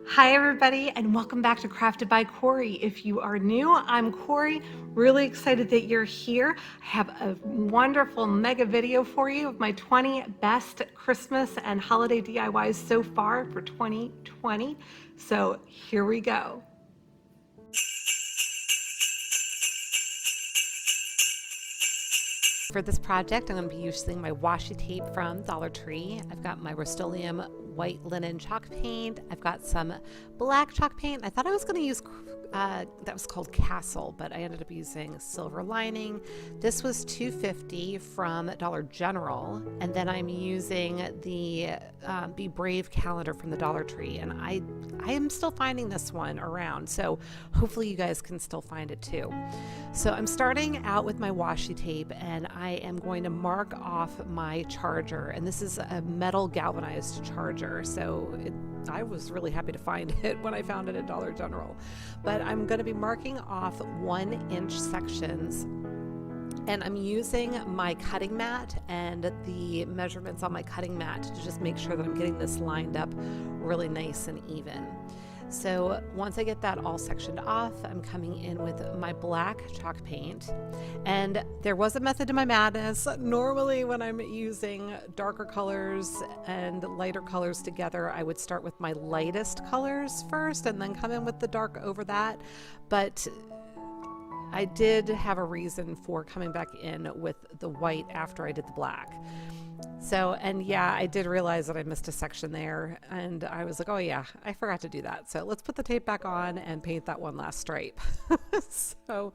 Hi everybody, and welcome back to Crafted by Corie. If you are new, I'm Corie. Really excited that you're here. I have a wonderful mega video for you of my 20 best Christmas and holiday DIYs so far for 2020. So here we go. For this project, I'm going to be using my washi tape from Dollar Tree. I've got my Rust-Oleum white linen chalk paint. I've got some black chalk paint. I thought I was going to use that was called Castle, but I ended up using Silver Lining. This was $2.50 from Dollar General, and then I'm using the Be Brave calendar from the Dollar Tree, and I am still finding this one around, so hopefully you guys can still find it too. So I'm starting out with my washi tape, and I am going to mark off my charger, and this is a metal galvanized charger, so I was really happy to find it when I found it at Dollar General. But I'm going to be marking off 1-inch sections, and I'm using my cutting mat and the measurements on my cutting mat to just make sure that I'm getting this lined up really nice and even. So once I get that all sectioned off, I'm coming in with my black chalk paint. And there was a method to my madness. Normally when I'm using darker colors and lighter colors together, I would start with my lightest colors first and then come in with the dark over that. But I did have a reason for coming back in with the white after I did the black. So, and yeah, I did realize that I missed a section there, and I was like, oh yeah, I forgot to do that. So let's put the tape back on and paint that one last stripe. So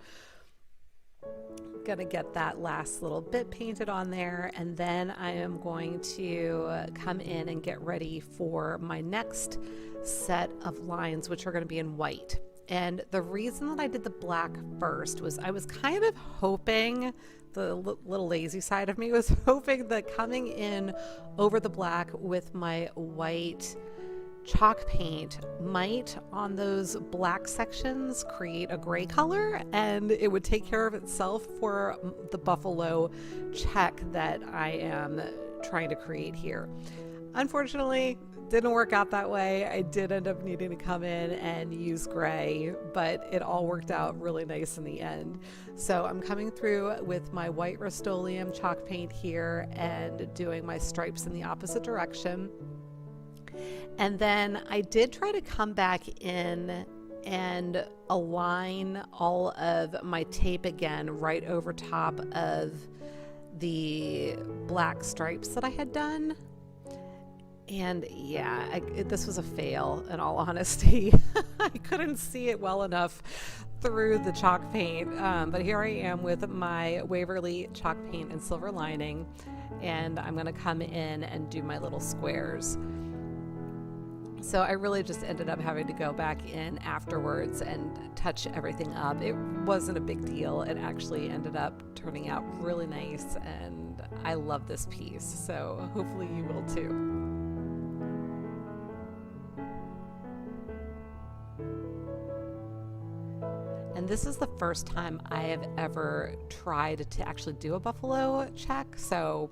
I'm gonna get that last little bit painted on there, and then I am going to come in and get ready for my next set of lines, which are going to be in white. And the reason that I did the black first was I was kind of hoping, the little lazy side of me was hoping that coming in over the black with my white chalk paint might, on those black sections, create a gray color, and it would take care of itself for the buffalo check that I am trying to create here. Unfortunately, didn't work out that way. I did end up needing to come in and use gray, but it all worked out really nice in the end. So I'm coming through with my white Rust-Oleum chalk paint here and doing my stripes in the opposite direction. And then I did try to come back in and align all of my tape again right over top of the black stripes that I had done. And yeah, this was a fail, in all honesty. I couldn't see it well enough through the chalk paint, but here I am with my Waverly chalk paint and Silver Lining, and I'm going to come in and do my little squares. So I really just ended up having to go back in afterwards and touch everything up. It wasn't a big deal. It actually ended up turning out really nice, and I love this piece, so hopefully you will too. And this is the first time I have ever tried to actually do a buffalo check, so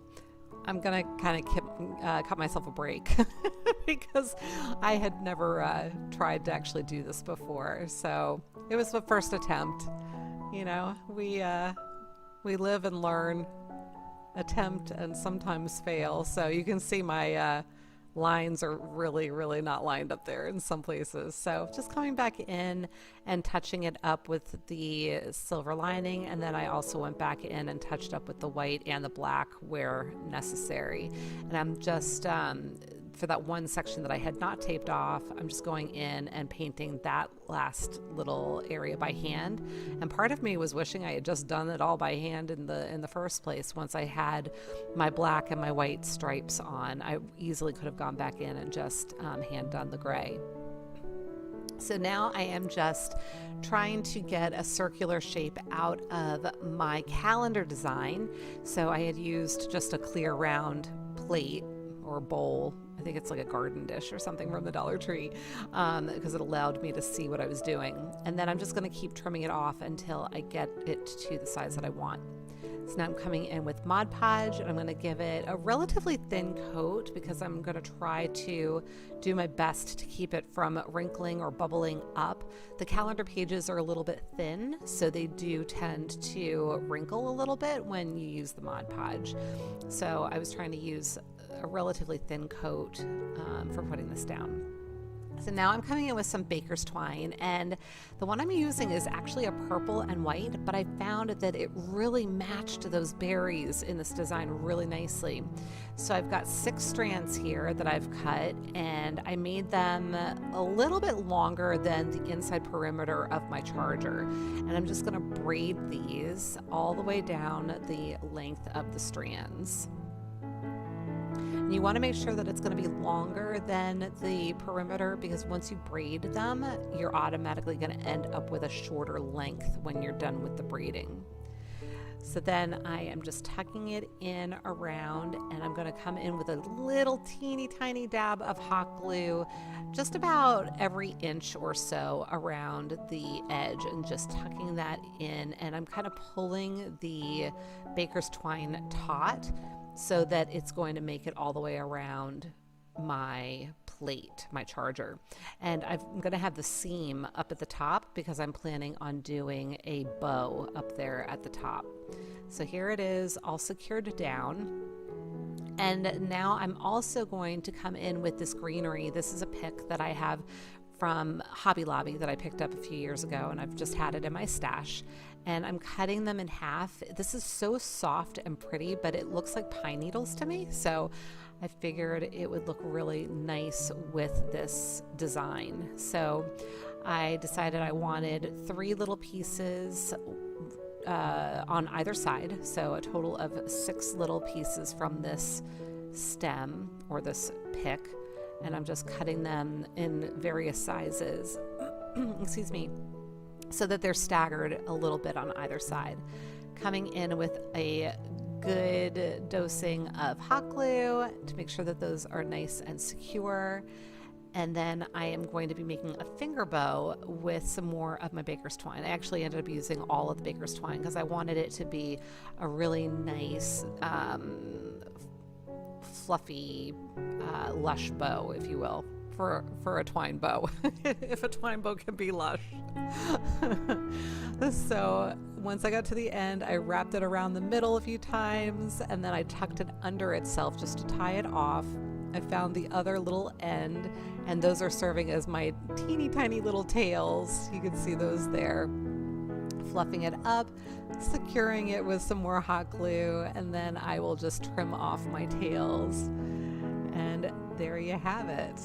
I'm gonna kind of cut myself a break because I had never tried to actually do this before. So it was the first attempt. You know, we live and learn, attempt and sometimes fail. So you can see my lines are really not lined up there in some places. So just coming back in and touching it up with the Silver Lining, and then I also went back in and touched up with the white and the black where necessary. And I'm just for that one section that I had not taped off, I'm just going in and painting that last little area by hand. And part of me was wishing I had just done it all by hand in the first place. Once I had my black and my white stripes on, I easily could have gone back in and just hand done the gray. So now I am just trying to get a circular shape out of my calendar design. So I had used just a clear round plate or bowl. I think it's like a garden dish or something from the Dollar Tree, because it allowed me to see what I was doing. And then I'm just going to keep trimming it off until I get it to the size that I want. So now I'm coming in with Mod Podge, and I'm going to give it a relatively thin coat because I'm going to try to do my best to keep it from wrinkling or bubbling up. The calendar pages are a little bit thin, so they do tend to wrinkle a little bit when you use the Mod Podge. So I was trying to use a relatively thin coat for putting this down. So now I'm coming in with some baker's twine, and the one I'm using is actually a purple and white, but I found that it really matched those berries in this design really nicely. So I've got 6 strands here that I've cut, and I made them a little bit longer than the inside perimeter of my charger. And I'm just gonna braid these all the way down the length of the strands. And you want to make sure that it's going to be longer than the perimeter, because once you braid them, you're automatically going to end up with a shorter length when you're done with the braiding. So then I am just tucking it in around, and I'm going to come in with a little teeny tiny dab of hot glue just about every inch or so around the edge, and just tucking that in. And I'm kind of pulling the baker's twine taut so that it's going to make it all the way around my plate, my charger. And I'm going to have the seam up at the top because I'm planning on doing a bow up there at the top. So here it is, all secured down. And now I'm also going to come in with this greenery. This is a pick that I have from Hobby Lobby that I picked up a few years ago, and I've just had it in my stash. And I'm cutting them in half. This is so soft and pretty, but it looks like pine needles to me. So I figured it would look really nice with this design. So I decided I wanted 3 little pieces on either side. So a total of 6 little pieces from this stem or this pick. And I'm just cutting them in various sizes, excuse me, so that they're staggered a little bit on either side. Coming in with a good dosing of hot glue to make sure that those are nice and secure. And then I am going to be making a finger bow with some more of my baker's twine. I actually ended up using all of the baker's twine because I wanted it to be a really nice, fluffy, lush bow, if you will, for a twine bow, if a twine bow can be lush. So once I got to the end, I wrapped it around the middle a few times, and then I tucked it under itself just to tie it off. I found the other little end, and those are serving as my teeny tiny little tails. You can see those there. Fluffing it up, securing it with some more hot glue, and then I will just trim off my tails. And there you have it.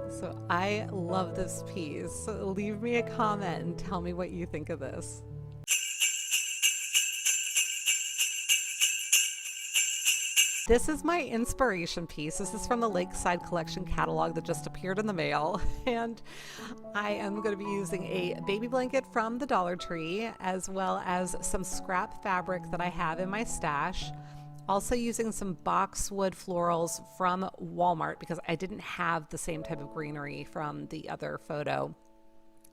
So I love this piece. So leave me a comment and tell me what you think of this. This is my inspiration piece. This is from the Lakeside Collection catalog that just appeared in the mail. And I am going to be using a baby blanket from the Dollar Tree, as well as some scrap fabric that I have in my stash. Also using some boxwood florals from Walmart because I didn't have the same type of greenery from the other photo.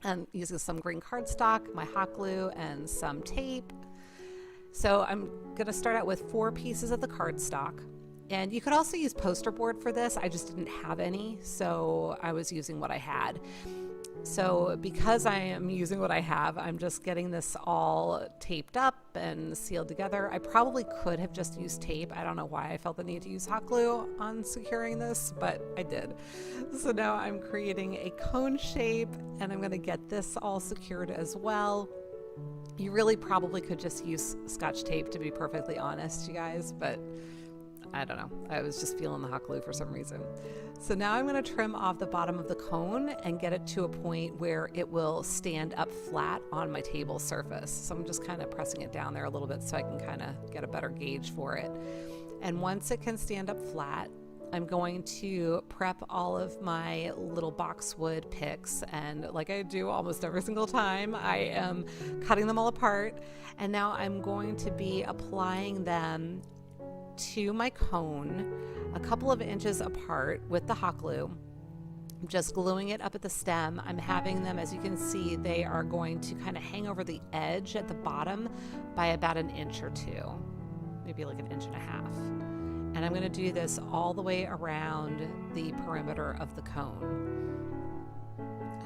And using some green cardstock, my hot glue, and some tape. So I'm going to start out with 4 pieces of the cardstock. And you could also use poster board for this. I just didn't have any, so I was using what I had. So because I am using what I have, I'm just getting this all taped up and sealed together. I probably could have just used tape. I don't know why I felt the need to use hot glue on securing this, but I did. So now I'm creating a cone shape, and I'm going to get this all secured as well. You really probably could just use Scotch tape, to be perfectly honest, you guys, but I don't know. I was just feeling the hot glue for some reason. So now I'm going to trim off the bottom of the cone and get it to a point where it will stand up flat on my table surface. So I'm just kind of pressing it down there a little bit so I can kind of get a better gauge for it. And once it can stand up flat, I'm going to prep all of my little boxwood picks, and like I do almost every single time, I am cutting them all apart, and now I'm going to be applying them to my cone a couple of inches apart with the hot glue. I'm just gluing it up at the stem. I'm having them, as you can see, they are going to kind of hang over the edge at the bottom by about an inch or two, maybe like an inch and a half. And I'm going to do this all the way around the perimeter of the cone.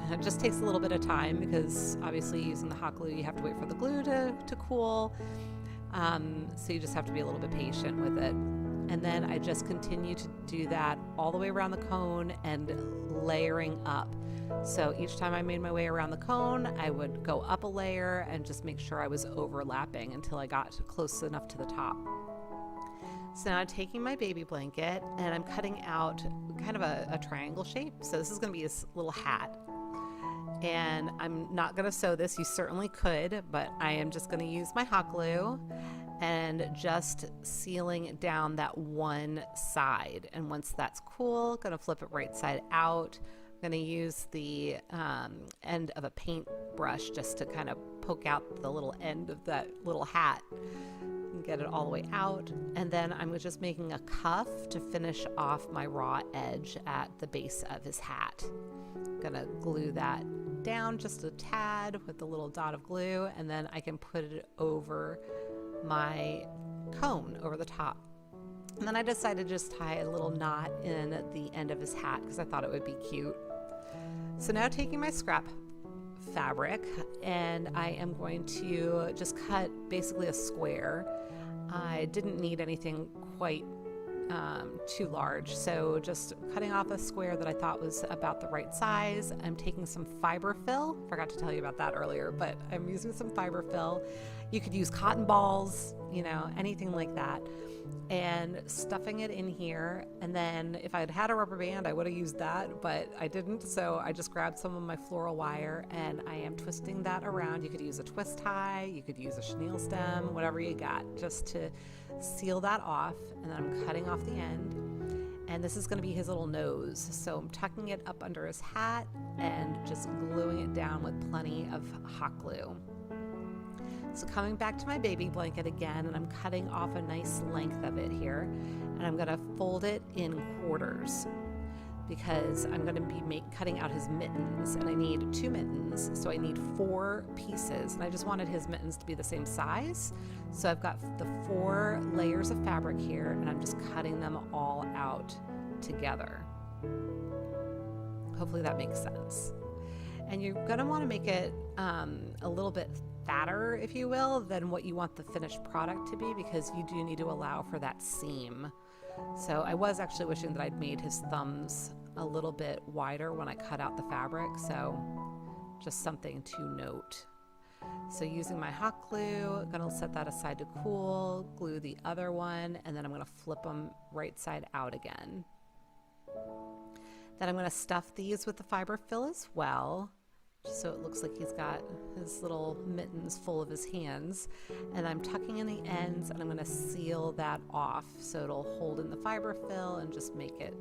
And it just takes a little bit of time because obviously using the hot glue, you have to wait for the glue to cool. So you just have to be a little bit patient with it. And then I just continue to do that all the way around the cone and layering up. So each time I made my way around the cone, I would go up a layer and just make sure I was overlapping until I got close enough to the top. So now I'm taking my baby blanket and I'm cutting out kind of a triangle shape. So this is going to be his little hat. And I'm not going to sew this. You certainly could, but I am just going to use my hot glue and just sealing down that one side. And once that's cool, going to flip it right side out. I'm going to use the end of a paint brush just to kind of poke out the little end of that little hat and get it all the way out. And then I'm just making a cuff to finish off my raw edge at the base of his hat. I'm going to glue that down just a tad with a little dot of glue, and then I can put it over my cone over the top. And then I decided to just tie a little knot in the end of his hat because I thought it would be cute. So now taking my scrap fabric, and I am going to just cut basically a square. I didn't need anything quite too large, so just cutting off a square that I thought was about the right size. I'm taking some fiber fill. Forgot to tell you about that earlier, but I'm using some fiber fill. You could use cotton balls, you know, anything like that, and stuffing it in here. And then if I'd had a rubber band, I would have used that, but I didn't, so I just grabbed some of my floral wire and I am twisting that around. You could use a twist tie, you could use a chenille stem, whatever you got, just to seal that off. And then I'm cutting off the end, and this is going to be his little nose, so I'm tucking it up under his hat and just gluing it down with plenty of hot glue. So coming back to my baby blanket again, and I'm cutting off a nice length of it here, and I'm going to fold it in quarters because I'm going to be cutting out his mittens, and I need 2 mittens, so I need 4 pieces, and I just wanted his mittens to be the same size. So I've got the 4 layers of fabric here, and I'm just cutting them all out together. Hopefully that makes sense. And you're going to want to make it a little bit fatter, if you will, than what you want the finished product to be, because you do need to allow for that seam. So I was actually wishing that I'd made his thumbs a little bit wider when I cut out the fabric, so just something to note. So using my hot glue, I'm going to set that aside to cool, glue the other one, and then I'm going to flip them right side out again. Then I'm going to stuff these with the fiber fill as well, just so it looks like he's got his little mittens full of his hands. And I'm tucking in the ends, and I'm going to seal that off so it'll hold in the fiber fill and just make it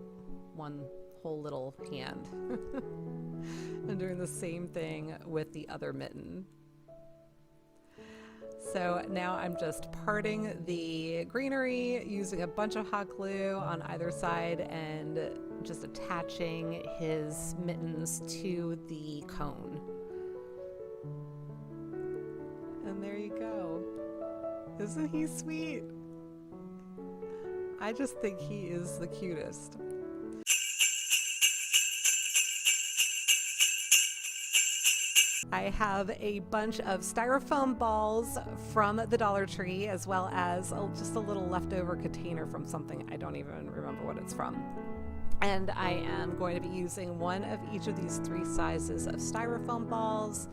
one whole little hand. I'm doing the same thing with the other mitten. So now I'm just parting the greenery using a bunch of hot glue on either side and just attaching his mittens to the cone. And there you go. Isn't he sweet? I just think he is the cutest. I have a bunch of styrofoam balls from the Dollar Tree, as well as just a little leftover container from something I don't even remember what it's from. And I am going to be using one of each of these 3 sizes of styrofoam balls.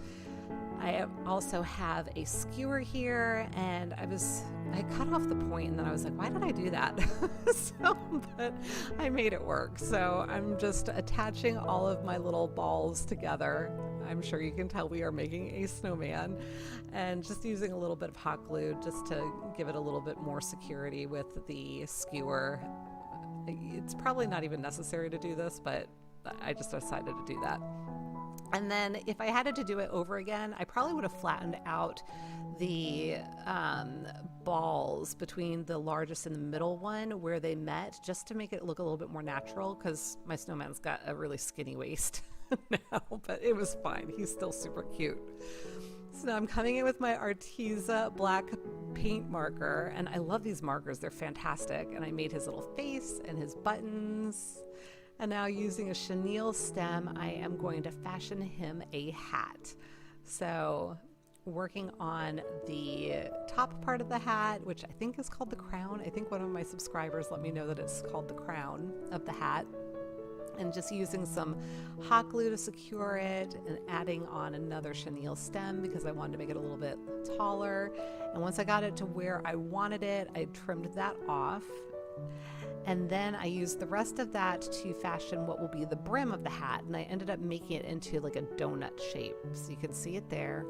I also have a skewer here, and I cut off the point, and then I was like, why did I do that? But I made it work. So I'm just attaching all of my little balls together. I'm sure you can tell we are making a snowman, and just using a little bit of hot glue just to give it a little bit more security with the skewer. It's probably not even necessary to do this, but I just decided to do that. And then if I had to do it over again, I probably would have flattened out the balls between the largest and the middle one where they met, just to make it look a little bit more natural, because my snowman's got a really skinny waist now, but it was fine. He's still super cute. So now I'm coming in with my ARTEZA black paint marker, and I love these markers. They're fantastic. And I made his little face and his buttons. And now using a chenille stem, I am going to fashion him a hat. So working on the top part of the hat, which I think is called the crown. I think one of my subscribers let me know that it's called the crown of the hat. And just using some hot glue to secure it and adding on another chenille stem because I wanted to make it a little bit taller. And once I got it to where I wanted it, I trimmed that off. And then I used the rest of that to fashion what will be the brim of the hat. And I ended up making it into like a donut shape. So you can see it there,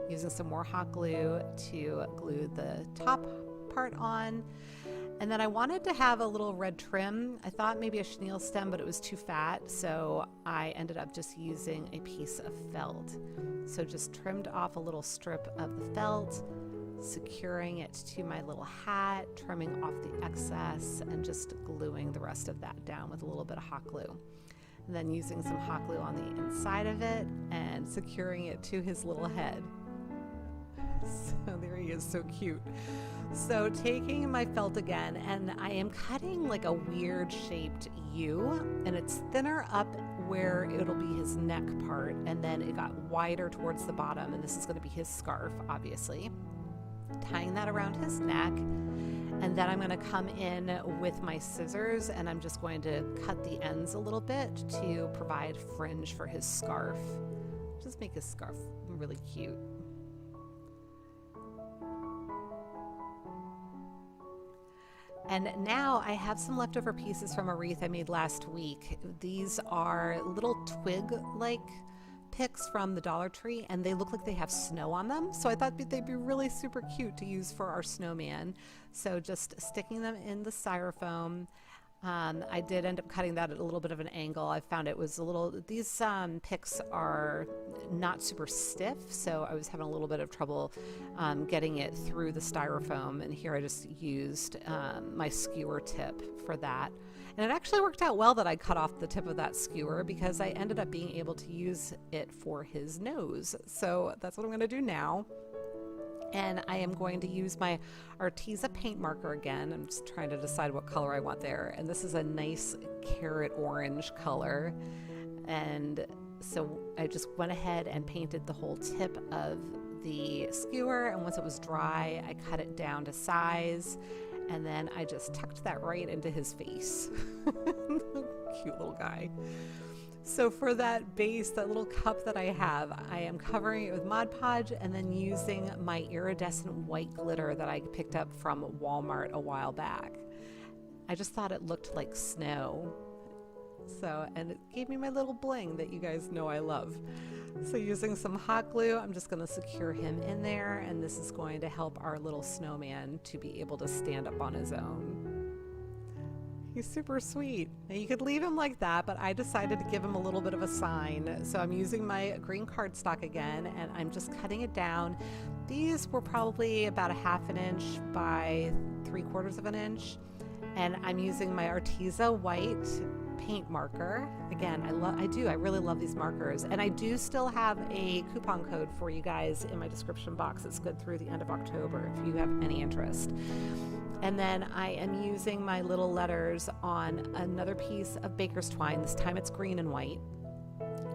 using some more hot glue to glue the top part on. And then I wanted to have a little red trim. I thought maybe a chenille stem, but it was too fat. So I ended up just using a piece of felt. So just trimmed off a little strip of the felt, securing it to my little hat, trimming off the excess, and just gluing the rest of that down with a little bit of hot glue. And then using some hot glue on the inside of it and securing it to his little head. So there he is, so cute. So taking my felt again, and I am cutting like a weird shaped U, and it's thinner up where it'll be his neck part, and then it got wider towards the bottom, and this is going to be his scarf, obviously. Tying that around his neck, and then I'm going to come in with my scissors, and I'm just going to cut the ends a little bit to provide fringe for his scarf. Just make his scarf really cute. And now I have some leftover pieces from a wreath I made last week. These are little twig-like picks from the Dollar Tree, and they look like they have snow on them. So I thought they'd be really super cute to use for our snowman. So just sticking them in the styrofoam. I did end up cutting that at a little bit of an angle. I found it was a little, these picks are not super stiff, so I was having a little bit of trouble getting it through the styrofoam, and here I just used my skewer tip for that. And it actually worked out well that I cut off the tip of that skewer, because I ended up being able to use it for his nose. So that's what I'm going to do now. And I am going to use my ARTEZA paint marker again. I'm just trying to decide what color I want there. And this is a nice carrot orange color. And so I just went ahead and painted the whole tip of the skewer. And once it was dry, I cut it down to size. And then I just tucked that right into his face. Cute little guy. So for that base, that little cup that I have, I am covering it with Mod Podge and then using my iridescent white glitter that I picked up from Walmart a while back. I just thought it looked like snow. So, and it gave me my little bling that you guys know I love. So using some hot glue, I'm just going to secure him in there, and this is going to help our little snowman to be able to stand up on his own. He's super sweet. Now you could leave him like that, but I decided to give him a little bit of a sign. So I'm using my green cardstock again, and I'm just cutting it down. These were probably about a 1/2 inch by 3/4 of an inch. And I'm using my ARTEZA white paint marker. Again, I really love these markers. And I do still have a coupon code for you guys in my description box. It's good through the end of October if you have any interest. And then I am using my little letters on another piece of baker's twine. This time it's green and white.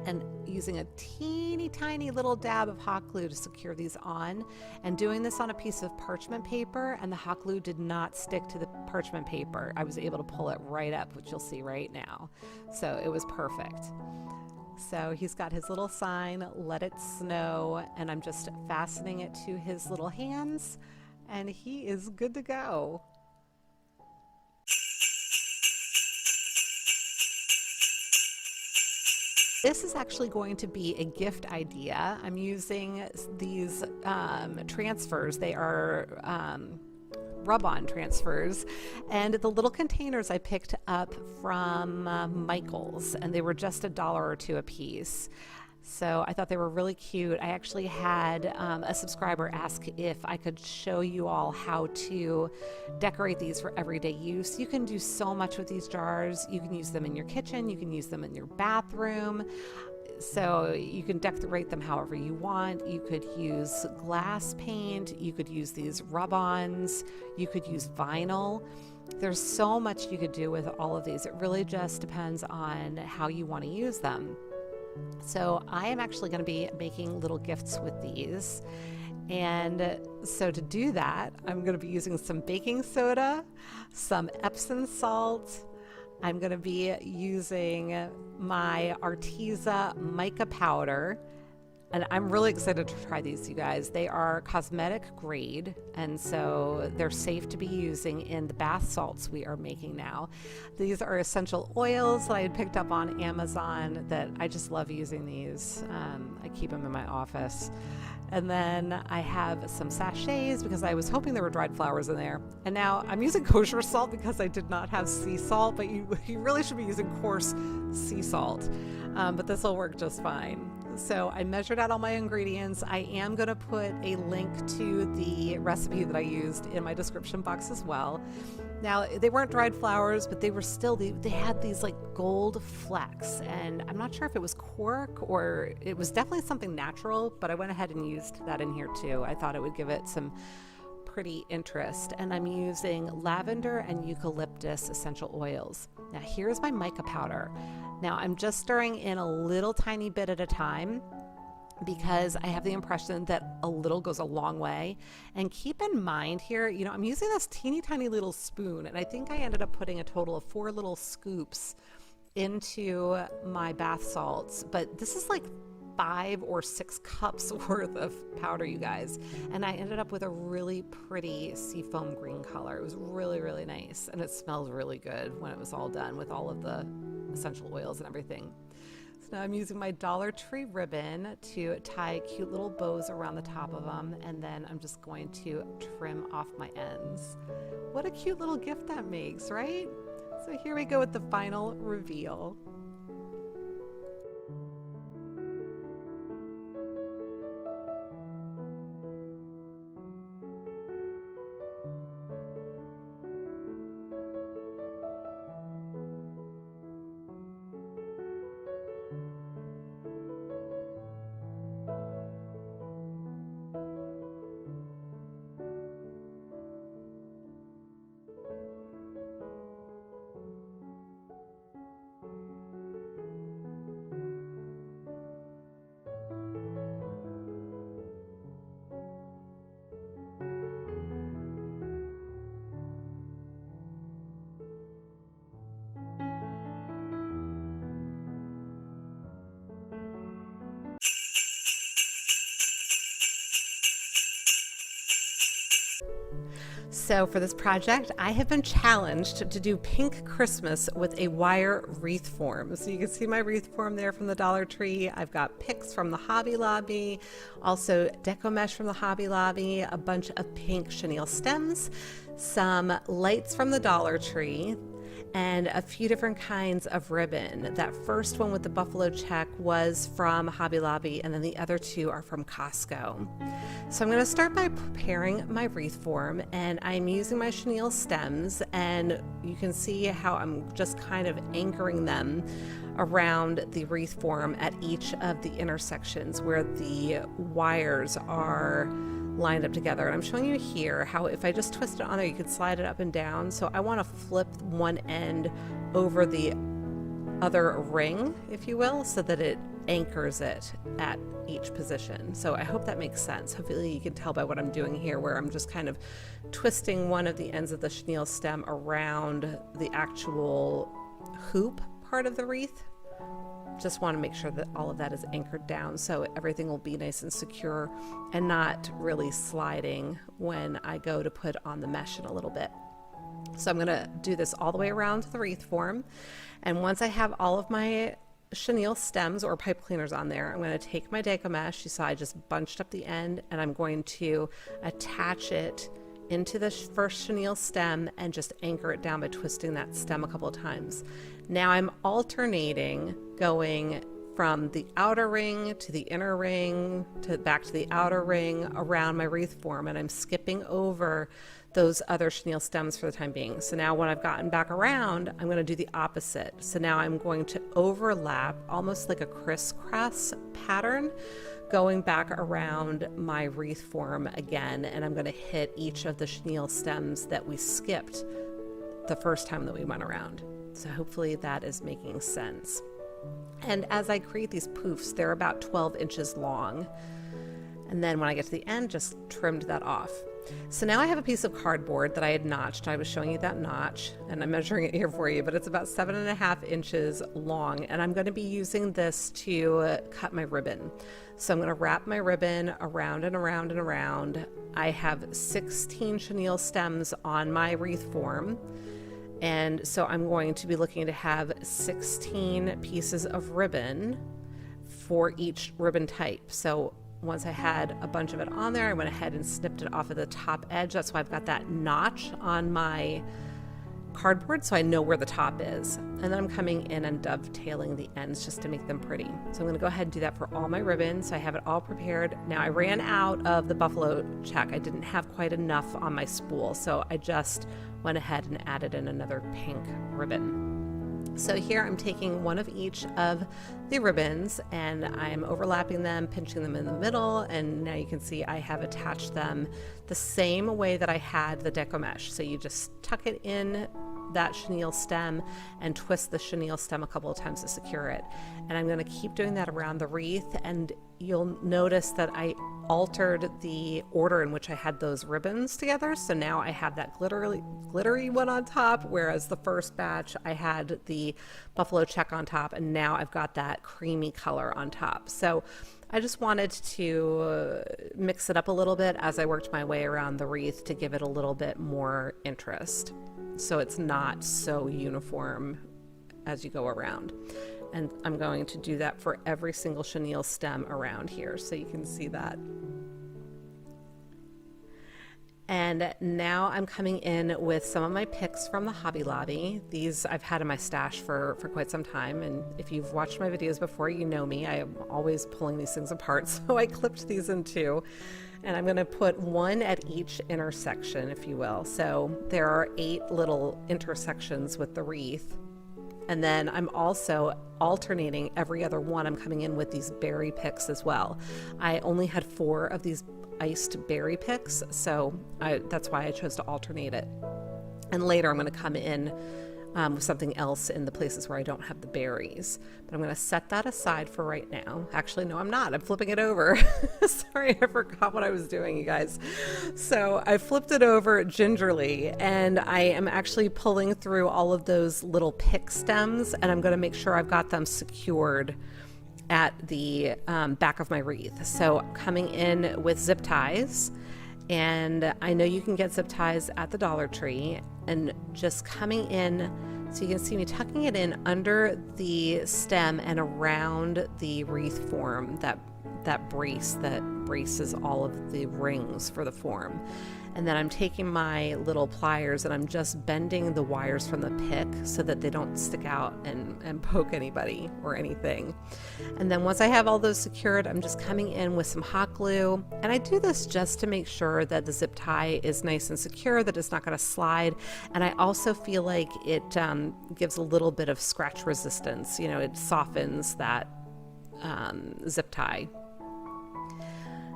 And using a teeny tiny little dab of hot glue to secure these on, and doing this on a piece of parchment paper, and the hot glue did not stick to the parchment paper. I was able to pull it right up, which you'll see right now. So it was perfect. So he's got his little sign, "Let It Snow," and I'm just fastening it to his little hands, and he is good to go. This is actually going to be a gift idea. I'm using these transfers. They are rub-on transfers, and the little containers I picked up from Michael's, and they were just $1 or $2 a piece. So I thought they were really cute. I actually had a subscriber ask if I could show you all how to decorate these for everyday use. You can do so much with these jars. You can use them in your kitchen, you can use them in your bathroom. So you can decorate them however you want. You could use glass paint, you could use these rub-ons, you could use vinyl. There's so much you could do with all of these. It really just depends on how you want to use them. So I am actually going to be making little gifts with these. And so to do that, I'm going to be using some baking soda, some Epsom salt. I'm going to be using my ARTEZA mica powder. And I'm really excited to try these, you guys. They are cosmetic grade, and so they're safe to be using in the bath salts we are making now. These are essential oils that I had picked up on Amazon that I just love using these. I keep them in my office. And then I have some sachets because I was hoping there were dried flowers in there. And now I'm using kosher salt because I did not have sea salt, but you really should be using coarse sea salt. But this will work just fine. So I measured out all my ingredients. I am going to put a link to the recipe that I used in my description box as well. Now, they weren't dried flowers, but they were still, they had these like gold flecks, and I'm not sure if it was cork or it was definitely something natural, but I went ahead and used that in here too. I thought it would give it some pretty interest. And I'm using lavender and eucalyptus essential oils. Now here's my mica powder. Now I'm just stirring in a little tiny bit at a time because I have the impression that a little goes a long way. And keep in mind here, you know, I'm using this teeny tiny little spoon, and I think I ended up putting a total of 4 little scoops into my bath salts, but this is like 5 or 6 cups worth of powder, you guys. And I ended up with a really pretty seafoam green color. It was really, really nice. And it smells really good when it was all done with all of the essential oils and everything. So now I'm using my Dollar Tree ribbon to tie cute little bows around the top of them. And then I'm just going to trim off my ends. What a cute little gift that makes, right? So here we go with the final reveal. So for this project, I have been challenged to do pink Christmas with a wire wreath form. So you can see my wreath form there from the Dollar Tree. I've got picks from the Hobby Lobby, also deco mesh from the Hobby Lobby, a bunch of pink chenille stems, some lights from the Dollar Tree, and a few different kinds of ribbon. That first one with the buffalo check was from Hobby Lobby, and then the other 2 are from Costco. So I'm going to start by preparing my wreath form, and I'm using my chenille stems, and you can see how I'm just kind of anchoring them around the wreath form at each of the intersections where the wires are lined up together. And I'm showing you here how if I just twist it on there, you can slide it up and down. So I want to flip one end over the other ring, if you will, so that it anchors it at each position. So I hope that makes sense. Hopefully you can tell by what I'm doing here, where I'm just kind of twisting one of the ends of the chenille stem around the actual hoop part of the wreath. Just want to make sure that all of that is anchored down so everything will be nice and secure and not really sliding when I go to put on the mesh in a little bit. So I'm going to do this all the way around the wreath form, and once I have all of my chenille stems or pipe cleaners on there, I'm going to take my deco mesh. You saw I just bunched up the end, and I'm going to attach it into the first chenille stem and just anchor it down by twisting that stem a couple of times. Now I'm alternating going from the outer ring to the inner ring to back to the outer ring around my wreath form, and I'm skipping over those other chenille stems for the time being. So now when I've gotten back around, I'm going to do the opposite. So now I'm going to overlap almost like a crisscross pattern, going back around my wreath form again, and I'm going to hit each of the chenille stems that we skipped the first time that we went around. So hopefully that is making sense. And as I create these poofs, they're about 12 inches long. And then when I get to the end, just trimmed that off. So now I have a piece of cardboard that I had notched. I was showing you that notch, and I'm measuring it here for you, but it's about 7.5 inches long. And I'm going to be using this to cut my ribbon. So I'm going to wrap my ribbon around and around and around. I have 16 chenille stems on my wreath form. And so I'm going to be looking to have 16 pieces of ribbon for each ribbon type. So once I had a bunch of it on there, I went ahead and snipped it off of the top edge. That's why I've got that notch on my cardboard, so I know where the top is. And then I'm coming in and dovetailing the ends just to make them pretty. So I'm going to go ahead and do that for all my ribbons. So I have it all prepared. Now I ran out of the buffalo check. I didn't have quite enough on my spool, so I just went ahead and added in another pink ribbon. So here I'm taking one of each of the ribbons and I'm overlapping them, pinching them in the middle, and now you can see I have attached them the same way that I had the deco mesh. So you just tuck it in that chenille stem and twist the chenille stem a couple of times to secure it. And I'm going to keep doing that around the wreath, and you'll notice that I altered the order in which I had those ribbons together. So now I have that glittery one on top, whereas the first batch I had the buffalo check on top, and now I've got that creamy color on top. So I just wanted to mix it up a little bit as I worked my way around the wreath to give it a little bit more interest, so it's not so uniform as you go around. And I'm going to do that for every single chenille stem around here, so you can see that. And now I'm coming in with some of my picks from the Hobby Lobby. These I've had in my stash for quite some time, and if you've watched my videos before, you know me. I am always pulling these things apart, so I clipped these in two. And I'm going to put one at each intersection, if you will. So there are 8 little intersections with the wreath. And then I'm also alternating every other one. I'm coming in with these berry picks as well. I only had 4 of these iced berry picks, so that's why I chose to alternate it. And later I'm going to come in with something else in the places where I don't have the berries. But I'm going to set that aside for right now. Actually, no, I'm not. I'm flipping it over. Sorry, I forgot what I was doing, you guys. So I flipped it over gingerly, and I am actually pulling through all of those little pick stems, and I'm going to make sure I've got them secured at the back of my wreath. So coming in with zip ties, and I know you can get zip ties at the Dollar Tree, and just coming in, so you can see me tucking it in under the stem and around the wreath form, that brace that braces all of the rings for the form. And then I'm taking my little pliers and I'm just bending the wires from the pick so that they don't stick out and poke anybody or anything. And then once I have all those secured, I'm just coming in with some hot glue. And I do this just to make sure that the zip tie is nice and secure, that it's not going to slide. And I also feel like it gives a little bit of scratch resistance. You know, it softens that zip tie.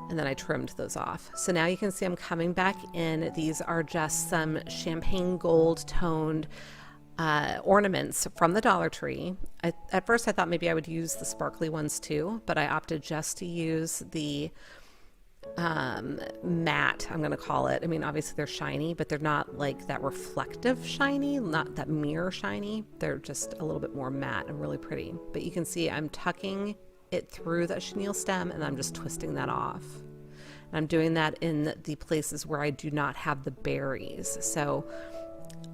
And then I trimmed those off. So now you can see I'm coming back in. These are just some champagne gold toned ornaments from the Dollar Tree. At first I thought maybe I would use the sparkly ones too, but I opted just to use the matte, I'm going to call it. I mean, obviously they're shiny, but they're not like that reflective shiny, not that mirror shiny. They're just a little bit more matte and really pretty. But you can see I'm tucking it through that chenille stem and I'm just twisting that off. And I'm doing that in the places where I do not have the berries. So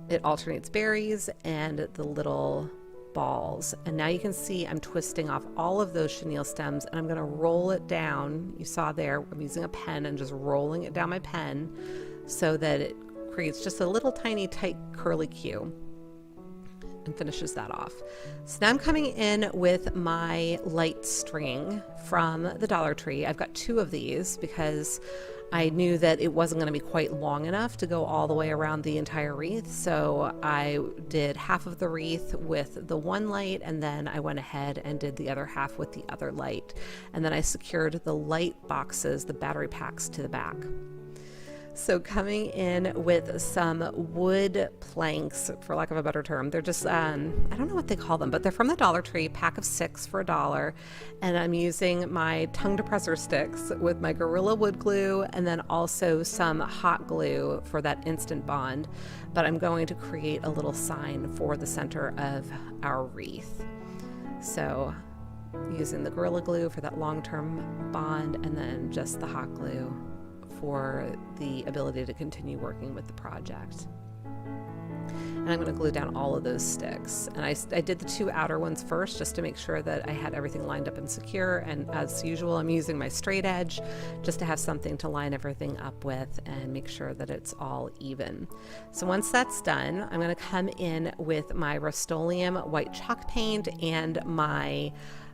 it alternates berries and the little balls. And now you can see I'm twisting off all of those chenille stems and I'm going to roll it down. You saw there, I'm using a pen and just rolling it down my pen so that it creates just a little tiny tight curly Q. and finishes that off. So now I'm coming in with my light string from the Dollar Tree. I've got 2 of these because I knew that it wasn't going to be quite long enough to go all the way around the entire wreath. So I did half of the wreath with the one light, and then I went ahead and did the other half with the other light. And then I secured the light boxes, the battery packs, to the back. So coming in with some wood planks, for lack of a better term. They're just, I don't know what they call them, but they're from the Dollar Tree, pack of 6 for $1. And I'm using my tongue depressor sticks with my Gorilla Wood Glue, and then also some hot glue for that instant bond. But I'm going to create a little sign for the center of our wreath. So using the Gorilla Glue for that long-term bond, and then just the hot glue for the ability to continue working with the project. And I'm going to glue down all of those sticks. And I did the 2 outer ones first just to make sure that I had everything lined up and secure. And as usual, I'm using my straight edge just to have something to line everything up with and make sure that it's all even. So once that's done, I'm going to come in with my Rust-Oleum white chalk paint and my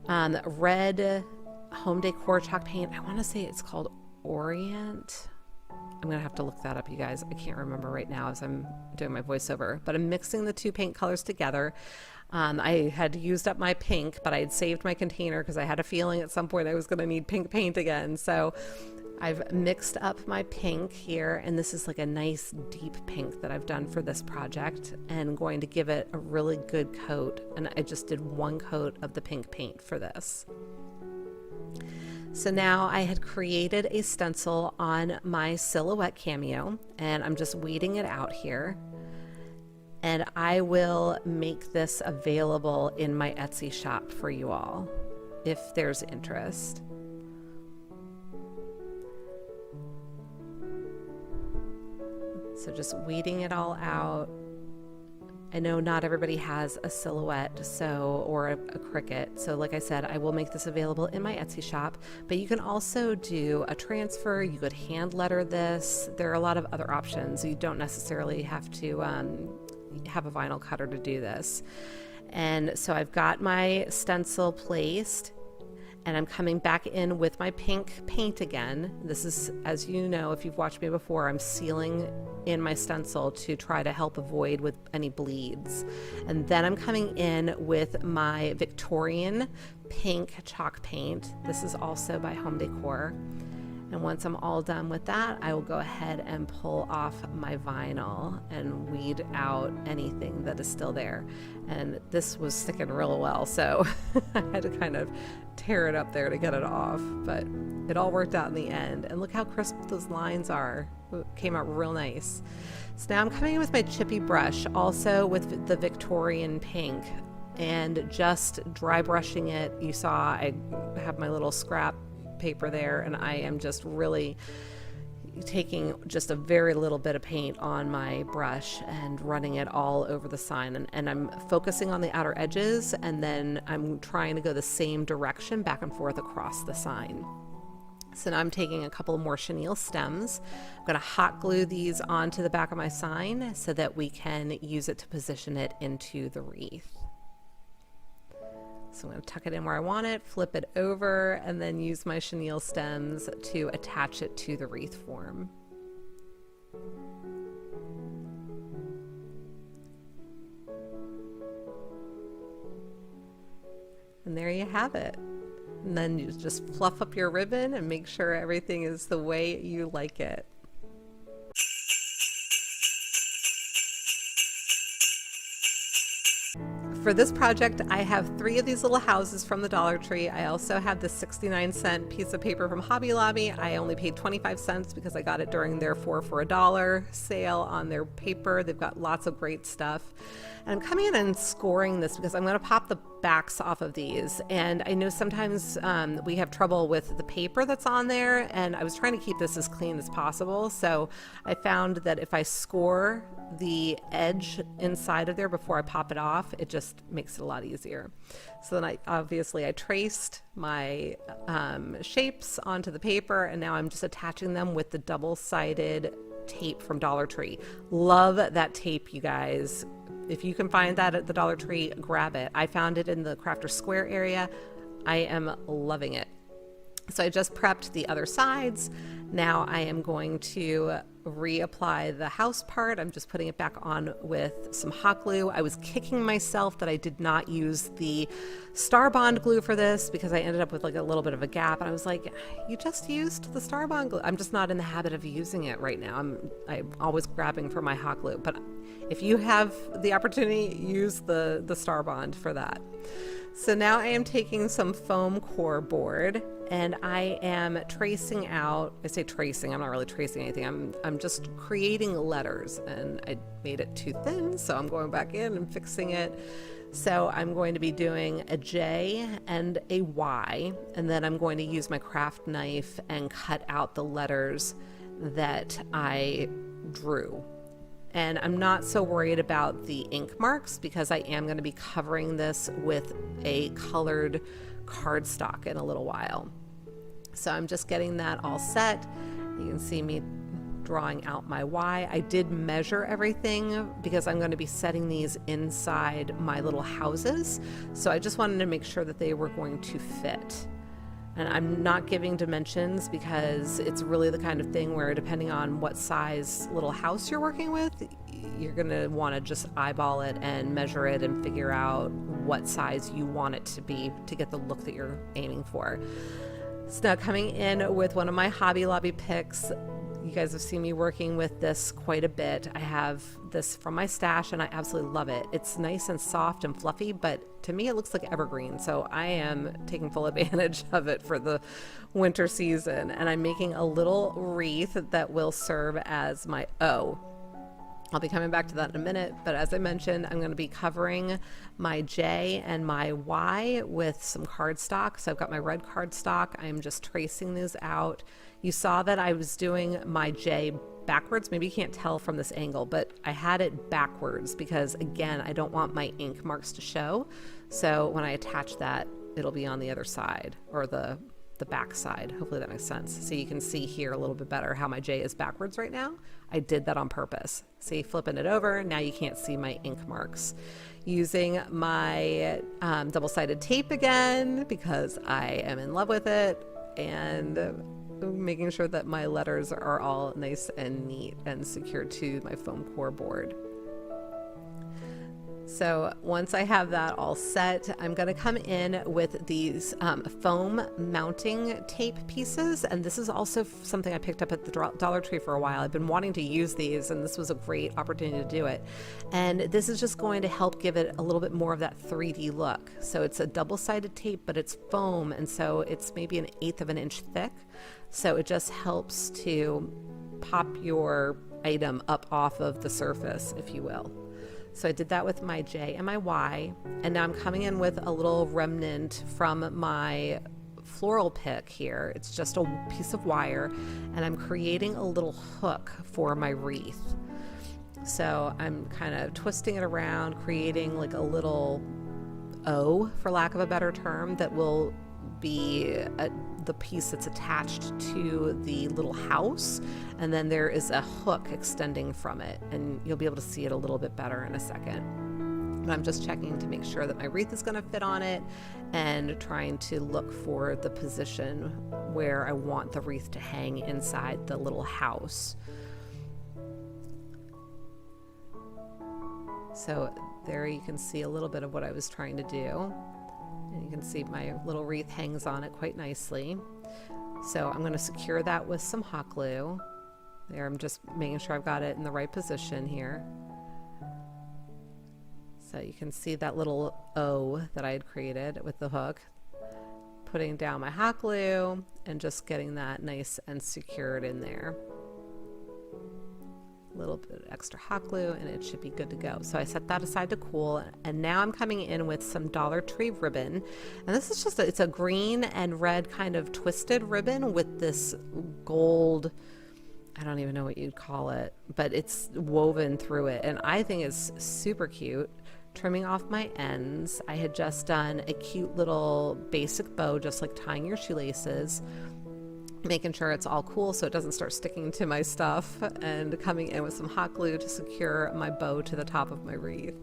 red home decor chalk paint. I want to say it's called Orient. I'm gonna have to look that up, you guys. I can't remember right now as I'm doing my voiceover, but I'm mixing the 2 paint colors together. I had used up my pink, but I had saved my container because I had a feeling at some point I was gonna need pink paint again. So I've mixed up my pink here, and this is like a nice deep pink that I've done for this project, and going to give it a really good coat. And I just did 1 coat of the pink paint for this. So now I had created a stencil on my silhouette cameo, and I'm just weeding it out here. And I will make this available in my Etsy shop for you all, if there's interest. So just weeding it all out. I know not everybody has a silhouette or a Cricut. So like I said, I will make this available in my Etsy shop, but you can also do a transfer. You could hand letter this. There are a lot of other options. You don't necessarily have to have a vinyl cutter to do this. And so I've got my stencil placed, and I'm coming back in with my pink paint again. This is, as you know, if you've watched me before, I'm sealing in my stencil to try to help avoid with any bleeds. And then I'm coming in with my Victorian pink chalk paint. This is also by Home Decor. And once I'm all done with that, I will go ahead and pull off my vinyl and weed out anything that is still there. And this was sticking real well, so I had to kind of tear it up there to get it off, but it all worked out in the end. And look how crisp those lines are. It came out real nice. So now I'm coming in with my chippy brush, also with the Victorian pink, and just dry brushing it. You saw I have my little scrap paper there, and I am just really taking just a very little bit of paint on my brush and running it all over the sign, and I'm focusing on the outer edges, and then I'm trying to go the same direction back and forth across the sign. So now I'm taking a couple more chenille stems. I'm going to hot glue these onto the back of my sign so that we can use it to position it into the wreath. So I'm going to tuck it in where I want it, flip it over, and then use my chenille stems to attach it to the wreath form. And there you have it. And then you just fluff up your ribbon and make sure everything is the way you like it. For this project, I have 3 of these little houses from the Dollar Tree. I also have this 69-cent piece of paper from Hobby Lobby. I only paid 25 cents because I got it during their 4 for $1 sale on their paper. They've got lots of great stuff. And I'm coming in and scoring this because I'm going to pop the backs off of these. And I know sometimes we have trouble with the paper that's on there, and I was trying to keep this as clean as possible. So I found that if I score the edge inside of there before I pop it off, it just makes it a lot easier. So then I traced my shapes onto the paper, and now I'm just attaching them with the double-sided tape from Dollar Tree. Love that tape, you guys. if you can find that at the Dollar Tree, grab it. I found it in the Crafter Square area. I am loving it. So I just prepped the other sides. Now I am going to reapply the house part. I'm just putting it back on with some hot glue. I was kicking myself that I did not use the STARBOND glue for this because I ended up with like a little bit of a gap. And I was like, you just used the STARBOND glue. I'm just not in the habit of using it right now. I'm always grabbing for my hot glue. But if you have the opportunity, use the STARBOND for that. So now I am taking some foam core board and I am tracing out, I say tracing, I'm not really tracing anything. I'm just creating letters, and I made it too thin, so I'm going back in and fixing it. So I'm going to be doing a J and a Y, and then I'm going to use my craft knife and cut out the letters that I drew. And I'm not so worried about the ink marks because I am going to be covering this with a colored cardstock in a little while. So I'm just getting that all set. You can see me drawing out my Y. I did measure everything because I'm going to be setting these inside my little houses. So I just wanted to make sure that they were going to fit. And I'm not giving dimensions because it's really the kind of thing where depending on what size little house you're working with, you're going to want to just eyeball it and measure it and figure out what size you want it to be to get the look that you're aiming for. So now coming in with one of my Hobby Lobby picks. You guys have seen me working with this quite a bit. I have this from my stash and I absolutely love it. It's nice and soft and fluffy, but to me it looks like evergreen. So I am taking full advantage of it for the winter season. And I'm making a little wreath that will serve as my O. I'll be coming back to that in a minute, but as I mentioned, I'm going to be covering my J and my Y with some cardstock. So I've got my red cardstock. I'm just tracing these out. You saw that I was doing my J backwards. Maybe you can't tell from this angle, but I had it backwards because, again, I don't want my ink marks to show. So when I attach that, it'll be on the other side, or the back side. Hopefully that makes sense. So you can see here a little bit better how my J is backwards right now. I did that on purpose. See, flipping it over, now you can't see my ink marks. Using my double-sided tape again because I am in love with it, and making sure that my letters are all nice and neat and secured to my foam core board. So once I have that all set, I'm going to come in with these foam mounting tape pieces. And this is also something I picked up at the Dollar Tree for a while. I've been wanting to use these, and this was a great opportunity to do it. And this is just going to help give it a little bit more of that 3D look. So it's a double-sided tape, but it's foam, and so it's maybe 1/8 of an inch thick. So it just helps to pop your item up off of the surface, if you will. So I did that with my J and my Y, and now I'm coming in with a little remnant from my floral pick here. It's just a piece of wire, and I'm creating a little hook for my wreath. So I'm kind of twisting it around, creating like a little O, for lack of a better term, that will be the piece that's attached to the little house, and then there is a hook extending from it, and you'll be able to see it a little bit better in a second. But I'm just checking to make sure that my wreath is going to fit on it and trying to look for the position where I want the wreath to hang inside the little house. So there you can see a little bit of what I was trying to do. And you can see my little wreath hangs on it quite nicely. So I'm going to secure that with some hot glue. There, I'm just making sure I've got it in the right position here. So you can see that little O that I had created with the hook. Putting down my hot glue and just getting that nice and secured in there. A little bit of extra hot glue and it should be good to go. So I set that aside to cool, and now I'm coming in with some Dollar Tree ribbon, and this is just it's a green and red kind of twisted ribbon with this gold, I don't even know what you'd call it, but it's woven through it, and I think it's super cute. Trimming off my ends, I had just done a cute little basic bow, just like tying your shoelaces. making sure it's all cool so it doesn't start sticking to my stuff, and coming in with some hot glue to secure my bow to the top of my wreath.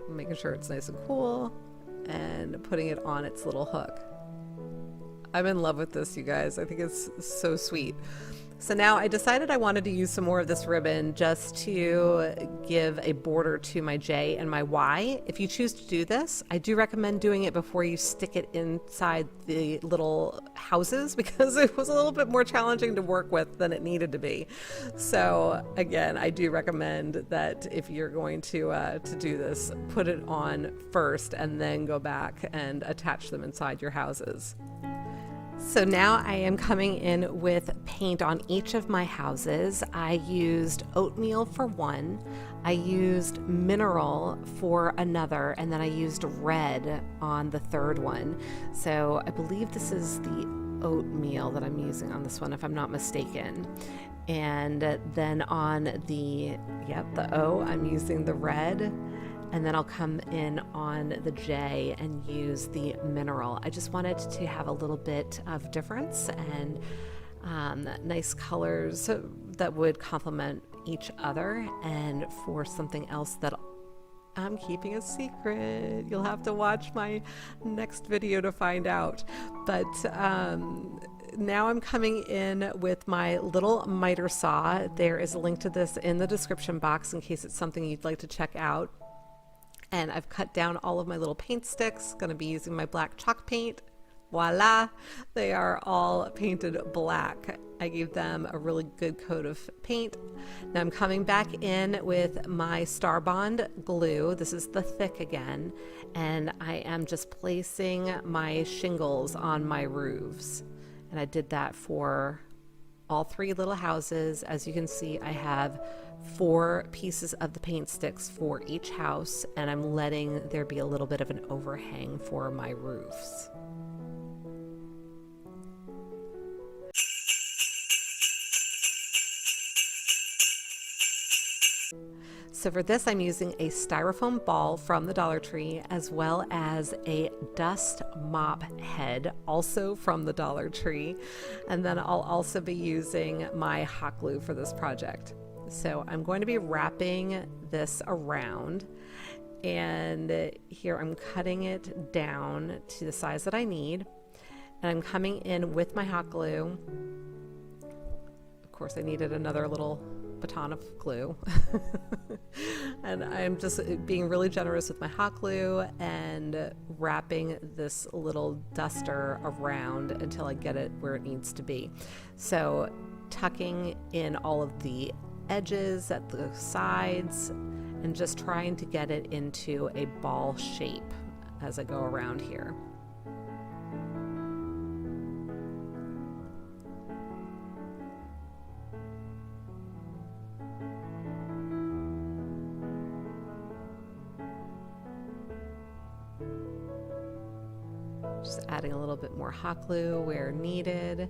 Making sure it's nice and cool and putting it on its little hook. I'm in love with this, you guys. I think it's so sweet. So now I decided I wanted to use some more of this ribbon just to give a border to my J and my Y. If you choose to do this, I do recommend doing it before you stick it inside the little houses, because it was a little bit more challenging to work with than it needed to be. So again, I do recommend that if you're going to do this, put it on first and then go back and attach them inside your houses. So now I am coming in with paint on each of my houses. I used oatmeal for one, I used mineral for another, and then I used red on the third one. So I believe this is the oatmeal that I'm using on this one, if I'm not mistaken. And then on the O, I'm using the red. And then I'll come in on the J and use the mineral. I just wanted to have a little bit of difference and nice colors that would complement each other. And for something else that I'm keeping a secret, you'll have to watch my next video to find out. But now I'm coming in with my little miter saw. There is a link to this in the description box in case it's something you'd like to check out. And I've cut down all of my little paint sticks. Going to be using my black chalk paint. Voila! They are all painted black. I gave them a really good coat of paint. Now I'm coming back in with my STARBOND glue. This is the thick again. And I am just placing my shingles on my roofs. And I did that for all three little houses. As you can see, I have 4 pieces of the paint sticks for each house, and I'm letting there be a little bit of an overhang for my roofs. So for this, I'm using a styrofoam ball from the Dollar Tree, as well as a dust mop head, also from the Dollar Tree. And then I'll also be using my hot glue for this project. So I'm going to be wrapping this around, and here I'm cutting it down to the size that I need, and I'm coming in with my hot glue. Of course, I needed another little baton of glue. And I'm just being really generous with my hot glue and wrapping this little duster around until I get it where it needs to be. So tucking in all of the edges at the sides and just trying to get it into a ball shape as I go around here. Just adding a little bit more hot glue where needed,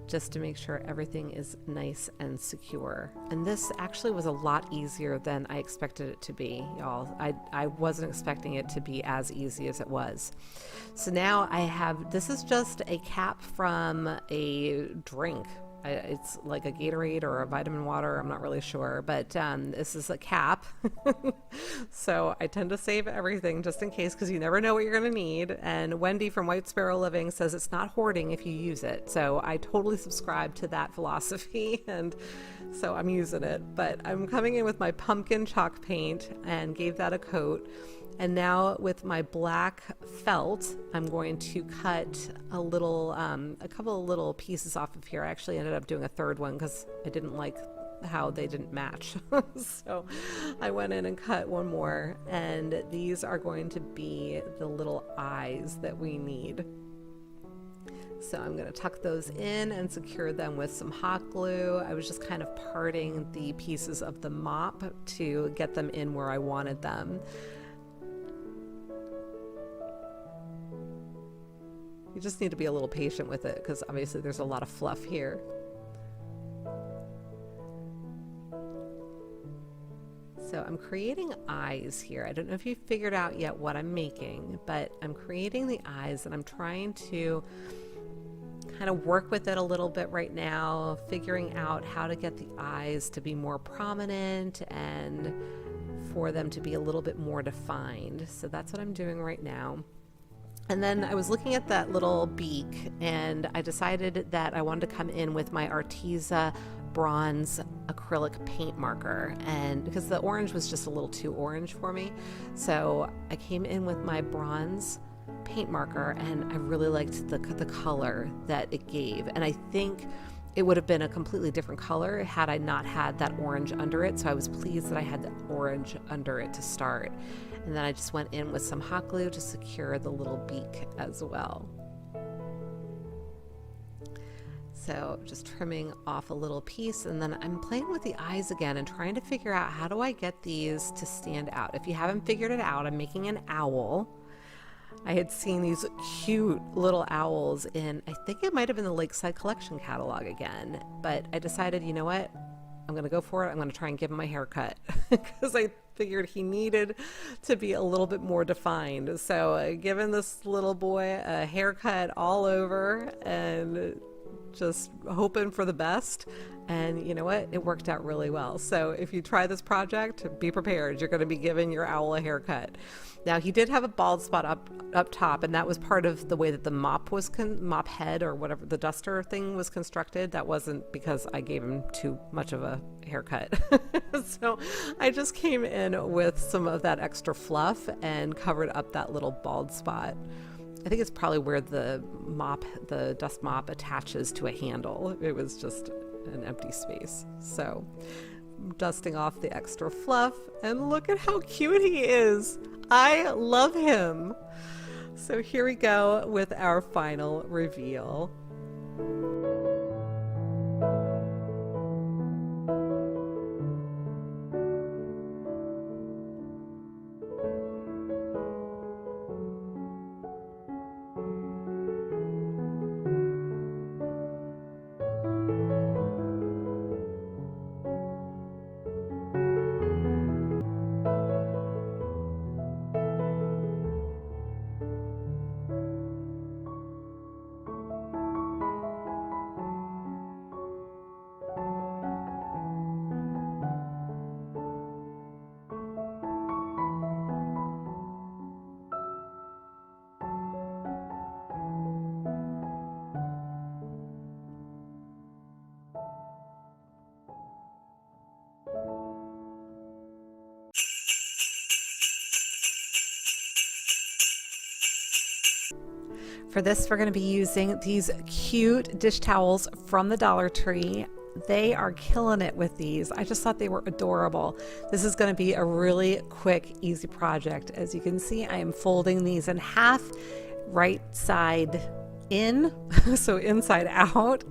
just to make sure everything is nice and secure. And this actually was a lot easier than I expected it to be, y'all. I wasn't expecting it to be as easy as it was. So now I have, this is just a cap from a drink. It's like a Gatorade or a vitamin water, I'm not really sure, but this is a cap. So I tend to save everything just in case, because you never know what you're going to need. And Wendy from White Sparrow Living says it's not hoarding if you use it. So I totally subscribe to that philosophy, and so I'm using it. But I'm coming in with my pumpkin chalk paint and gave that a coat. And now with my black felt, I'm going to cut a little, a couple of little pieces off of here. I actually ended up doing a third one because I didn't like how they didn't match. So I went in and cut one more, and these are going to be the little eyes that we need. So I'm going to tuck those in and secure them with some hot glue. I was just kind of parting the pieces of the mop to get them in where I wanted them. You just need to be a little patient with it because obviously there's a lot of fluff here. So I'm creating eyes here. I don't know if you figured out yet what I'm making, but I'm creating the eyes, and I'm trying to kind of work with it a little bit right now, figuring out how to get the eyes to be more prominent and for them to be a little bit more defined. So that's what I'm doing right now. And then I was looking at that little beak, and I decided that I wanted to come in with my ARTEZA bronze acrylic paint marker, and because the orange was just a little too orange for me, so I came in with my bronze paint marker, and I really liked the color that it gave. And I think it would have been a completely different color had I not had that orange under it, so I was pleased that I had the orange under it to start. And then I just went in with some hot glue to secure the little beak as well. So just trimming off a little piece, and then I'm playing with the eyes again and trying to figure out how do I get these to stand out. If you haven't figured it out, I'm making an owl. I had seen these cute little owls in, I think it might have been the Lakeside Collection catalog again, but I decided, you know what, I'm going to go for it. I'm going to try and give him a haircut because I figured he needed to be a little bit more defined. So giving this little boy a haircut all over and just hoping for the best. And you know what? It worked out really well. So if you try this project, be prepared. You're going to be giving your owl a haircut. Now, he did have a bald spot up top, and that was part of the way that the mop head or whatever, the duster thing was constructed. That wasn't because I gave him too much of a haircut. So I just came in with some of that extra fluff and covered up that little bald spot. I think it's probably where the dust mop attaches to a handle. It was just an empty space. So dusting off the extra fluff, and look at how cute he is. I love him. So here we go with our final reveal. For this, we're going to be using these cute dish towels from the Dollar Tree. They are killing it with these. I just thought they were adorable. This is going to be a really quick, easy project. As you can see, I am folding these in half, right side in, so inside out.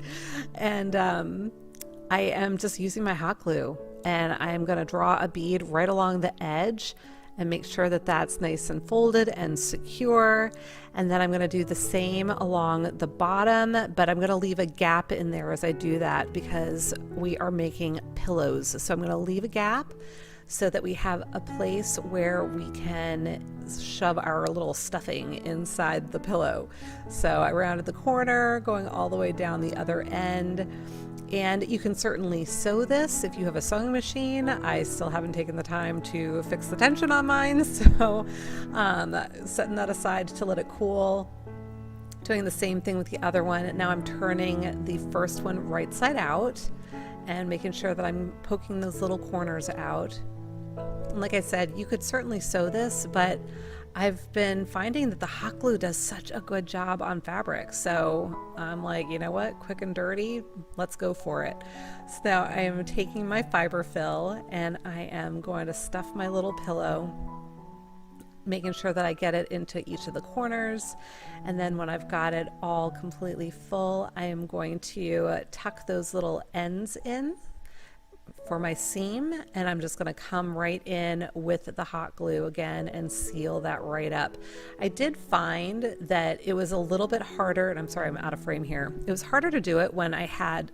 And I am just using my hot glue, and I am going to draw a bead right along the edge and make sure that that's nice and folded and secure. And then I'm going to do the same along the bottom, but I'm going to leave a gap in there as I do that because we are making pillows. So I'm going to leave a gap so that we have a place where we can shove our little stuffing inside the pillow. So I rounded the corner, going all the way down the other end. And you can certainly sew this if you have a sewing machine. I still haven't taken the time to fix the tension on mine, so setting that aside to let it cool. Doing the same thing with the other one. Now I'm turning the first one right side out and making sure that I'm poking those little corners out. And like I said, you could certainly sew this, but I've been finding that the hot glue does such a good job on fabric. So I'm like, you know what, quick and dirty, let's go for it. So now I am taking my fiber fill and I am going to stuff my little pillow, making sure that I get it into each of the corners. And then when I've got it all completely full, I am going to tuck those little ends in for my seam, and I'm just going to come right in with the hot glue again and seal that right up. I did find that it was a little bit harder, and I'm sorry I'm out of frame here. It was harder to do it when I had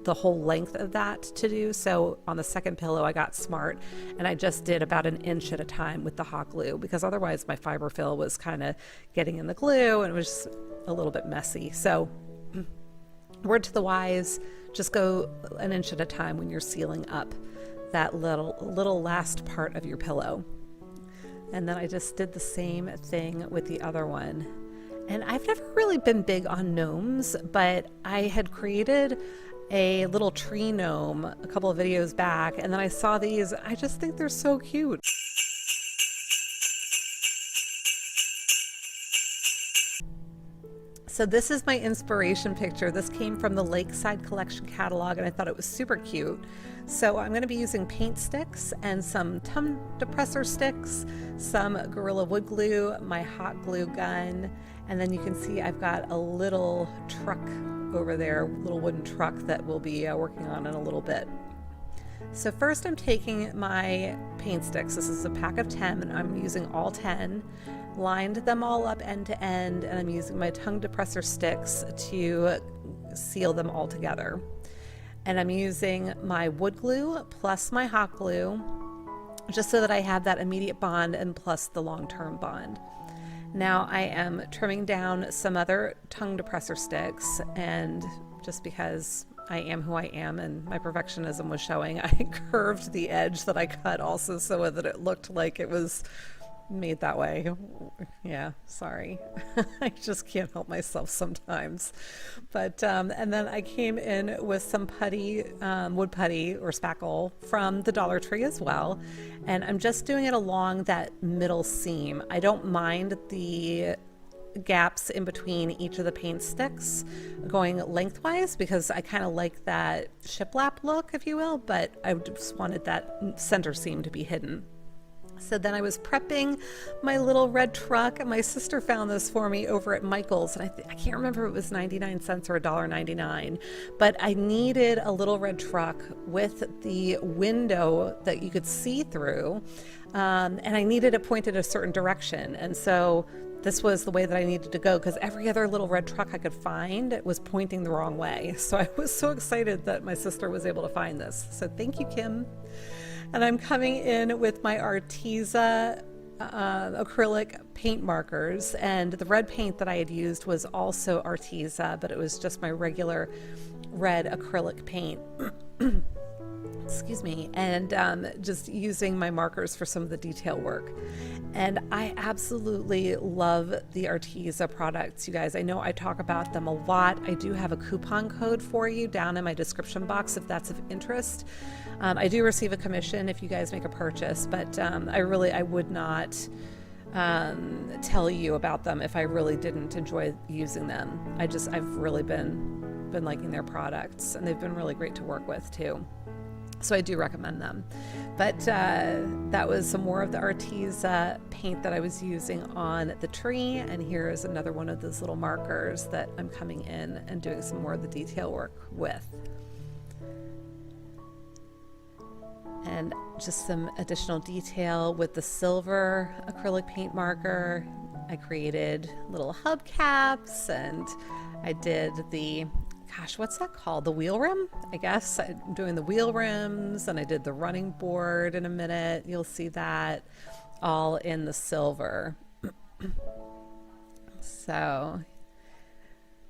the whole length of that to do. So on the second pillow I got smart and I just did about an inch at a time with the hot glue, because otherwise my fiber fill was kind of getting in the glue and it was just a little bit messy. So Word to the wise, just go an inch at a time when you're sealing up that little last part of your pillow. And then I just did the same thing with the other one. And I've never really been big on gnomes, but I had created a little tree gnome a couple of videos back, and then I saw these. I just think they're so cute. So this is my inspiration picture. This came from the Lakeside Collection catalog, and I thought it was super cute. So I'm going to be using paint sticks and some tongue depressor sticks, some Gorilla Wood Glue, my hot glue gun, and then you can see I've got a little truck over there, little wooden truck that we'll be working on in a little bit. So first I'm taking my paint sticks. This is a pack of 10, and I'm using all 10. Lined them all up end to end, and I'm using my tongue depressor sticks to seal them all together. And I'm using my wood glue plus my hot glue, just so that I have that immediate bond and plus the long-term bond. Now I am trimming down some other tongue depressor sticks, and just because I am who I am and my perfectionism was showing, I curved the edge that I cut also so that it looked like it was made that way. Yeah, sorry. I just can't help myself sometimes. But and then I came in with some putty, wood putty or spackle from the Dollar Tree as well, and I'm just doing it along that middle seam. I don't mind the gaps in between each of the paint sticks going lengthwise, because I kind of like that shiplap look, if you will, but I just wanted that center seam to be hidden. So then I was prepping my little red truck, and my sister found this for me over at Michael's, and I can't remember if it was 99 cents or $1.99, but I needed a little red truck with the window that you could see through, and I needed it pointed a certain direction, and so this was the way that I needed to go, because every other little red truck I could find was pointing the wrong way. So I was so excited that my sister was able to find this. So thank you, Kim. And I'm coming in with my ARTEZA acrylic paint markers, and the red paint that I had used was also ARTEZA, but it was just my regular red acrylic paint. Excuse me, and just using my markers for some of the detail work. And I absolutely love the ARTEZA products, you guys. I know I talk about them a lot. I do have a coupon code for you down in my description box if that's of interest. I do receive a commission if you guys make a purchase, but I would not tell you about them if I really didn't enjoy using them. I've really been liking their products, and they've been really great to work with too. So I do recommend them. But that was some more of the ARTEZA paint that I was using on the tree, and here is another one of those little markers that I'm coming in and doing some more of the detail work with. And just some additional detail with the silver acrylic paint marker. I created little hubcaps, and I did the, gosh, what's that called? The wheel rim? I guess I'm doing the wheel rims, and I did the running board in a minute. You'll see that all in the silver. So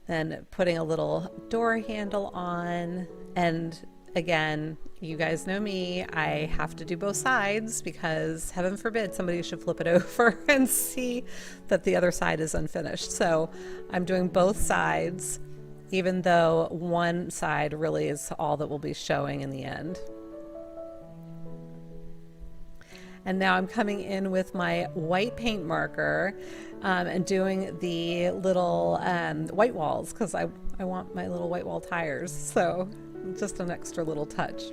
then putting a little door handle on, and again, you guys know me, I have to do both sides because heaven forbid somebody should flip it over and see that the other side is unfinished. So I'm doing both sides, even though one side really is all that will be showing in the end. And now I'm coming in with my white paint marker and doing the little white walls, because I want my little white wall tires. So just an extra little touch.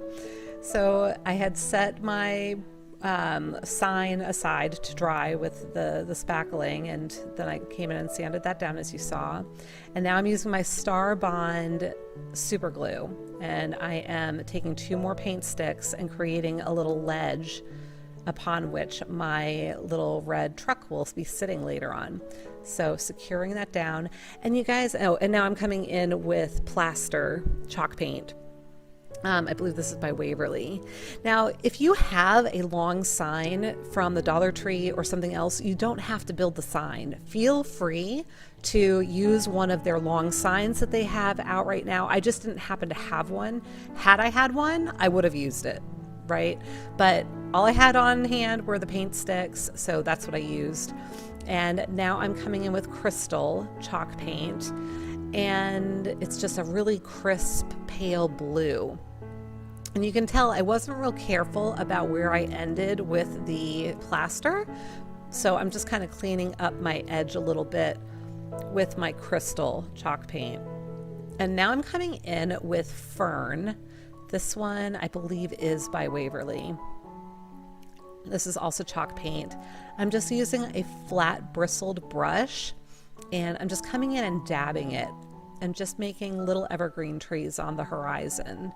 So I had set my sign aside to dry with the spackling, and then I came in and sanded that down, as you saw. And now I'm using my STARBOND super glue, and I am taking 2 more paint sticks and creating a little ledge upon which my little red truck will be sitting later on. So securing that down. And you guys, oh, and now I'm coming in with plaster chalk paint. I believe this is by Waverly. Now, if you have a long sign from the Dollar Tree or something else, you don't have to build the sign. Feel free to use one of their long signs that they have out right now. I just didn't happen to have one. Had I had one, I would have used it, right? But all I had on hand were the paint sticks, so that's what I used. And now I'm coming in with crystal chalk paint, and it's just a really crisp, pale blue. And you can tell I wasn't real careful about where I ended with the plaster. So I'm just kind of cleaning up my edge a little bit with my crystal chalk paint. And now I'm coming in with Fern. This one I believe is by Waverly. This is also chalk paint. I'm just using a flat bristled brush, and I'm just coming in and dabbing it and just making little evergreen trees on the horizon.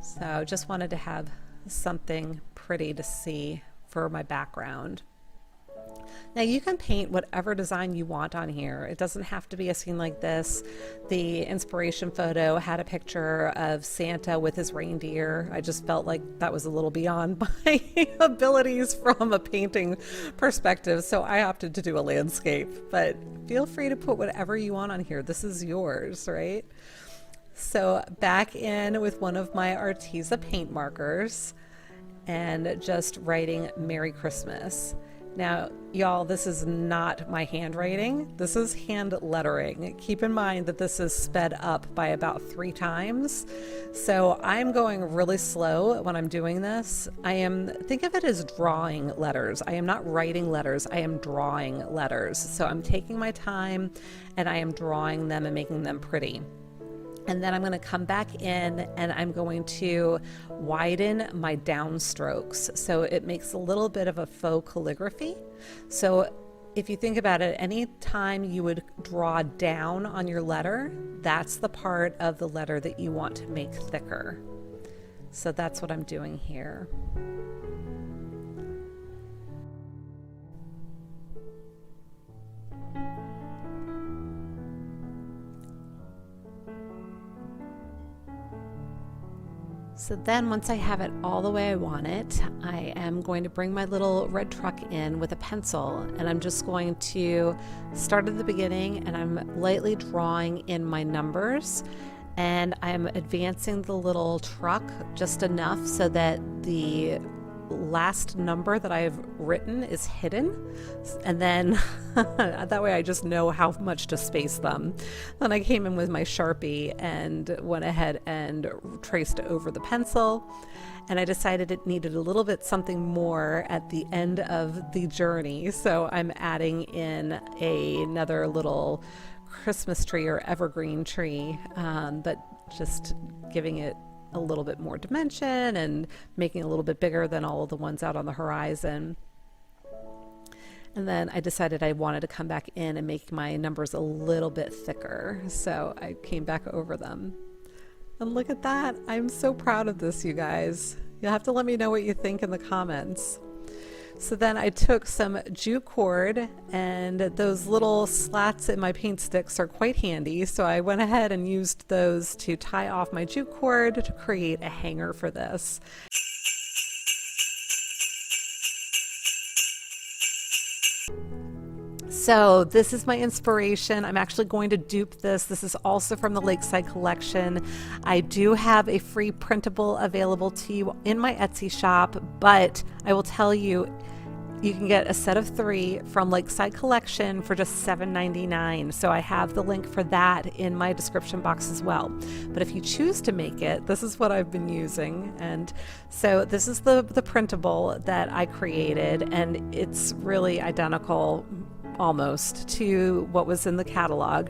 So just wanted to have something pretty to see for my background. Now you can paint whatever design you want on here. It doesn't have to be a scene like this. The inspiration photo had a picture of Santa with his reindeer. I just felt like that was a little beyond my abilities from a painting perspective, so I opted to do a landscape. But feel free to put whatever you want on here. This is yours, right? So back in with one of my ARTEZA paint markers and just writing Merry Christmas. Now, y'all, this is not my handwriting. This is hand lettering. Keep in mind that this is sped up by about 3 times. So I'm going really slow when I'm doing this. Think of it as drawing letters. I am not writing letters. I am drawing letters. So I'm taking my time and I am drawing them and making them pretty. And then I'm going to come back in and I'm going to widen my downstrokes. So it makes a little bit of a faux calligraphy. So if you think about it, any time you would draw down on your letter, that's the part of the letter that you want to make thicker. So that's what I'm doing here. So then once I have it all the way I want it, I am going to bring my little red truck in with a pencil, and I'm just going to start at the beginning and I'm lightly drawing in my numbers, and I'm advancing the little truck just enough so that the last number that I've written is hidden, and then that way I just know how much to space them. Then I came in with my Sharpie and went ahead and traced over the pencil, and I decided it needed a little bit something more at the end of the journey, so I'm adding in another little Christmas tree or evergreen tree, but just giving it a little bit more dimension and making it a little bit bigger than all of the ones out on the horizon. And then I decided I wanted to come back in and make my numbers a little bit thicker, so I came back over them. And look at that. I'm so proud of this, you guys. You'll have to let me know what you think in the comments. So then I took some jute cord, and those little slats in my paint sticks are quite handy, so I went ahead and used those to tie off my jute cord to create a hanger for this. So this is my inspiration. I'm actually going to dupe this. This is also from the Lakeside collection. I do have a free printable available to you in my Etsy shop, but I will tell you, you can get a set of 3 from Lakeside collection for just $7.99. So I have the link for that in my description box as well. But if you choose to make it, this is what I've been using. And so this is the printable that I created, and it's really identical almost to what was in the catalog.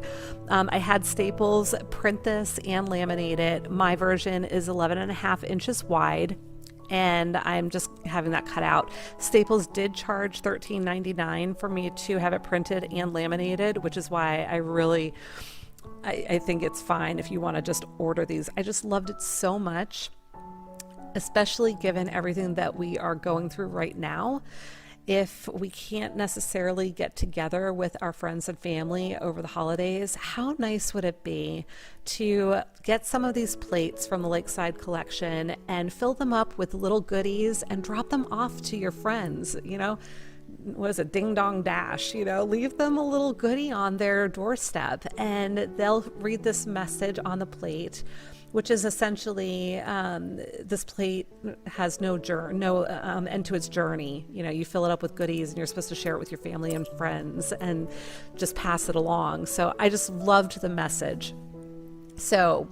I had Staples print this and laminate it. My version is 11.5 inches wide, and I'm just having that cut out. Staples did charge $13.99 for me to have it printed and laminated, which is why I think it's fine if you want to just order these. I just loved it so much, especially given everything that we are going through right now. if we can't necessarily get together with our friends and family over the holidays, how nice would it be to get some of these plates from the Lakeside collection and fill them up with little goodies and drop them off to your friends? You know, what is it, ding dong dash, you know, leave them a little goodie on their doorstep and they'll read this message on the plate, which is essentially, this plate has no end to its journey. You know, you fill it up with goodies and you're supposed to share it with your family and friends and just pass it along. So I just loved the message. So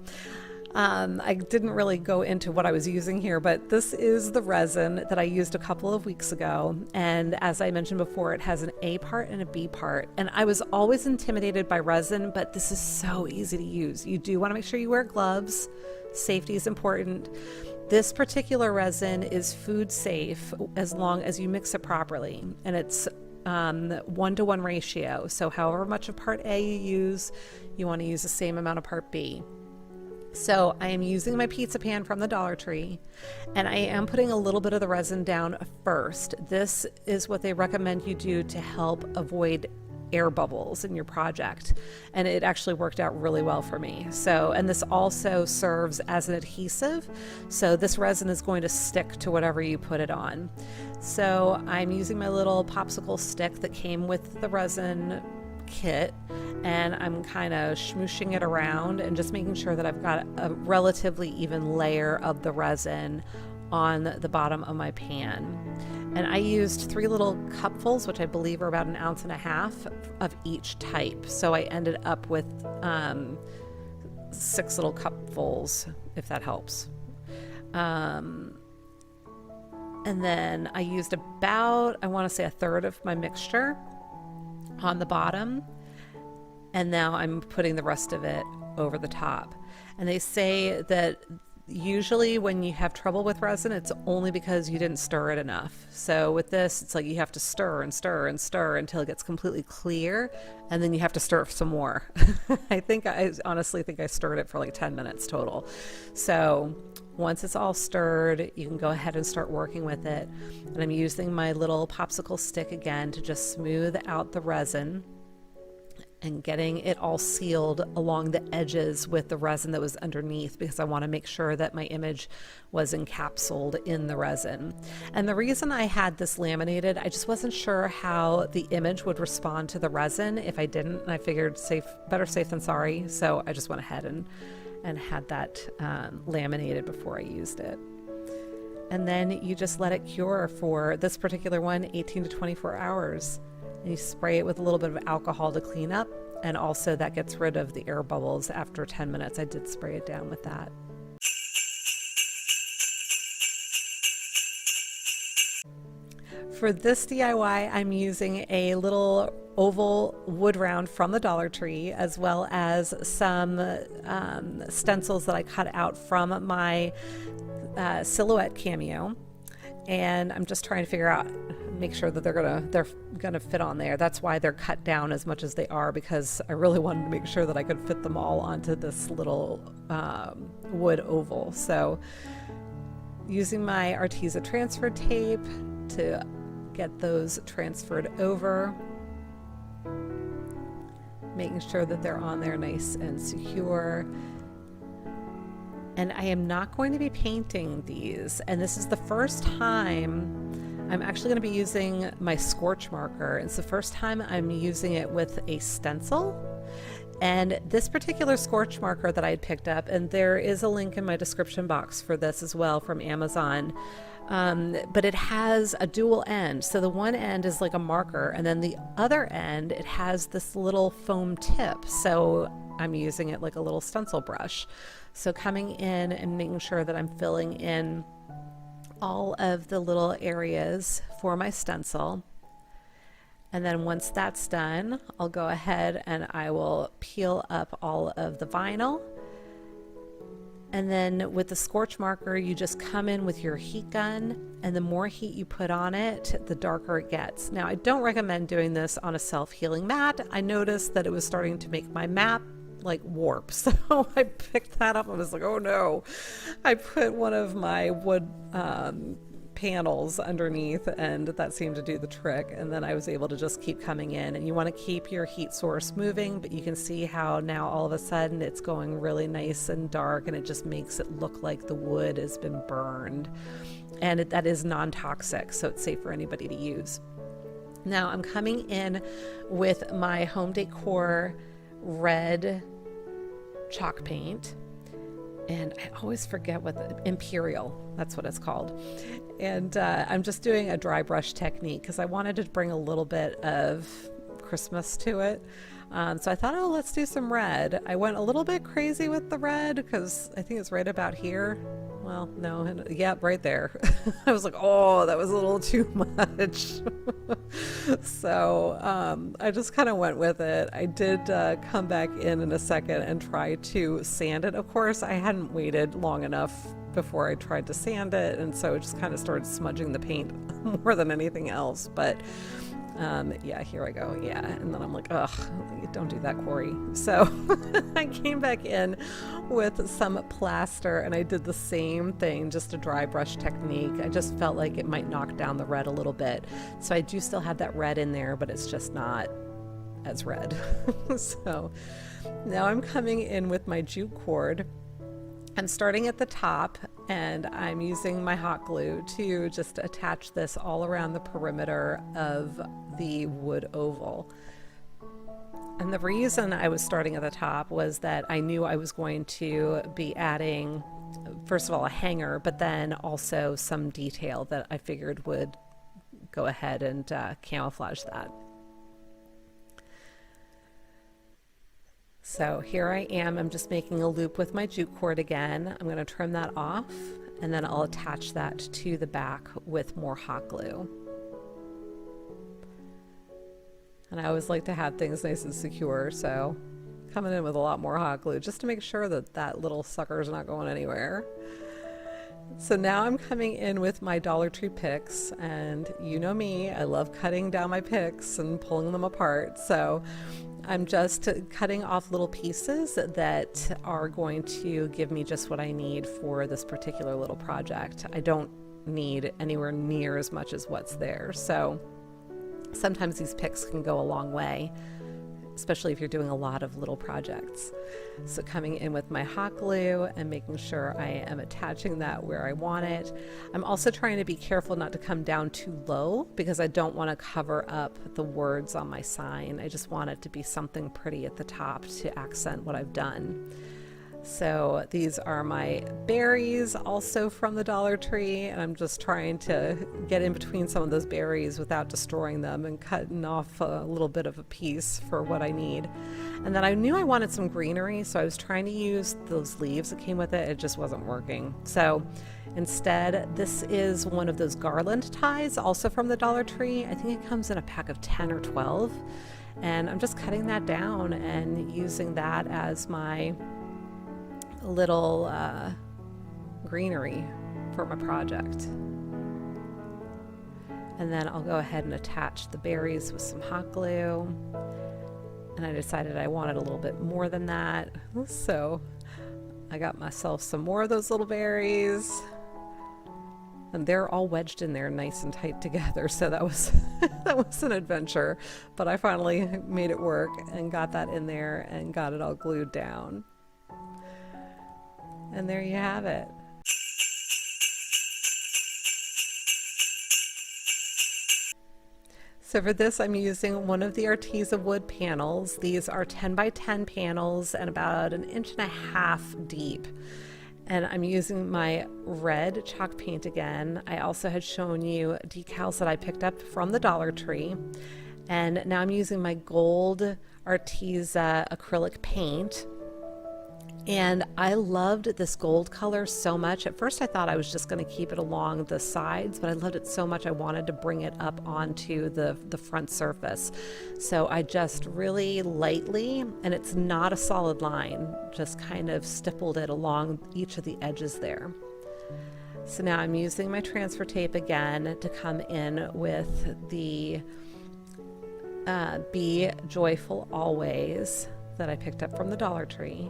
I didn't really go into what I was using here, but this is the resin that I used a couple of weeks ago. And as I mentioned before, it has an A part and a B part. And I was always intimidated by resin, but this is so easy to use. You do want to make sure you wear gloves. Safety is important. This particular resin is food safe as long as you mix it properly. And it's 1-to-1 ratio. So however much of part A you use, you want to use the same amount of part B. So I am using my pizza pan from the Dollar Tree, and I am putting a little bit of the resin down first. This is what they recommend you do to help avoid air bubbles in your project, and it actually worked out really well for me. So, and this also serves as an adhesive, so this resin is going to stick to whatever you put it on. So I'm using my little popsicle stick that came with the resin kit, and I'm kind of smooshing it around and just making sure that I've got a relatively even layer of the resin on the bottom of my pan. And I used 3 little cupfuls, which I believe are about 1.5 ounces of each type. So I ended up with 6 little cupfuls, if that helps. And then I used about, I want to say, 1/3 of my mixture on the bottom, and now I'm putting the rest of it over the top. And they say that usually when you have trouble with resin, it's only because you didn't stir it enough. So with this, it's like you have to stir and stir and stir until it gets completely clear, and then you have to stir it some more. I honestly think I stirred it for like 10 minutes total. So once it's all stirred, you can go ahead and start working with it. And I'm using my little popsicle stick again to just smooth out the resin and getting it all sealed along the edges with the resin that was underneath, because I want to make sure that my image was encapsulated in the resin. And the reason I had this laminated, I just wasn't sure how the image would respond to the resin if I didn't, and I figured better safe than sorry. So I just went ahead and had that laminated before I used it. And then you just let it cure for this particular one, 18 to 24 hours. And you spray it with a little bit of alcohol to clean up, and also that gets rid of the air bubbles after 10 minutes. I did spray it down with that. For this DIY, I'm using a little oval wood round from the Dollar Tree, as well as some stencils that I cut out from my silhouette cameo. And I'm just trying to figure out, make sure that they're gonna fit on there. That's why they're cut down as much as they are, because I really wanted to make sure that I could fit them all onto this little wood oval. So using my ARTEZA transfer tape to get those transferred over, making sure that they're on there nice and secure. And I am not going to be painting these, and this is the first time I'm actually going to be using my scorch marker. It's the first time I'm using it with a stencil. And this particular scorch marker that I had picked up, and there is a link in my description box for this as well from Amazon, but it has a dual end. So the one end is like a marker, and then the other end, it has this little foam tip. So I'm using it like a little stencil brush. So coming in and making sure that I'm filling in all of the little areas for my stencil. And then once that's done, I'll go ahead and I will peel up all of the vinyl. And then with the scorch marker, you just come in with your heat gun, and the more heat you put on it, the darker it gets. Now, I don't recommend doing this on a self-healing mat. I noticed that it was starting to make my mat like warp, so I picked that up. I was like, oh no. I put one of my wood panels underneath, and that seemed to do the trick. And then I was able to just keep coming in, and you want to keep your heat source moving, but you can see how now all of a sudden it's going really nice and dark, and it just makes it look like the wood has been burned. And that is non-toxic, so it's safe for anybody to use. Now I'm coming in with my Home Decor red chalk paint, and I always forget what the Imperial, that's what it's called. And I'm just doing a dry brush technique because I wanted to bring a little bit of Christmas to it. So I thought, oh, let's do some red. I went a little bit crazy with the red because I think it's right about here. Well, no, yeah, right there. I was like, oh, that was a little too much. So I just kind of went with it. I did come back in a second and try to sand it. Of course, I hadn't waited long enough before I tried to sand it, and so it just kind of started smudging the paint more than anything else. But yeah, here I go. Yeah. And then I'm like, ugh, don't do that, Corie. So I came back in with some plaster and I did the same thing, just a dry brush technique. I just felt like it might knock down the red a little bit. So I do still have that red in there, but it's just not as red. So now I'm coming in with my jute cord. I'm starting at the top, and I'm using my hot glue to just attach this all around the perimeter of the wood oval. And the reason I was starting at the top was that I knew I was going to be adding, first of all, a hanger, but then also some detail that I figured would go ahead and camouflage that. So here I am, I'm just making a loop with my jute cord again. I'm going to trim that off, and then I'll attach that to the back with more hot glue. And I always like to have things nice and secure, so coming in with a lot more hot glue just to make sure that that little sucker is not going anywhere. So now I'm coming in with my Dollar Tree picks, and you know me, I love cutting down my picks and pulling them apart. So I'm just cutting off little pieces that are going to give me just what I need for this particular little project. I don't need anywhere near as much as what's there. So sometimes these picks can go a long way, especially if you're doing a lot of little projects. So coming in with my hot glue and making sure I am attaching that where I want it. I'm also trying to be careful not to come down too low because I don't want to cover up the words on my sign. I just want it to be something pretty at the top to accent what I've done. So these are my berries, also from the Dollar Tree, and I'm just trying to get in between some of those berries without destroying them and cutting off a little bit of a piece for what I need. And then I knew I wanted some greenery, so I was trying to use those leaves that came with it. It just wasn't working. So instead, this is one of those garland ties, also from the Dollar Tree. I think it comes in a pack of 10 or 12. And I'm just cutting that down and using that as my little greenery for my project. And then I'll go ahead and attach the berries with some hot glue. And I decided I wanted a little bit more than that. So I got myself some more of those little berries. And they're all wedged in there nice and tight together. So that was that was an adventure. But I finally made it work and got that in there and got it all glued down. And there you have it. So for this, I'm using one of the ARTEZA wood panels. These are 10 by 10 panels and about 1.5 inches deep. And I'm using my red chalk paint again. I also had shown you decals that I picked up from the Dollar Tree. And now I'm using my gold ARTEZA acrylic paint. And I loved this gold color so much. At first I thought I was just going to keep it along the sides, but I loved it so much I wanted to bring it up onto the front surface. So I just really lightly, and it's not a solid line, just kind of stippled it along each of the edges there. So now I'm using my transfer tape again to come in with the Be Joyful Always that I picked up from the Dollar Tree.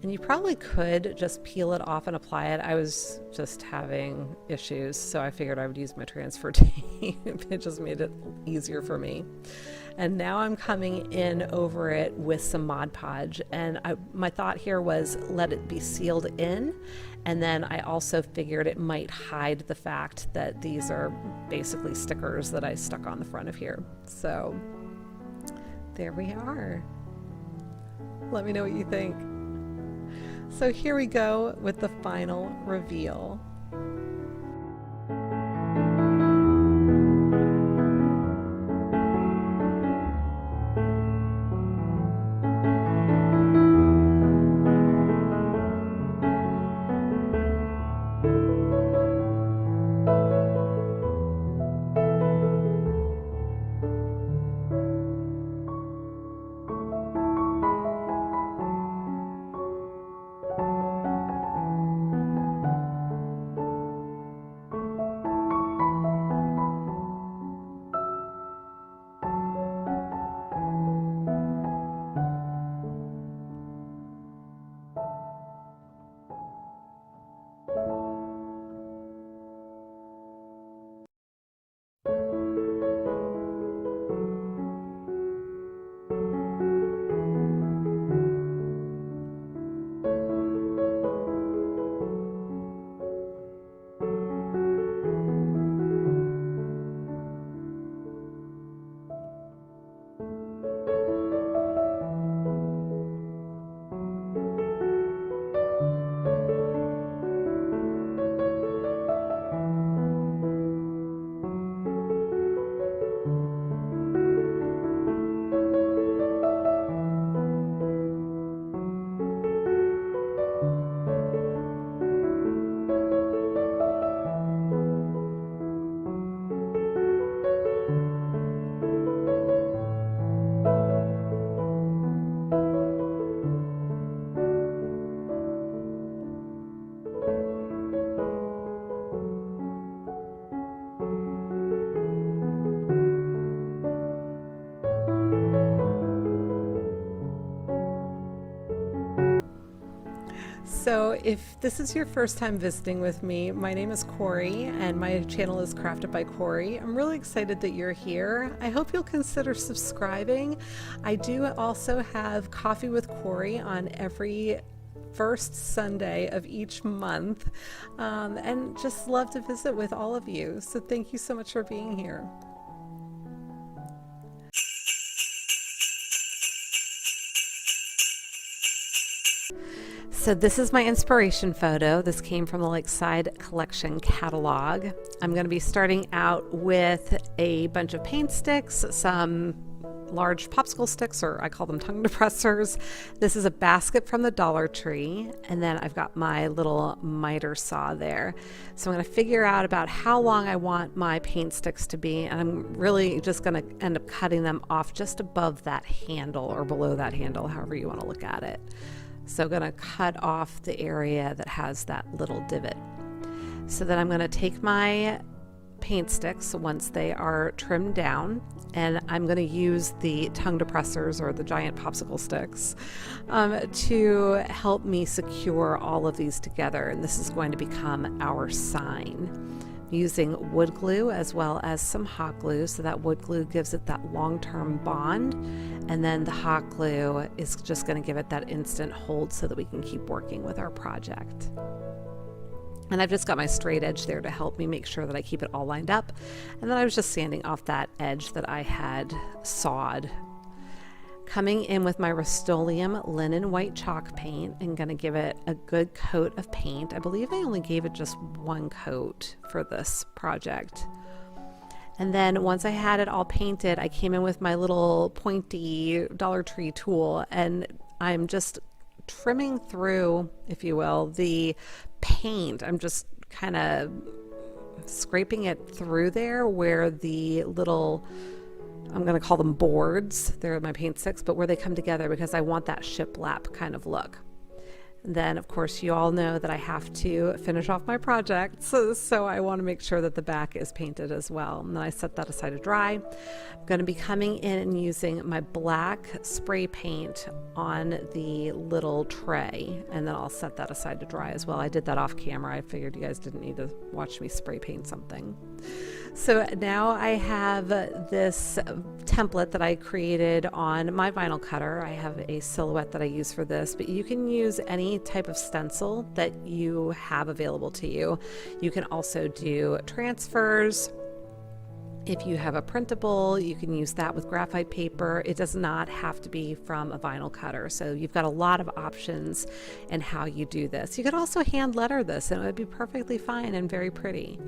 And you probably could just peel it off and apply it. I was just having issues, so I figured I would use my transfer tape. It just made it easier for me. And now I'm coming in over it with some Mod Podge. And my thought here was let it be sealed in. And then I also figured it might hide the fact that these are basically stickers that I stuck on the front of here. So there we are. Let me know what you think. So here we go with the final reveal. So if this is your first time visiting with me, my name is Corie and my channel is Crafted by Corie. I'm really excited that you're here. I hope you'll consider subscribing. I do also have Coffee with Corie on every first Sunday of each month, and just love to visit with all of you. So thank you so much for being here. So this is my inspiration photo. This came from the Lakeside Collection catalog. I'm going to be starting out with a bunch of paint sticks, some large popsicle sticks, or I call them tongue depressors. This is a basket from the Dollar Tree, and then I've got my little miter saw there. So I'm going to figure out about how long I want my paint sticks to be, and I'm really just going to end up cutting them off just above that handle or below that handle, however you want to look at it. So I'm going to cut off the area that has that little divot. So then I'm going to take my paint sticks once they are trimmed down, and I'm going to use the tongue depressors or the giant popsicle sticks to help me secure all of these together, and this is going to become our sign. Using wood glue as well as some hot glue, so that wood glue gives it that long-term bond, and then the hot glue is just going to give it that instant hold so that we can keep working with our project. And I've just got my straight edge there to help me make sure that I keep it all lined up, and then I was just sanding off that edge that I had sawed. Coming in with my Rust-Oleum linen white chalk paint and going to give it a good coat of paint. I believe I only gave it just one coat for this project. And then once I had it all painted, I came in with my little pointy Dollar Tree tool, and I'm just trimming through, if you will, the paint. I'm just kind of scraping it through there where the little, I'm going to call them boards, they're my paint sticks, but where they come together, because I want that shiplap kind of look. Then, of course, you all know that I have to finish off my project, so I want to make sure that the back is painted as well. And then I set that aside to dry. I'm going to be coming in and using my black spray paint on the little tray, and then I'll set that aside to dry as well. I did that off camera. I figured you guys didn't need to watch me spray paint something. So now I have this template that I created on my vinyl cutter. I have a silhouette that I use for this, but you can use any type of stencil that you have available to you. You can also do transfers. If you have a printable, you can use that with graphite paper. It does not have to be from a vinyl cutter. So you've got a lot of options in how you do this. You could also hand letter this and it would be perfectly fine and very pretty.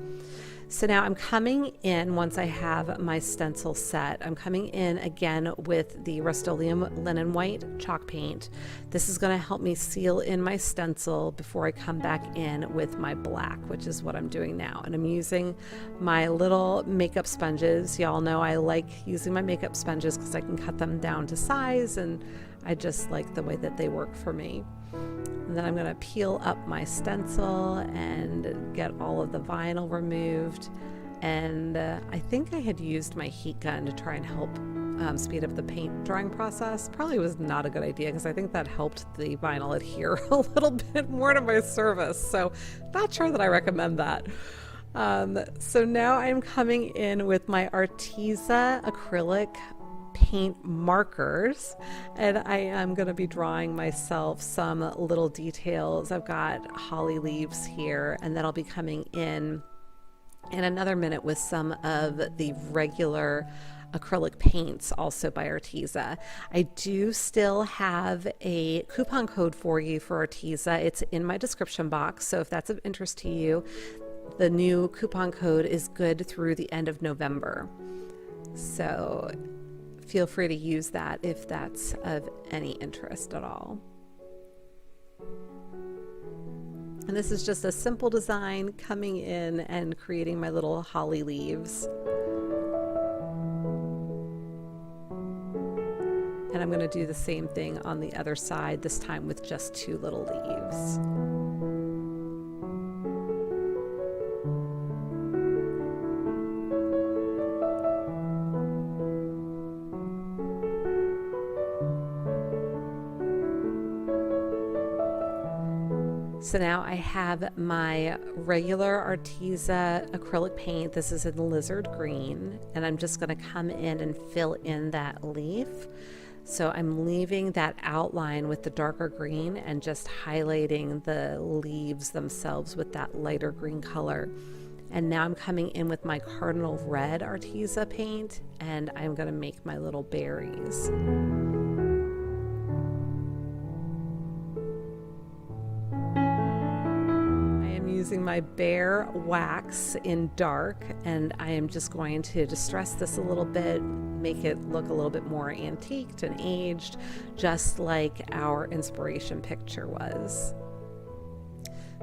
So now I'm coming in, once I have my stencil set, I'm coming in again with the Rust-Oleum Linen White chalk paint. This is going to help me seal in my stencil before I come back in with my black, which is what I'm doing now. And I'm using my little makeup sponges. Y'all know I like using my makeup sponges because I can cut them down to size, and I just like the way that they work for me. And then I'm going to peel up my stencil and get all of the vinyl removed. And I think I had used my heat gun to try and help speed up the paint drying process. Probably was not a good idea because I think that helped the vinyl adhere a little bit more to my surface. So not sure that I recommend that. So now I'm coming in with my ARTEZA acrylic paint markers, and I am going to be drawing myself some little details. I've got holly leaves here, and then I'll be coming in another minute with some of the regular acrylic paints, also by ARTEZA. I do still have a coupon code for you for ARTEZA. It's in my description box, so if that's of interest to you, the new coupon code is good through the end of November. So feel free to use that if that's of any interest at all. And this is just a simple design coming in and creating my little holly leaves. And I'm going to do the same thing on the other side, this time with just two little leaves. So now I have my regular ARTEZA acrylic paint. This is in lizard green, and I'm just going to come in and fill in that leaf. So I'm leaving that outline with the darker green and just highlighting the leaves themselves with that lighter green color. And now I'm coming in with my cardinal red ARTEZA paint, and I'm going to make my little berries. Using my Bear wax in dark, and I am just going to distress this a little bit, make it look a little bit more antiqued and aged, just like our inspiration picture was.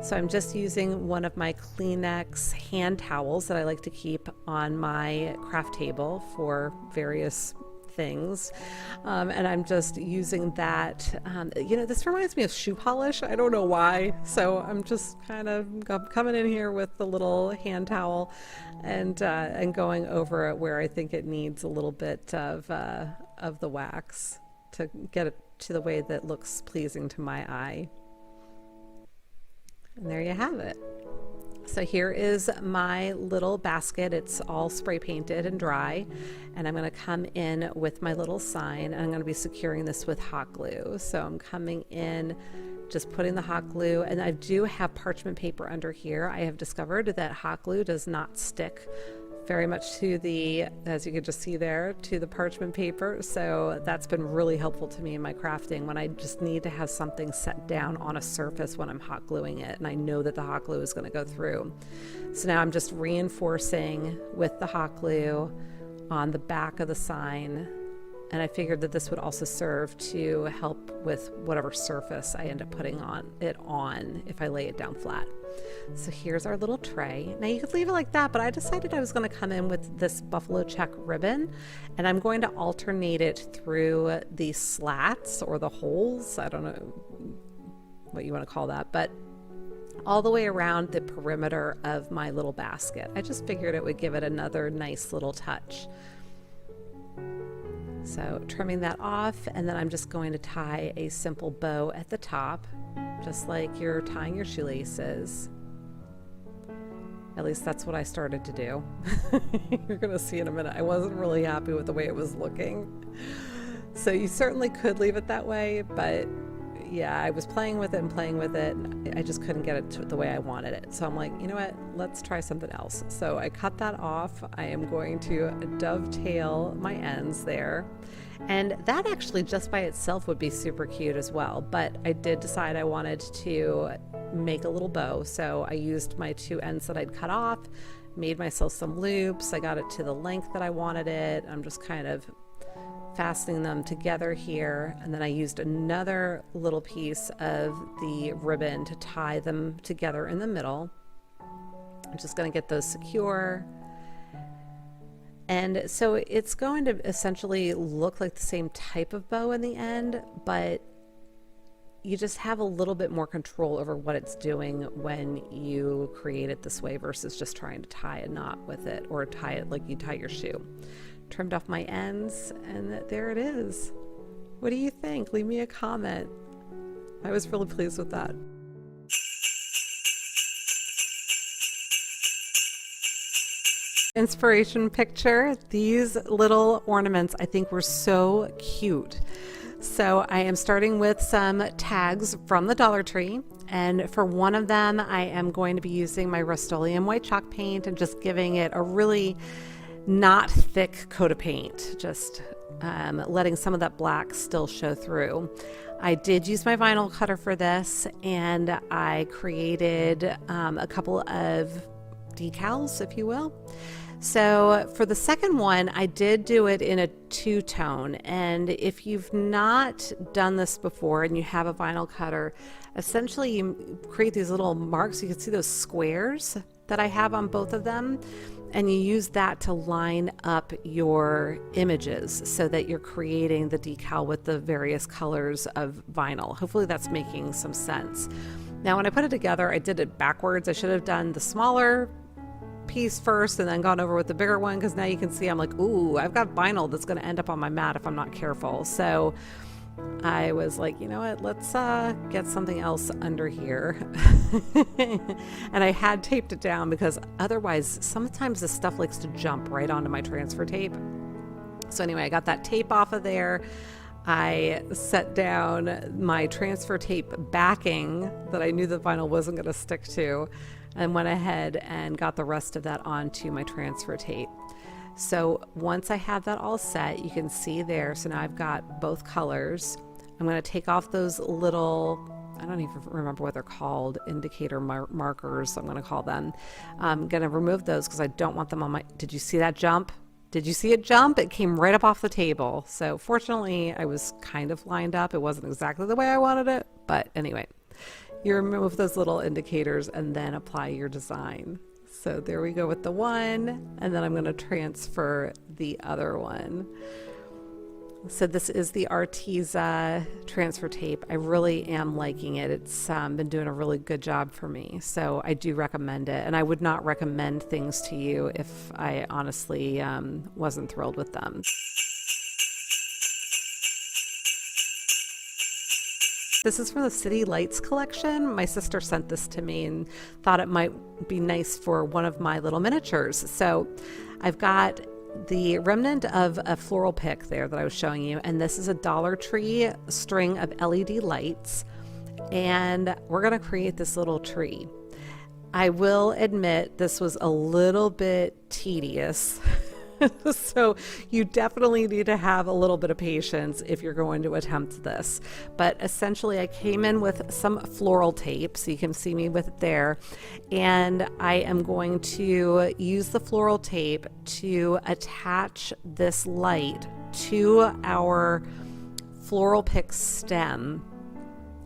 So I'm just using one of my Kleenex hand towels that I like to keep on my craft table for various things, and I'm just using that. You know, this reminds me of shoe polish. I don't know why, so I'm just kind of coming in here with the little hand towel and going over it where I think it needs a little bit of the wax to get it to the way that looks pleasing to my eye. And there you have it. So here is my little basket. It's all spray painted and dry, and I'm going to come in with my little sign, and I'm going to be securing this with hot glue. So I'm coming in, just putting the hot glue, and I do have parchment paper under here. I have discovered that hot glue does not stick very much to the, as you can just see there, to the parchment paper. So that's been really helpful to me in my crafting when I just need to have something set down on a surface when I'm hot gluing it, and I know that the hot glue is going to go through. So now I'm just reinforcing with the hot glue on the back of the sign, and I figured that this would also serve to help with whatever surface I end up putting on if I lay it down flat. So here's our little tray. Now you could leave it like that, but I decided I was going to come in with this buffalo check ribbon, and I'm going to alternate it through the slats or the holes. I don't know what you want to call that, but all the way around the perimeter of my little basket. I just figured it would give it another nice little touch. So trimming that off, and then I'm just going to tie a simple bow at the top, just like you're tying your shoelaces. At least that's what I started to do. You're gonna see in a minute. I wasn't really happy with the way it was looking. So you certainly could leave it that way, but yeah, I was playing with it and playing with it. And I just couldn't get it to the way I wanted it. So I'm like, you know what? Let's try something else. So I cut that off. I am going to dovetail my ends there. And that actually just by itself would be super cute as well. But I did decide I wanted to make a little bow. So I used my 2 ends that I'd cut off, made myself some loops. I got it to the length that I wanted it. I'm just kind of fastening them together here, and then I used another little piece of the ribbon to tie them together in the middle. I'm just going to get those secure, and so it's going to essentially look like the same type of bow in the end, but you just have a little bit more control over what it's doing when you create it this way versus just trying to tie a knot with it or tie it like you tie your shoe. Trimmed off my ends, and there it is. What do you think? Leave me a comment. I was really pleased with that. Inspiration picture. These little ornaments I think were so cute. So I am starting with some tags from the Dollar Tree, and for one of them I am going to be using my Rust-Oleum white chalk paint and just giving it a really not thick coat of paint, just letting some of that black still show through. I did use my vinyl cutter for this, and I created a couple of decals, if you will. So for the second one, I did do it in a 2-tone, and if you've not done this before and you have a vinyl cutter, essentially you create these little marks. You can see those squares that I have on both of them, and you use that to line up your images so that you're creating the decal with the various colors of vinyl. Hopefully that's making some sense. Now when I put it together, I did it backwards. I should have done the smaller piece first and then gone over with the bigger one, because now you can see I'm like, ooh, I've got vinyl that's going to end up on my mat if I'm not careful. So I was like, you know what, let's get something else under here. And I had taped it down because otherwise sometimes this stuff likes to jump right onto my transfer tape. So anyway, I got that tape off of there. I set down my transfer tape backing that I knew the vinyl wasn't going to stick to, and went ahead and got the rest of that onto my transfer tape. So once I have that all set, you can see there, so now I've got both colors. I'm going to take off those little, I don't even remember what they're called, indicator markers, I'm going to call them. I'm going to remove those because I don't want them on my, did you see that jump? Did you see it jump? It came right up off the table. So fortunately, I was kind of lined up. It wasn't exactly the way I wanted it, but anyway, you remove those little indicators and then apply your design. So there we go with the one, and then I'm going to transfer the other one. So this is the ARTEZA transfer tape. I really am liking it. It's been doing a really good job for me. So I do recommend it. And I would not recommend things to you if I honestly wasn't thrilled with them. This is from the City Lights collection. My sister sent this to me and thought it might be nice for one of my little miniatures. So I've got the remnant of a floral pick there that I was showing you, and this is a Dollar Tree string of LED lights, and we're going to create this little tree. I will admit this was a little bit tedious. So you definitely need to have a little bit of patience if you're going to attempt this. But essentially I came in with some floral tape, so you can see me with it there, and I am going to use the floral tape to attach this light to our floral pick stem.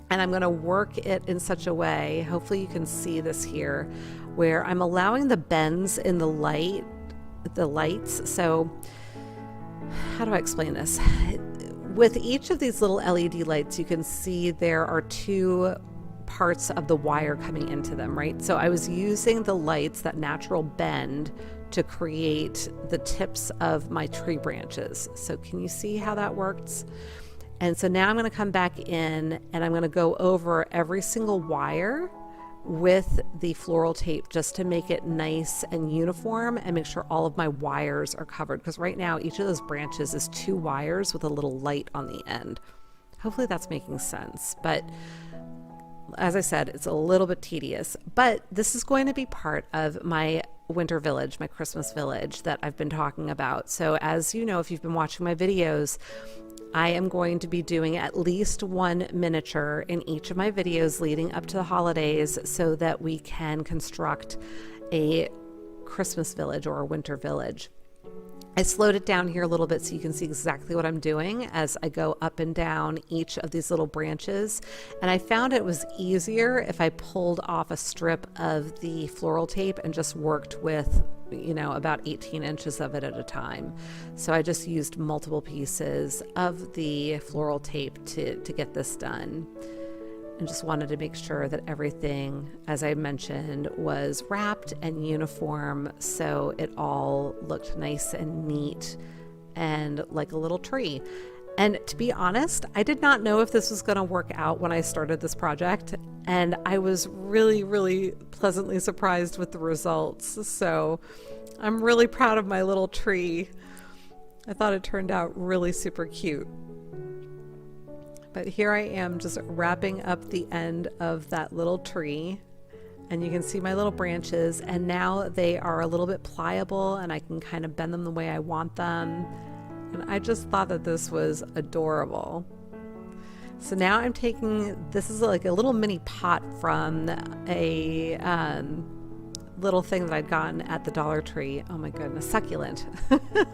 And I'm going to work it in such a way, hopefully you can see this here, where I'm allowing the bends in the lights. So how do I explain this? With each of these little LED lights, you can see there are two parts of the wire coming into them, right? So I was using the lights, that natural bend, to create the tips of my tree branches. So can you see how that works? And so now I'm going to come back in and I'm going to go over every single wire with the floral tape just to make it nice and uniform and make sure all of my wires are covered, because right now each of those branches is 2 wires with a little light on the end. Hopefully that's making sense, but as I said, it's a little bit tedious, but this is going to be part of my winter village, my Christmas village that I've been talking about. So as you know, if you've been watching my videos, I am going to be doing at least 1 miniature in each of my videos leading up to the holidays so that we can construct a Christmas village or a winter village. I slowed it down here a little bit so you can see exactly what I'm doing as I go up and down each of these little branches. And I found it was easier if I pulled off a strip of the floral tape and just worked with, you know, about 18 inches of it at a time. So I just used multiple pieces of the floral tape to get this done. And just wanted to make sure that everything, as I mentioned, was wrapped and uniform so it all looked nice and neat and like a little tree. And to be honest, I did not know if this was going to work out when I started this project, and I was really, really pleasantly surprised with the results. So I'm really proud of my little tree. I thought it turned out really super cute. But here I am just wrapping up the end of that little tree, and you can see my little branches, and now they are a little bit pliable and I can kind of bend them the way I want them. And I just thought that this was adorable. So now I'm taking, this is like a little mini pot from a little thing that I'd gotten at the Dollar Tree. Oh my goodness, succulent.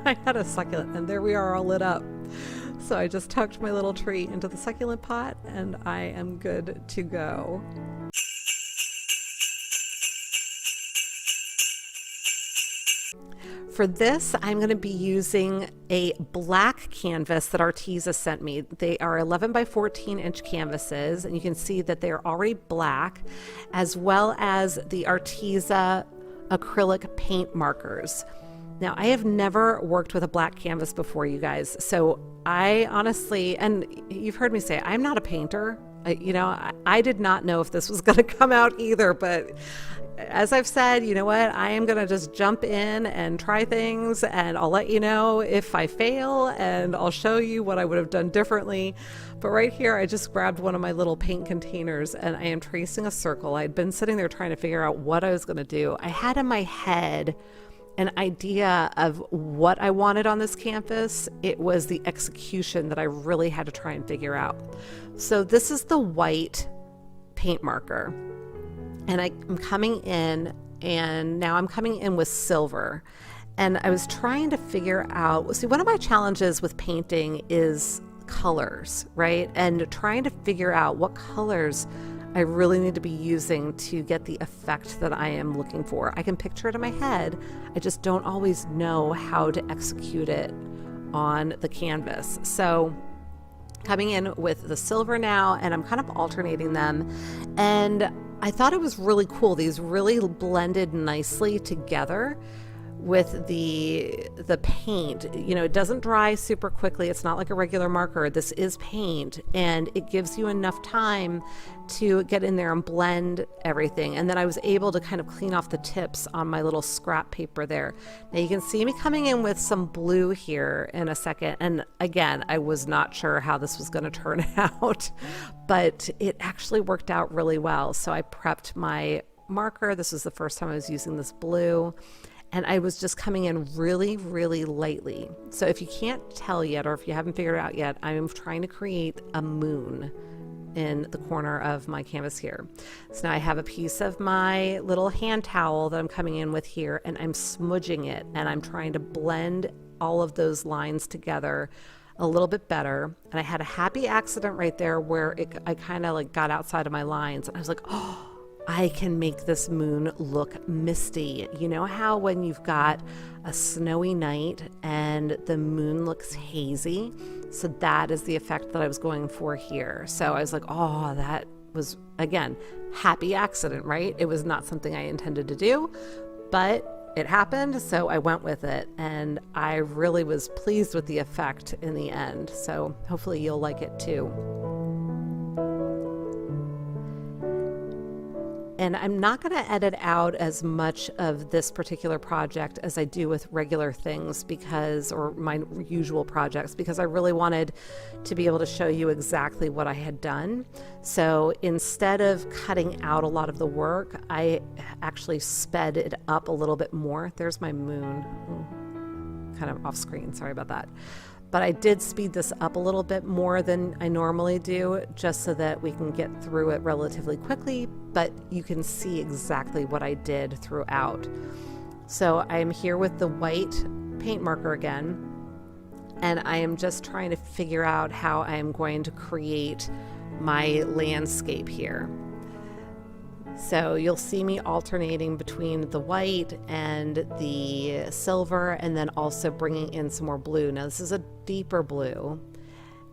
I had a succulent and there we are all lit up. So I just tucked my little tree into the succulent pot and I am good to go. For this, I'm going to be using a black canvas that ARTEZA sent me. They are 11 by 14 inch canvases, and you can see that they are already black, as well as the ARTEZA acrylic paint markers. Now, I have never worked with a black canvas before, you guys, so I honestly, and you've heard me say, I'm not a painter. I did not know if this was going to come out either, but as I've said, you know what, I am going to just jump in and try things, and I'll let you know if I fail, and I'll show you what I would have done differently. But right here, I just grabbed one of my little paint containers and I am tracing a circle. I'd been sitting there trying to figure out what I was going to do. I had in my head an idea of what I wanted on this canvas. It was the execution that I really had to try and figure out. So this is the white paint marker. And I'm coming in, and now I'm coming in with silver. And I was trying to figure out, see, one of my challenges with painting is colors, right? And trying to figure out what colors I really need to be using to get the effect that I am looking for. I can picture it in my head. I just don't always know how to execute it on the canvas. So coming in with the silver now, and I'm kind of alternating them. And I thought it was really cool. These really blended nicely together with the paint. You know, it doesn't dry super quickly. It's not like a regular marker. This is paint, and it gives you enough time to get in there and blend everything. And then I was able to kind of clean off the tips on my little scrap paper there. Now you can see me coming in with some blue here in a second. And again, I was not sure how this was going to turn out, but it actually worked out really well. So I prepped my marker. This was the first time I was using this blue. And I was just coming in really, really lightly. So if you can't tell yet, or if you haven't figured it out yet, I'm trying to create a moon in the corner of my canvas here. So now I have a piece of my little hand towel that I'm coming in with here, and I'm smudging it, and I'm trying to blend all of those lines together a little bit better. And I had a happy accident right there where I kind of like got outside of my lines, and I was like, oh, I can make this moon look misty. You know how when you've got a snowy night and the moon looks hazy? So that is the effect that I was going for here. So I was like, oh, was, again, happy accident, right? It was not something I intended to do, but it happened, so I went with it, and I really was pleased with the effect in the end. So hopefully you'll like it too. And I'm not going to edit out as much of this particular project as I do with regular things or my usual projects, because I really wanted to be able to show you exactly what I had done. So instead of cutting out a lot of the work, I actually sped it up a little bit more. There's my moon. Kind of off screen, sorry about that. But I did speed this up a little bit more than I normally do, just so that we can get through it relatively quickly, but you can see exactly what I did throughout. So I'm here with the white paint marker again, and I am just trying to figure out how I'm going to create my landscape here. So you'll see me alternating between the white and the silver, and then also bringing in some more blue. Now this is a deeper blue,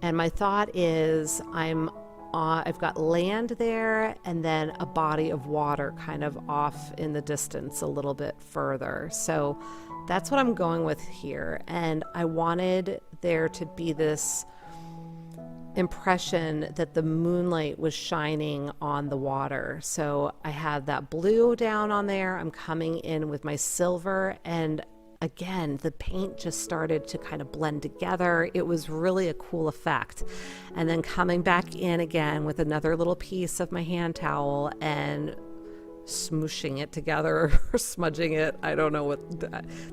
and my thought is I've got land there and then a body of water kind of off in the distance a little bit further. So that's what I'm going with here, and I wanted there to be this impression that the moonlight was shining on the water. So I have that blue down on there. I'm coming in with my silver, and again, the paint just started to kind of blend together. It was really a cool effect. And then coming back in again with another little piece of my hand towel and smooshing it together or smudging it. I don't know what,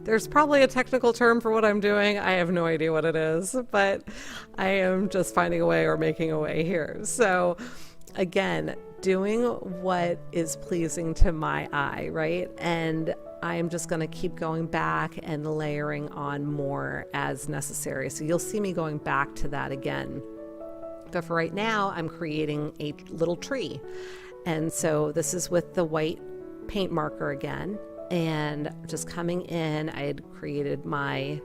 there's probably a technical term for what I'm doing. I have no idea what it is, but I am just finding a way or making a way here. So again, doing what is pleasing to my eye, right? And I am just going to keep going back and layering on more as necessary. So you'll see me going back to that again. But for right now, I'm creating a little tree. And so this is with the white paint marker again, and just coming in, I had created my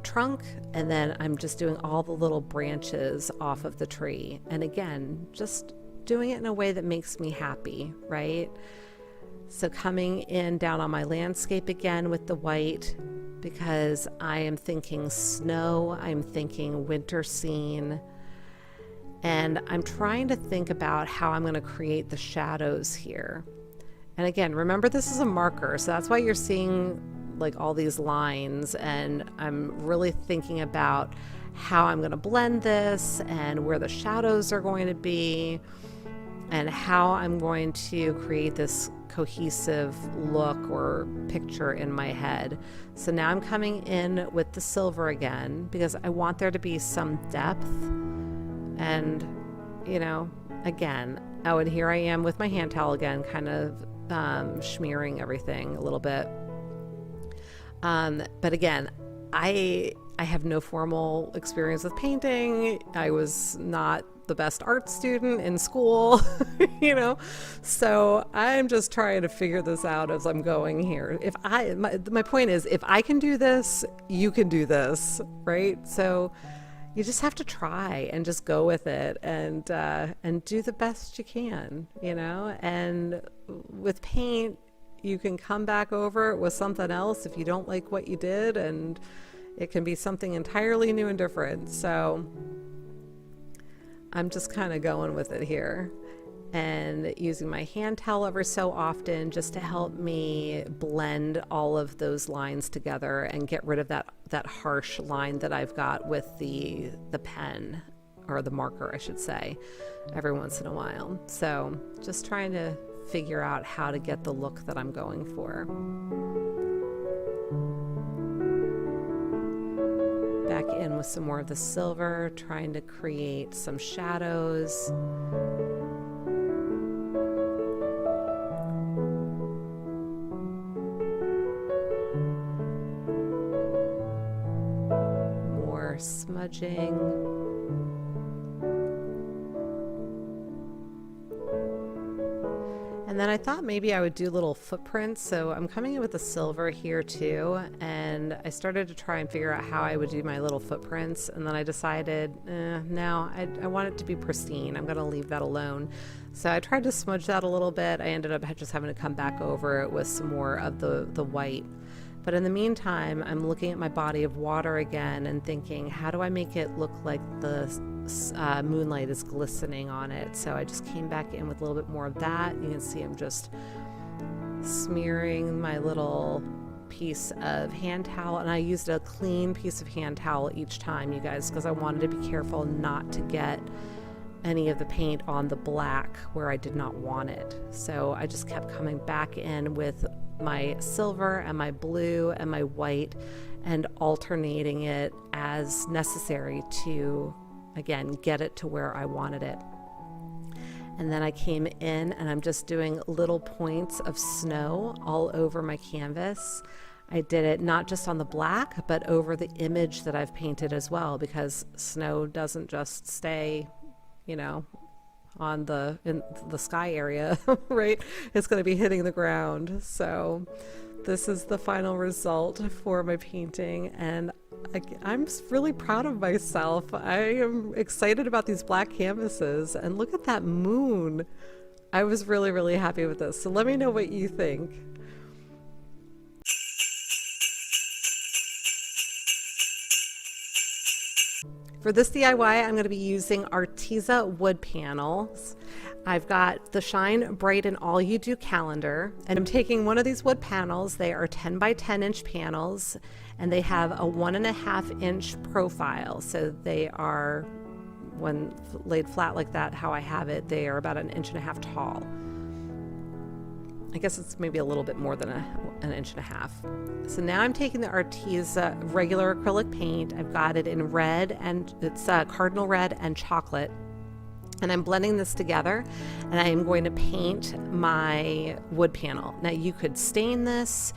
trunk, and then I'm just doing all the little branches off of the tree. And again, just doing it in a way that makes me happy, right? So coming in down on my landscape again with the white, because I am thinking snow, I'm thinking winter scene. And I'm trying to think about how I'm going to create the shadows here. And again, remember this is a marker, so that's why you're seeing like all these lines, and I'm really thinking about how I'm going to blend this and where the shadows are going to be and how I'm going to create this cohesive look or picture in my head. So now I'm coming in with the silver again because I want there to be some depth. And, you know, again, oh, and here I am with my hand towel again, kind of smearing everything a little bit. But again, I have no formal experience with painting. I was not the best art student in school, you know, so I'm just trying to figure this out as I'm going here. My point is, if I can do this, you can do this, right? So you just have to try and just go with it and do the best you can, you know. And with paint, you can come back over it with something else if you don't like what you did, and it can be something entirely new and different. So I'm just kind of going with it here and using my hand towel ever so often just to help me blend all of those lines together and get rid of that harsh line that I've got with the pen, or the marker I should say, every once in a while. So just trying to figure out how to get the look that I'm going for. Back in with some more of the silver, trying to create some shadows. More smudging. And And then I thought maybe I would do little footprints. So I'm coming in with the silver here too. And I started to try and figure out how I would do my little footprints. And then I decided, no, I want it to be pristine. I'm going to leave that alone. So I tried to smudge that a little bit. I ended up just having to come back over it with some more of the white. But in the meantime, I'm looking at my body of water again and thinking, how do I make it look like the moonlight is glistening on it? So I just came back in with a little bit more of that. You can see I'm just smearing my little piece of hand towel, and I used a clean piece of hand towel each time, you guys, because I wanted to be careful not to get any of the paint on the black where I did not want it. So I just kept coming back in with my silver and my blue and my white and alternating it as necessary to, again, get it to where I wanted it. And then I came in and I'm just doing little points of snow all over my canvas. I did it not just on the black, but over the image that I've painted as well, because snow doesn't just stay, you know, in the sky area, right? It's going to be hitting the ground. So this is the final result for my painting, and I'm really proud of myself. I am excited about these black canvases, and look at that moon. I was really, really happy with this. So let me know what you think. For this DIY, I'm going to be using ARTEZA wood panels. I've got the Shine Bright and All You Do calendar, and I'm taking one of these wood panels. They are 10 by 10 inch panels, and they have a 1.5 inch profile. So they are, when laid flat like that, how I have it, they are about 1.5 inches tall. I guess it's maybe a little bit more than 1.5 inches. So now I'm taking the ARTEZA regular acrylic paint. I've got it in red, and it's cardinal red and chocolate. And I'm blending this together, and I am going to paint my wood panel. Now you could stain this.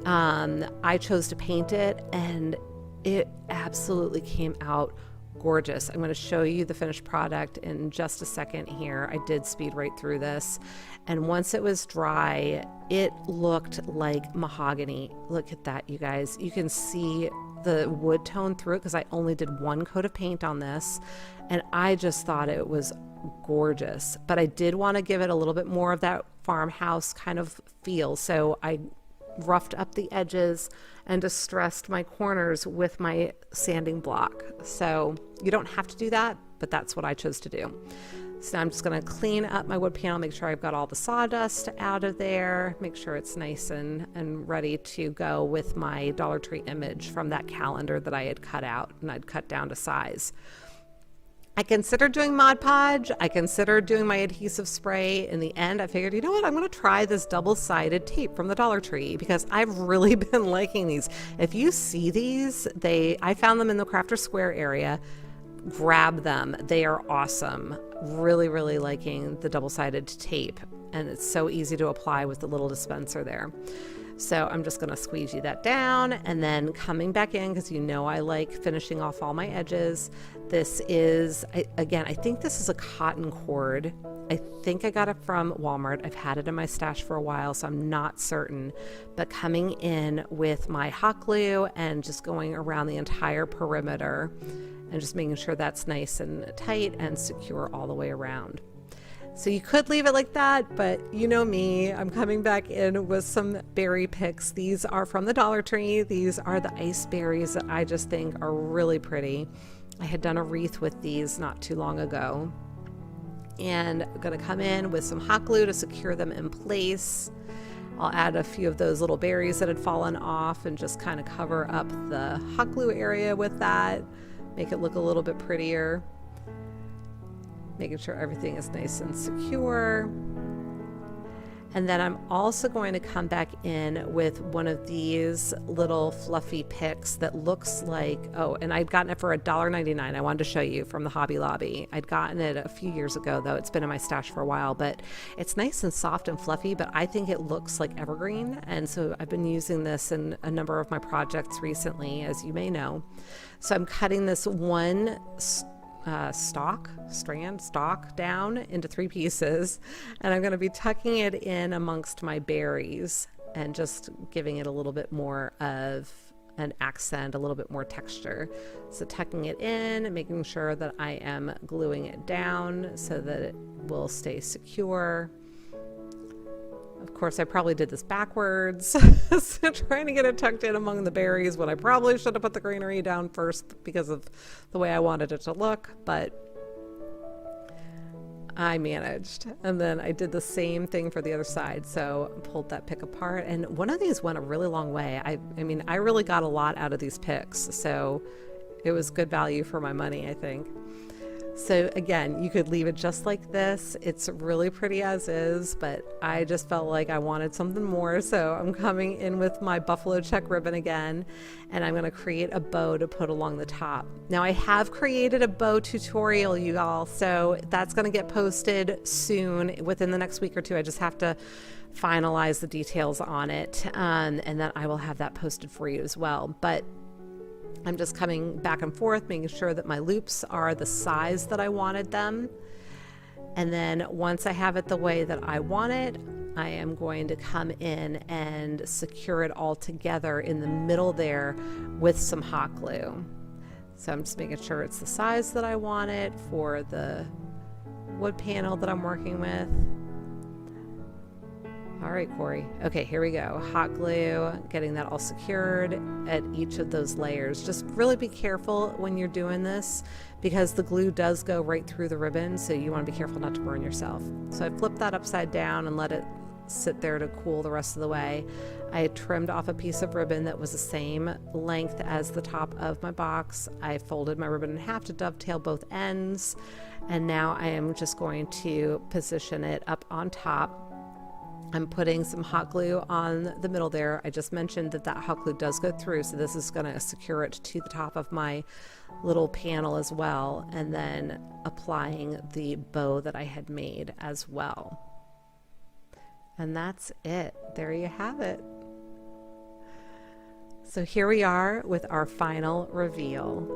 I chose to paint it, and it absolutely came out gorgeous. I'm going to show you the finished product in just a second here. I did speed right through this, and once it was dry, it looked like mahogany. Look at that, you guys. You can see the wood tone through it because I only did one coat of paint on this, and I just thought it was gorgeous. But I did want to give it a little bit more of that farmhouse kind of feel, so I roughed up the edges and distressed my corners with my sanding block. So you don't have to do that, but that's what I chose to do. So now I'm just going to clean up my wood panel, make sure I've got all the sawdust out of there, make sure it's nice and ready to go with my Dollar Tree image from that calendar that I had cut out and I'd cut down to size. I considered doing Mod Podge. I considered doing my adhesive spray. In the end, I figured, you know what? I'm going to try this double-sided tape from the Dollar Tree because I've really been liking these. If you see these, I found them in the Crafter Square area. Grab them. They are awesome. Really, really liking the double-sided tape. And it's so easy to apply with the little dispenser there. So I'm just going to squeegee that down and then coming back in because you know I like finishing off all my edges. This is, again, I think this is a cotton cord. I think I got it from Walmart. I've had it in my stash for a while, so I'm not certain. But coming in with my hot glue and just going around the entire perimeter and just making sure that's nice and tight and secure all the way around. So you could leave it like that, but you know me, I'm coming back in with some berry picks. These are from the Dollar Tree. These are the ice berries that I just think are really pretty. I had done a wreath with these not too long ago. And I'm gonna come in with some hot glue to secure them in place. I'll add a few of those little berries that had fallen off and just kind of cover up the hot glue area with that, make it look a little bit prettier. Making sure everything is nice and secure. And then I'm also going to come back in with one of these little fluffy picks that looks like, oh, and I'd gotten it for $1.99. I wanted to show you from the Hobby Lobby. I'd gotten it a few years ago, though. It's been in my stash for a while, but it's nice and soft and fluffy, but I think it looks like evergreen. And so I've been using this in a number of my projects recently, as you may know. So I'm cutting this one stalk down into 3 pieces, and I'm going to be tucking it in amongst my berries and just giving it a little bit more of an accent, a little bit more texture. So tucking it in and making sure that I am gluing it down so that it will stay secure. Of course, I probably did this backwards, so trying to get it tucked in among the berries when I probably should have put the greenery down first because of the way I wanted it to look, but I managed. And then I did the same thing for the other side, so I pulled that pick apart, and one of these went a really long way. I mean, I really got a lot out of these picks, so it was good value for my money, I think. So again, you could leave it just like this. It's really pretty as is, but I just felt like I wanted something more. So I'm coming in with my buffalo check ribbon again, and I'm going to create a bow to put along the top. Now I have created a bow tutorial, you all, so that's going to get posted soon within the next week or two. I just have to finalize the details on it, and then I will have that posted for you as well. But I'm just coming back and forth, making sure that my loops are the size that I wanted them. And then once I have it the way that I want it, I am going to come in and secure it all together in the middle there with some hot glue. So I'm just making sure it's the size that I want it for the wood panel that I'm working with. All right, Corie. Okay, here we go. Hot glue, getting that all secured at each of those layers. Just really be careful when you're doing this because the glue does go right through the ribbon, so you want to be careful not to burn yourself. So I flipped that upside down and let it sit there to cool the rest of the way. I had trimmed off a piece of ribbon that was the same length as the top of my box. I folded my ribbon in half to dovetail both ends, and now I am just going to position it up on top. I'm putting some hot glue on the middle there. I just mentioned that that hot glue does go through, so this is going to secure it to the top of my little panel as well, and then applying the bow that I had made as well. And that's it. There you have it. So here we are with our final reveal.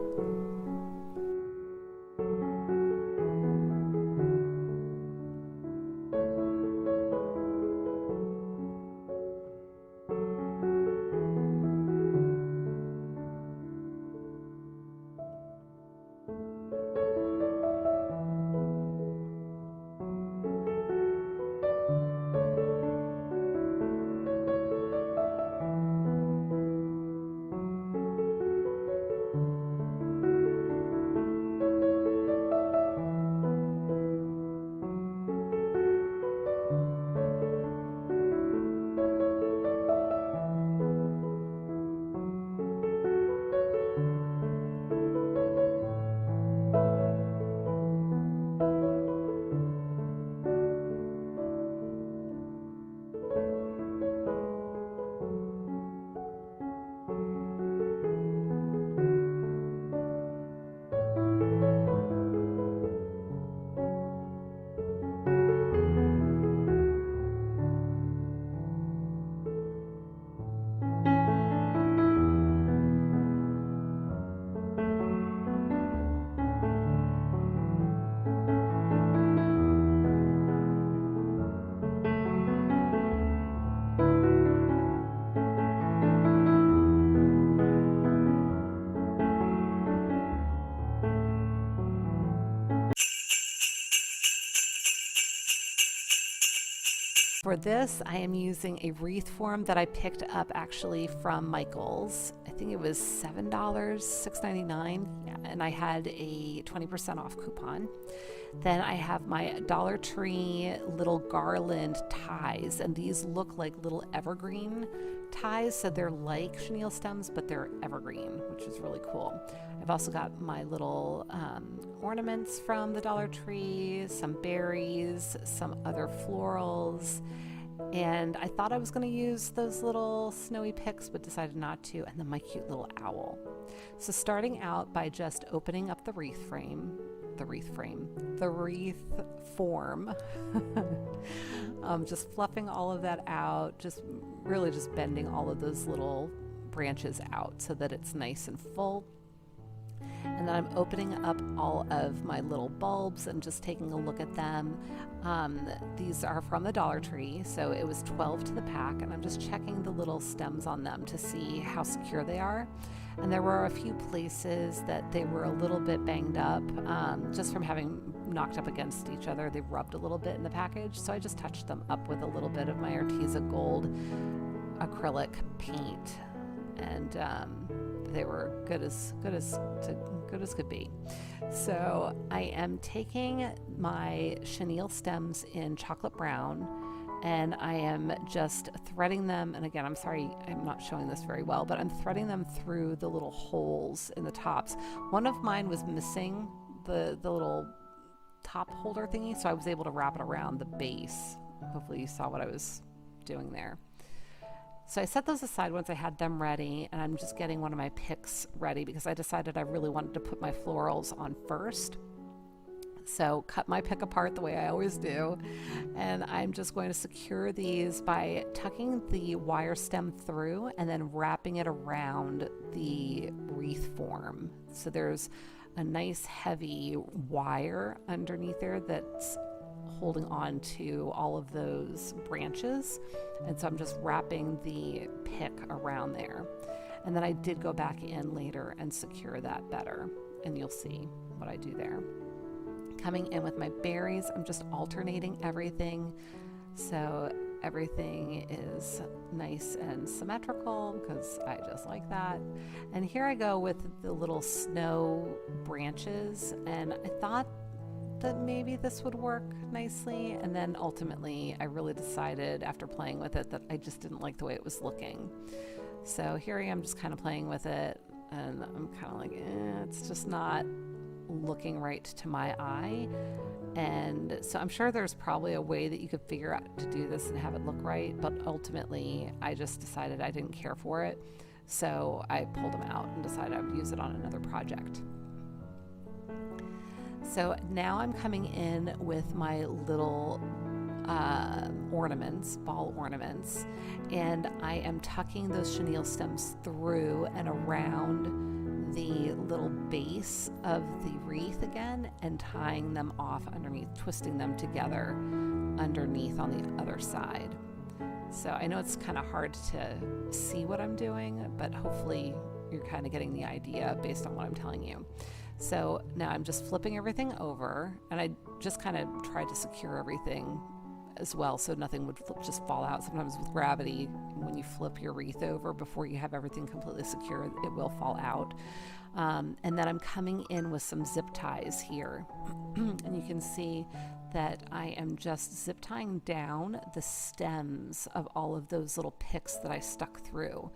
For this, I am using a wreath form that I picked up actually from Michael's. I think it was $7, $6.99, yeah, and I had a 20% off coupon. Then I have my Dollar Tree little garland ties, and these look like little evergreen ties, so they're like chenille stems, but they're evergreen, which is really cool. I've also got my little ornaments from the Dollar Tree, some berries, some other florals, and I thought I was going to use those little snowy picks, but decided not to, and then my cute little owl. So starting out by just opening up the wreath form, just fluffing all of that out, just really just bending all of those little branches out so that it's nice and full. And then I'm opening up all of my little bulbs and just taking a look at them. These are from the Dollar Tree, so it was 12 to the pack, and I'm just checking the little stems on them to see how secure they are. And there were a few places that they were a little bit banged up, just from having knocked up against each other. They rubbed a little bit in the package, so I just touched them up with a little bit of my ARTEZA gold acrylic paint, and they were good as could be. So I am taking my chenille stems in chocolate brown, and I am just threading them. And again, I'm sorry, I'm not showing this very well, but I'm threading them through the little holes in the tops. One of mine was missing the little top holder thingy, so I was able to wrap it around the base. Hopefully you saw what I was doing there. So I set those aside once I had them ready, and I'm just getting one of my picks ready because I decided I really wanted to put my florals on first. So cut my pick apart the way I always do, and I'm just going to secure these by tucking the wire stem through and then wrapping it around the wreath form. So there's a nice heavy wire underneath there that's holding on to all of those branches, and so I'm just wrapping the pick around there. And then I did go back in later and secure that better, and you'll see what I do there. Coming in with my berries, I'm just alternating everything so everything is nice and symmetrical because I just like that. And here I go with the little snow branches, and I thought that maybe this would work nicely, and then ultimately I really decided after playing with it that I just didn't like the way it was looking. So here I am just kind of playing with it, and I'm kind of like, it's just not looking right to my eye. And so I'm sure there's probably a way that you could figure out to do this and have it look right, but ultimately I just decided I didn't care for it, so I pulled them out and decided I would use it on another project. So now I'm coming in with my little ornaments, ball ornaments, and I am tucking those chenille stems through and around the little base of the wreath again and tying them off underneath, twisting them together underneath on the other side. So I know it's kind of hard to see what I'm doing, but hopefully you're kind of getting the idea based on what I'm telling you. So now I'm just flipping everything over, and I just kind of tried to secure everything as well so nothing would just fall out. Sometimes with gravity, when you flip your wreath over before you have everything completely secure, it will fall out. And then I'm coming in with some zip ties here. And you can see that I am just zip tying down the stems of all of those little picks that I stuck through.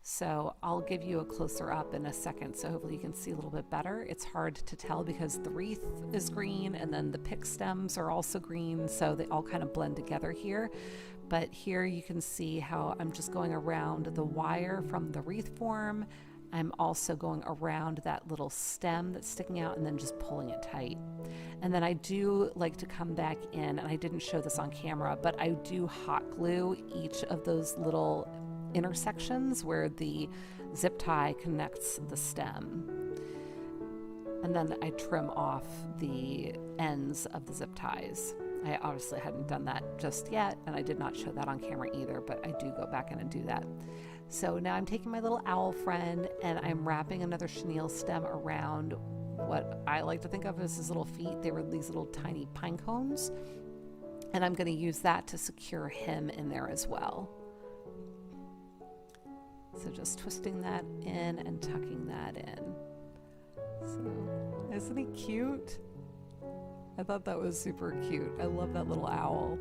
So I'll give you a closer up in a second, so hopefully you can see a little bit better. It's hard to tell because the wreath is green and then the pick stems are also green, so they all kind of blend together here. But here you can see how I'm just going around the wire from the wreath form. I'm also going around that little stem that's sticking out and then just pulling it tight. And then I do like to come back in, and I didn't show this on camera, but I do hot glue each of those little intersections where the zip tie connects the stem, and then I trim off the ends of the zip ties. I obviously hadn't done that just yet, and I did not show that on camera either, but I do go back in and do that. So now I'm taking my little owl friend and I'm wrapping another chenille stem around what I like to think of as his little feet. They were these little tiny pine cones, and I'm going to use that to secure him in there as well. So just twisting that in and tucking that in. So, isn't he cute? I thought that was super cute. I love that little owl.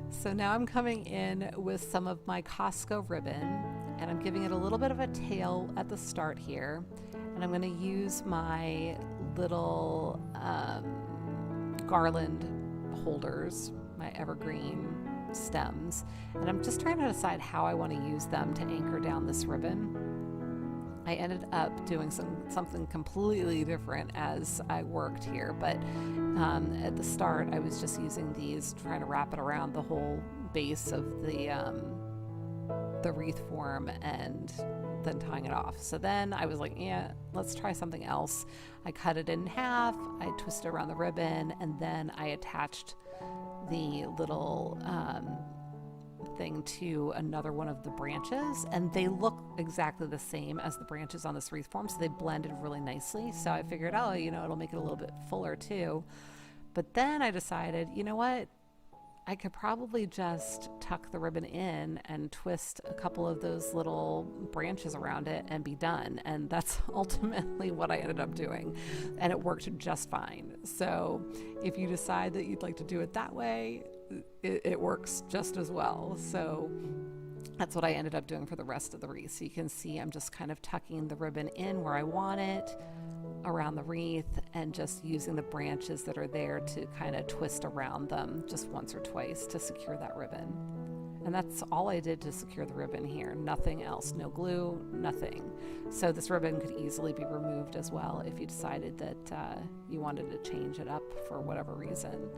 So now I'm coming in with some of my Costco ribbon, and I'm giving it a little bit of a tail at the start here. And I'm going to use my little garland holders, my evergreen stems, and I'm just trying to decide how I want to use them to anchor down this ribbon. I ended up doing something completely different as I worked here, but at the start I was just using these, trying to wrap it around the whole base of the wreath form and than tying it off. So then I was like, yeah, let's try something else. I cut it in half, I twisted around the ribbon, and then I attached the little thing to another one of the branches, and they look exactly the same as the branches on this wreath form, so they blended really nicely. So I figured, oh, you know, it'll make it a little bit fuller too. But then I decided, you know what, I could probably just tuck the ribbon in and twist a couple of those little branches around it and be done. And that's ultimately what I ended up doing. And it worked just fine. So if you decide that you'd like to do it that way, it works just as well. So that's what I ended up doing for the rest of the wreath. So you can see I'm just kind of tucking the ribbon in where I want it around the wreath, and just using the branches that are there to kind of twist around them just once or twice to secure that ribbon. And that's all I did to secure the ribbon here. Nothing else, no glue, nothing. So this ribbon could easily be removed as well if you decided that you wanted to change it up for whatever reason.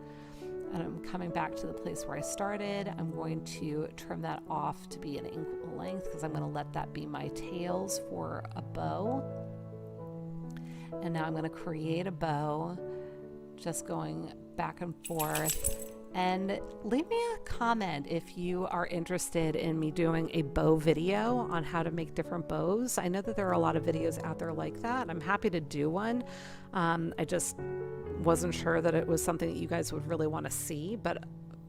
And I'm coming back to the place where I started. I'm going to trim that off to be an equal length because I'm going to let that be my tails for a bow. And now I'm going to create a bow, just going back and forth. And leave me a comment if you are interested in me doing a bow video on how to make different bows. I know that there are a lot of videos out there like that. I'm happy to do one. I just wasn't sure that it was something that you guys would really want to see, but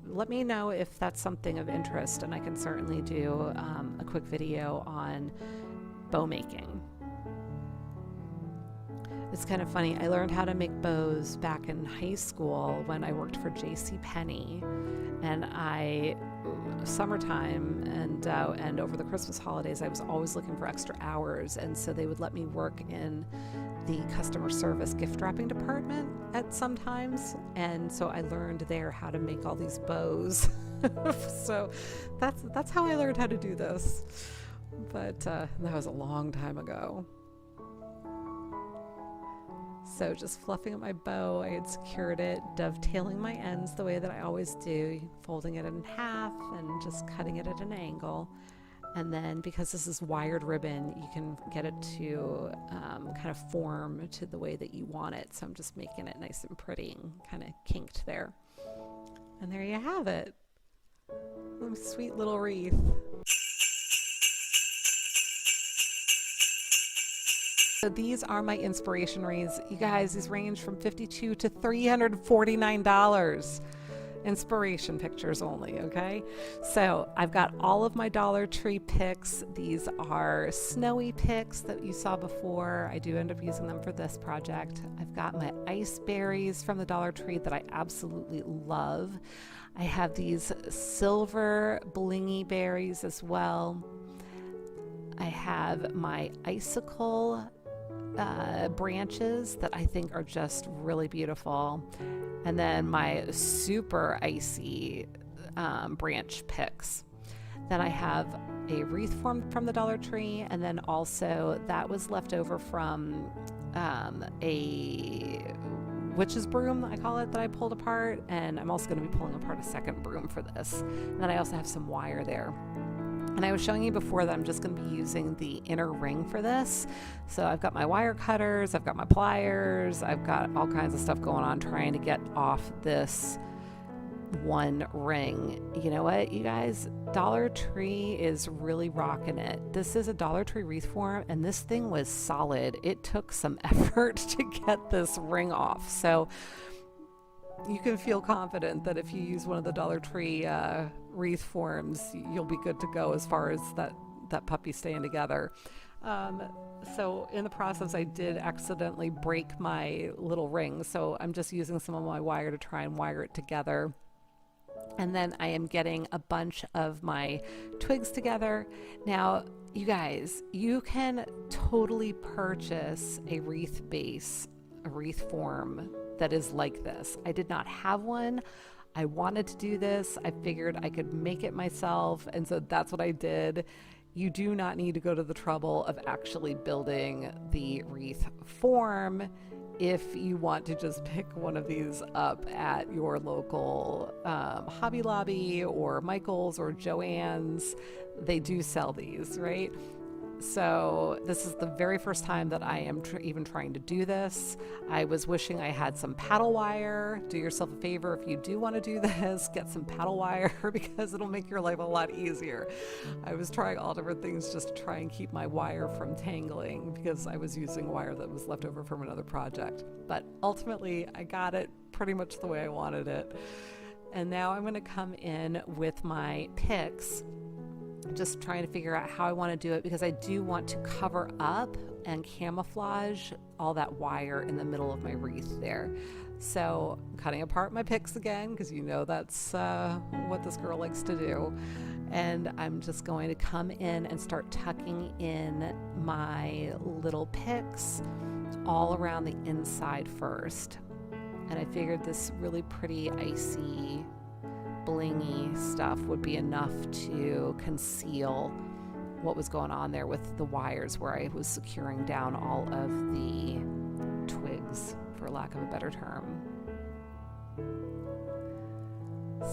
let me know if that's something of interest, and I can certainly do a quick video on bow making. It's kind of funny. I learned how to make bows back in high school when I worked for JCPenney, and summertime and over the Christmas holidays, I was always looking for extra hours, and so they would let me work in the customer service gift wrapping department at sometimes, and so I learned there how to make all these bows. So that's how I learned how to do this. But that was a long time ago. So just fluffing up my bow, I had secured it, dovetailing my ends the way that I always do, folding it in half and just cutting it at an angle. And then because this is wired ribbon, you can get it to kind of form to the way that you want it. So I'm just making it nice and pretty and kind of kinked there. And there you have it. Oh, sweet little wreath. So these are my inspiration wreaths. You guys, these range from $52 to $349. Inspiration pictures only, okay? So I've got all of my Dollar Tree picks. These are snowy picks that you saw before. I do end up using them for this project. I've got my ice berries from the Dollar Tree that I absolutely love. I have these silver blingy berries as well. I have my icicle branches that I think are just really beautiful, and then my super icy branch picks. Then I have a wreath form from the Dollar Tree, and then also that was left over from a witch's broom, I call it, that I pulled apart, and I'm also going to be pulling apart a second broom for this. And then I also have some wire there. And I was showing you before that I'm just going to be using the inner ring for this. So I've got my wire cutters, I've got my pliers, I've got all kinds of stuff going on trying to get off this one ring. You know what, you guys? Dollar Tree is really rocking it. This is a Dollar Tree wreath form, and this thing was solid. It took some effort to get this ring off. So you can feel confident that if you use one of the Dollar Tree wreath forms, you'll be good to go as far as that puppy staying together. So in the process, I did accidentally break my little ring, so I'm just using some of my wire to try and wire it together. And then I am getting a bunch of my twigs together. Now, you guys, you can totally purchase a wreath base, a wreath form that is like this. I did not have one. I wanted to do this. I figured I could make it myself, and so that's what I did. You do not need to go to the trouble of actually building the wreath form if you want to just pick one of these up at your local Hobby Lobby or Michael's or Joann's. They do sell these, right? So this is the very first time that I am even trying to do this. I was wishing I had some paddle wire. Do yourself a favor if you do want to do this, get some paddle wire because it'll make your life a lot easier. I was trying all different things just to try and keep my wire from tangling because I was using wire that was left over from another project. But ultimately, I got it pretty much the way I wanted it. And now I'm going to come in with my picks, just trying to figure out how I want to do it because I do want to cover up and camouflage all that wire in the middle of my wreath there. So I'm cutting apart my picks again because you know that's what this girl likes to do. And I'm just going to come in and start tucking in my little picks all around the inside first. And I figured this really pretty icy blingy stuff would be enough to conceal what was going on there with the wires where I was securing down all of the twigs, for lack of a better term.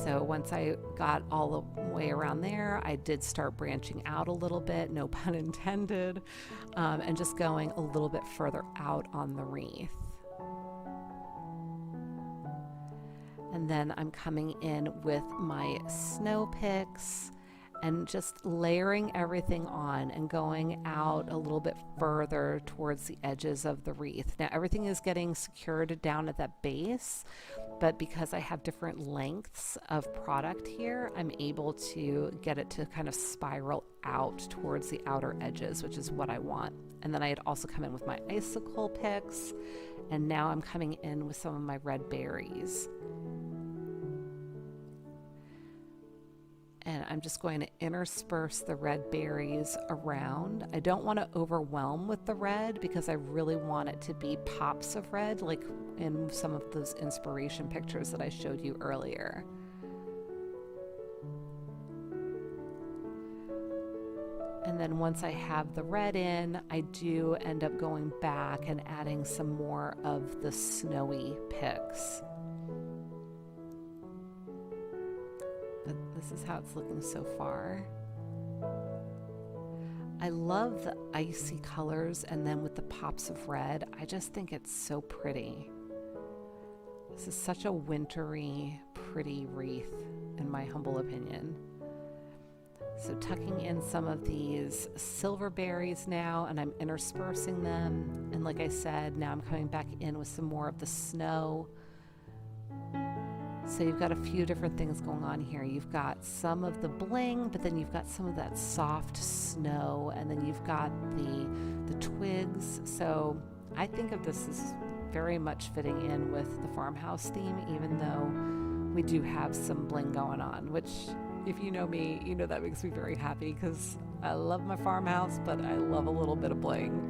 So once I got all the way around there, I did start branching out a little bit, no pun intended, and just going a little bit further out on the wreath. And then I'm coming in with my snow picks and just layering everything on and going out a little bit further towards the edges of the wreath. Now everything is getting secured down at that base, but because I have different lengths of product here, I'm able to get it to kind of spiral out towards the outer edges, which is what I want. And then I had also come in with my icicle picks, and now I'm coming in with some of my red berries. And I'm just going to intersperse the red berries around. I don't want to overwhelm with the red because I really want it to be pops of red, like in some of those inspiration pictures that I showed you earlier. And then once I have the red in, I do end up going back and adding some more of the snowy picks. But this is how it's looking so far. I love the icy colors, and then with the pops of red, I just think it's so pretty. This is such a wintry, pretty wreath, in my humble opinion. So tucking in some of these silver berries now, and I'm interspersing them. And like I said, now I'm coming back in with some more of the snow. So you've got a few different things going on here. You've got some of the bling, but then you've got some of that soft snow, and then you've got the twigs. So I think of this as very much fitting in with the farmhouse theme, even though we do have some bling going on, which if you know me, you know that makes me very happy because I love my farmhouse, but I love a little bit of bling.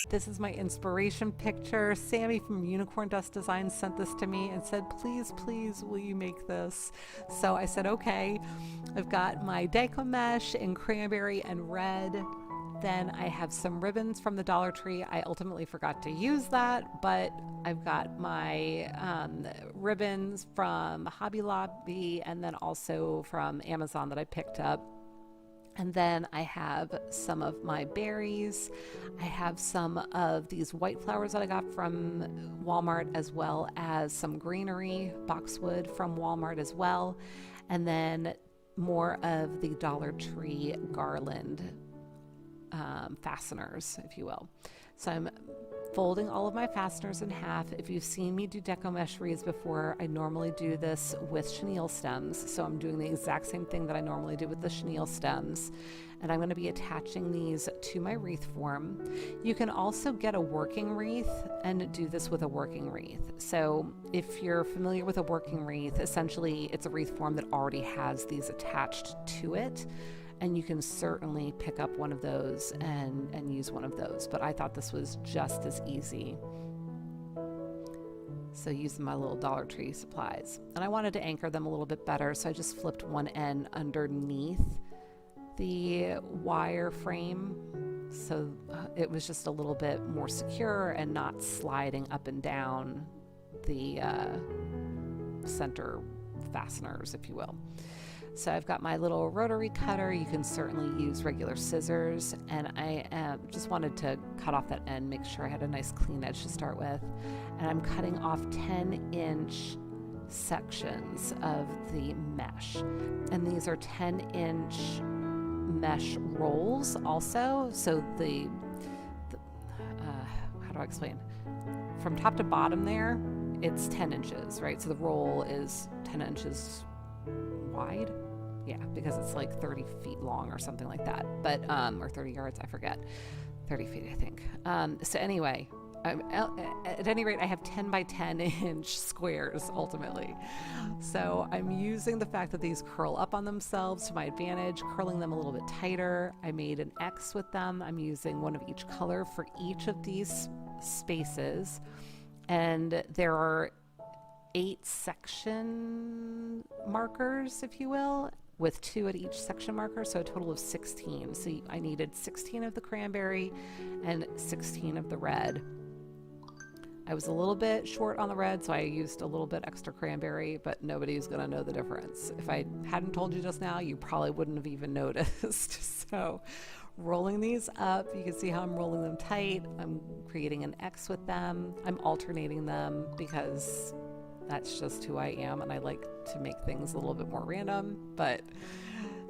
This is my inspiration picture. Sammy from Unicorn Dust Designs sent this to me and said, please, please, will you make this? So I said, okay. I've got my Decor mesh in cranberry and red. Then I have some ribbons from the Dollar Tree. I ultimately forgot to use that, but I've got my ribbons from Hobby Lobby and then also from Amazon that I picked up. And then I have some of my berries. I have some of these white flowers that I got from Walmart, as well as some greenery, boxwood from Walmart as well. And then more of the Dollar Tree garland fasteners, if you will. So I'm folding all of my fasteners in half. If you've seen me do deco mesh wreaths before, I normally do this with chenille stems. So I'm doing the exact same thing that I normally do with the chenille stems. And I'm going to be attaching these to my wreath form. You can also get a working wreath and do this with a working wreath. So if you're familiar with a working wreath, essentially it's a wreath form that already has these attached to it. And you can certainly pick up one of those and use one of those. But I thought this was just as easy. So using my little Dollar Tree supplies. And I wanted to anchor them a little bit better, so I just flipped one end underneath the wire frame. So it was just a little bit more secure and not sliding up and down the center fasteners, if you will. So I've got my little rotary cutter. You can certainly use regular scissors, and I just wanted to cut off that end, make sure I had a nice clean edge to start with. And I'm cutting off 10-inch sections of the mesh, and these are 10-inch mesh rolls also. So how do I explain? From top to bottom there, it's 10 inches, right? So the roll is 10 inches wide. Yeah, because it's like 30 feet long or something like that. But, or 30 yards, I forget. 30 feet, I think. So anyway, at any rate, I have 10 by 10 inch squares ultimately. So I'm using the fact that these curl up on themselves to my advantage, curling them a little bit tighter. I made an X with them. I'm using one of each color for each of these spaces. And there are 8 section markers, if you will, with 2 at each section marker, so a total of 16. So I needed 16 of the cranberry and 16 of the red. I was a little bit short on the red, so I used a little bit extra cranberry, but nobody's gonna know the difference. If I hadn't told you just now, you probably wouldn't have even noticed. So rolling these up, you can see how I'm rolling them tight. I'm creating an X with them. I'm alternating them because that's just who I am, and I like to make things a little bit more random. But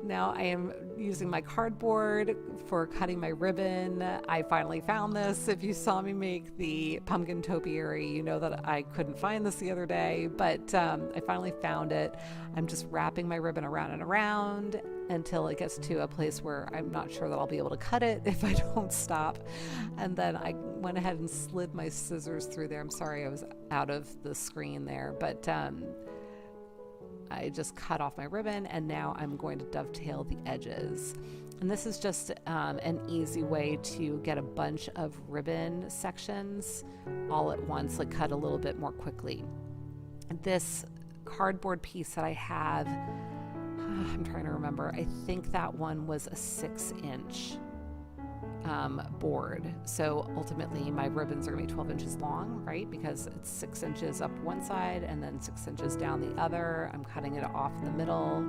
now I am using my cardboard for cutting my ribbon. I finally found this. If you saw me make the pumpkin topiary, you know that I couldn't find this the other day, but I finally found it. I'm just wrapping my ribbon around and around until it gets to a place where I'm not sure that I'll be able to cut it if I don't stop. And then I went ahead and slid my scissors through there. I'm sorry I was out of the screen there, but I just cut off my ribbon, and now I'm going to dovetail the edges. And this is just an easy way to get a bunch of ribbon sections all at once, like cut a little bit more quickly. This cardboard piece that I have, I'm trying to remember, I think that one was a 6-inch board. So ultimately my ribbons are going to be 12 inches long, right? Because it's 6 inches up one side and then 6 inches down the other. I'm cutting it off in the middle.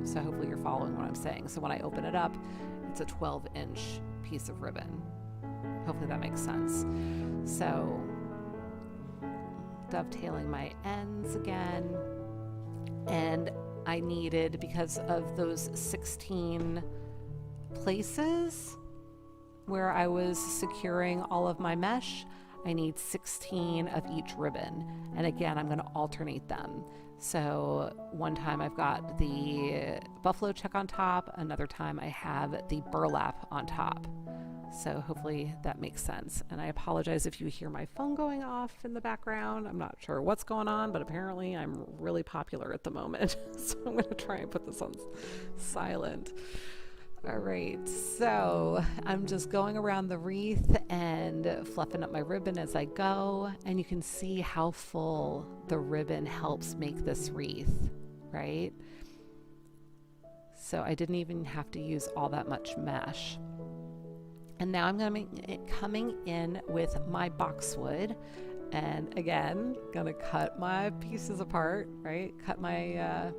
So hopefully you're following what I'm saying. So when I open it up, it's a 12-inch piece of ribbon. Hopefully that makes sense. So dovetailing my ends again. And I needed, because of those 16 places where I was securing all of my mesh, I need 16 of each ribbon. And again, I'm going to alternate them. So one time I've got the buffalo check on top, another time I have the burlap on top. So hopefully that makes sense. And I apologize if you hear my phone going off in the background. I'm not sure what's going on, but apparently I'm really popular at the moment. So I'm going to try and put this on silent. All right, so I'm just going around the wreath and fluffing up my ribbon as I go, and you can see how full the ribbon helps make this wreath, right? So I didn't even have to use all that much mesh. And now I'm going to make it coming in with my boxwood, and again, gonna cut my pieces apart, right? Cut my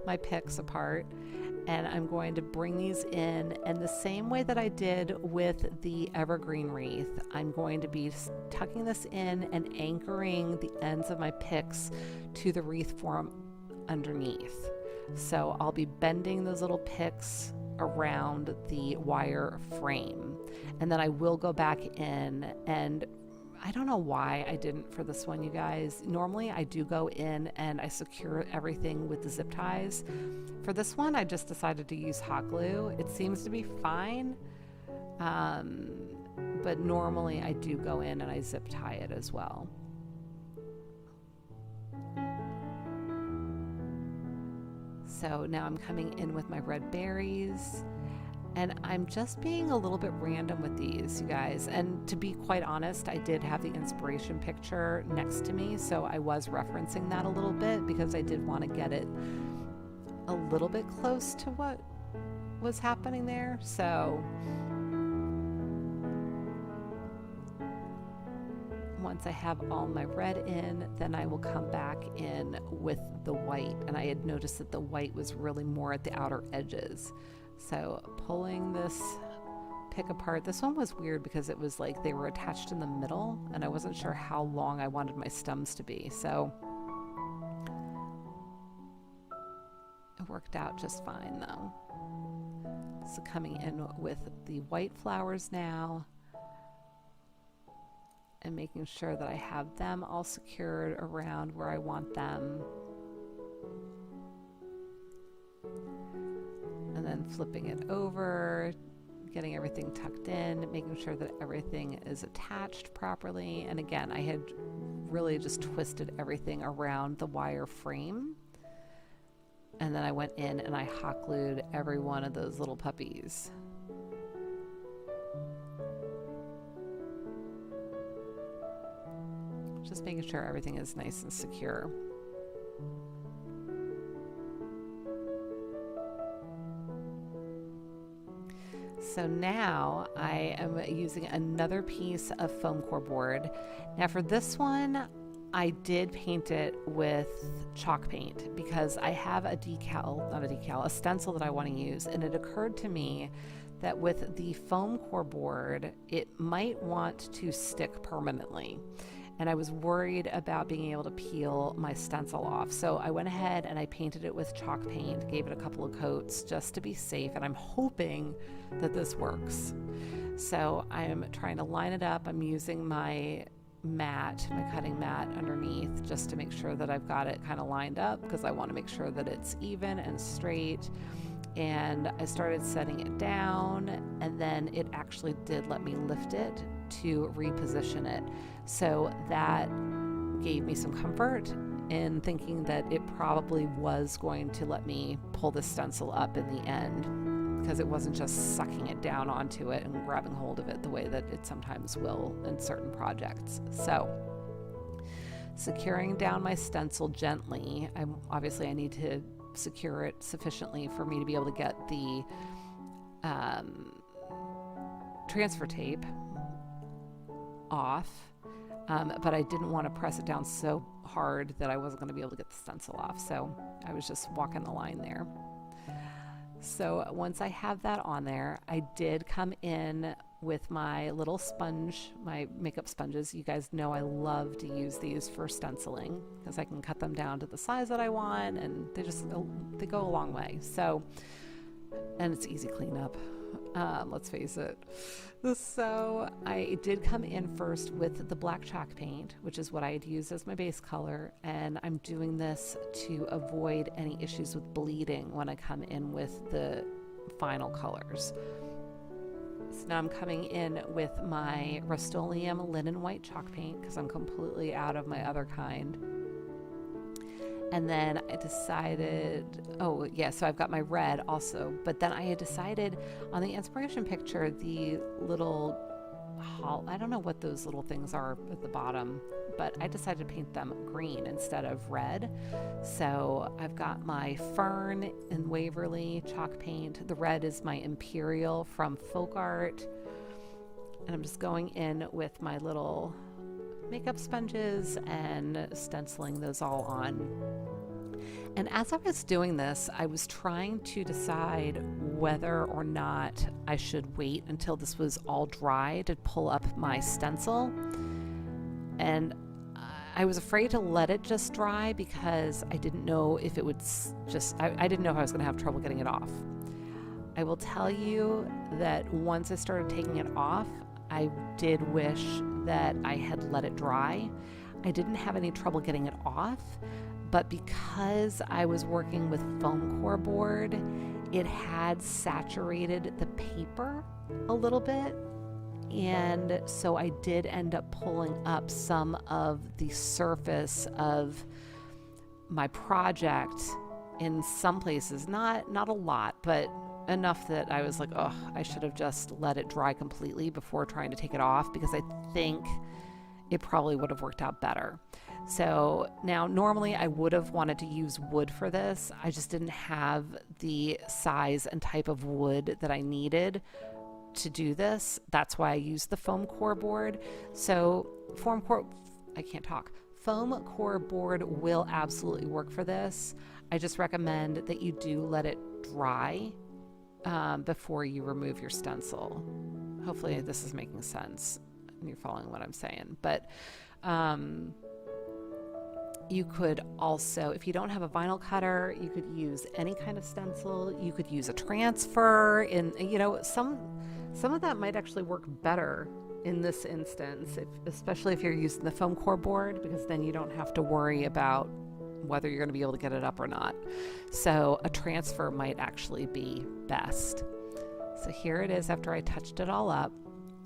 my picks apart. And I'm going to bring these in the same way that I did with the evergreen wreath. I'm going to be tucking this in and anchoring the ends of my picks to the wreath form underneath. So I'll be bending those little picks around the wire frame. And then I will go back in, and I don't know why I didn't for this one, you guys. Normally I do go in and I secure everything with the zip ties. For this one, I just decided to use hot glue. It seems to be fine, but normally I do go in and I zip tie it as well. So now I'm coming in with my red berries. And I'm just being a little bit random with these, you guys. And to be quite honest, I did have the inspiration picture next to me, so I was referencing that a little bit because I did want to get it a little bit close to what was happening there. So once I have all my red in, then I will come back in with the white. And I had noticed that the white was really more at the outer edges. So pulling this pick apart, this one was weird because it was like they were attached in the middle and I wasn't sure how long I wanted my stems to be. So it worked out just fine though. So coming in with the white flowers now and making sure that I have them all secured around where I want them. And then flipping it over, getting everything tucked in, making sure that everything is attached properly. And again, I had really just twisted everything around the wire frame. And then I went in and I hot glued every one of those little puppies. Just making sure everything is nice and secure. So now I am using another piece of foam core board. Now for this one, I did paint it with chalk paint because I have a a stencil that I want to use. And it occurred to me that with the foam core board, it might want to stick permanently. And I was worried about being able to peel my stencil off. So I went ahead and I painted it with chalk paint, gave it a couple of coats just to be safe. And I'm hoping that this works. So I'm trying to line it up. I'm using my mat, my cutting mat underneath just to make sure that I've got it kind of lined up because I want to make sure that it's even and straight. And I started setting it down and then it actually did let me lift it to reposition it. So that gave me some comfort in thinking that it probably was going to let me pull the stencil up in the end because it wasn't just sucking it down onto it and grabbing hold of it the way that it sometimes will in certain projects. So securing down my stencil gently, obviously I need to secure it sufficiently for me to be able to get the transfer tape off, but I didn't want to press it down so hard that I wasn't going to be able to get the stencil off, so I was just walking the line there. So once I have that on there, I did come in with my little sponge, my makeup sponges. You guys know I love to use these for stenciling because I can cut them down to the size that I want and they go a long way. So, and it's easy cleanup. Let's face it. So I did come in first with the black chalk paint, which is what I had used as my base color, and I'm doing this to avoid any issues with bleeding when I come in with the final colors. So now I'm coming in with my Rust-Oleum linen white chalk paint because I'm completely out of my other kind. And then I decided, so I've got my red also, but then I had decided on the inspiration picture, the little, I don't know what those little things are at the bottom, but I decided to paint them green instead of red. So I've got my Fern in Waverly chalk paint. The red is my Imperial from Folk Art. And I'm just going in with my little makeup sponges and stenciling those all on. And as I was doing this, I was trying to decide whether or not I should wait until this was all dry to pull up my stencil. And I was afraid to let it just dry because I didn't know if it would I didn't know if I was going to have trouble getting it off. I will tell you that once I started taking it off, I did wish that I had let it dry. I didn't have any trouble getting it off, but because I was working with foam core board, it had saturated the paper a little bit. And so I did end up pulling up some of the surface of my project in some places, not a lot, but enough that I was like, oh, I should have just let it dry completely before trying to take it off, because I think it probably would have worked out better. So now normally I would have wanted to use wood for this. I just didn't have the size and type of wood that I needed to do this. That's why I use the foam core board. So foam core board will absolutely work for this. I just recommend that you do let it dry before you remove your stencil. Hopefully this is making sense and you're following what I'm saying. But you could also, if you don't have a vinyl cutter, you could use any kind of stencil. You could use a transfer, and some of that might actually work better in this instance, especially if you're using the foam core board, because then you don't have to worry about whether you're going to be able to get it up or not. So a transfer might actually be best. So here it is after I touched it all up.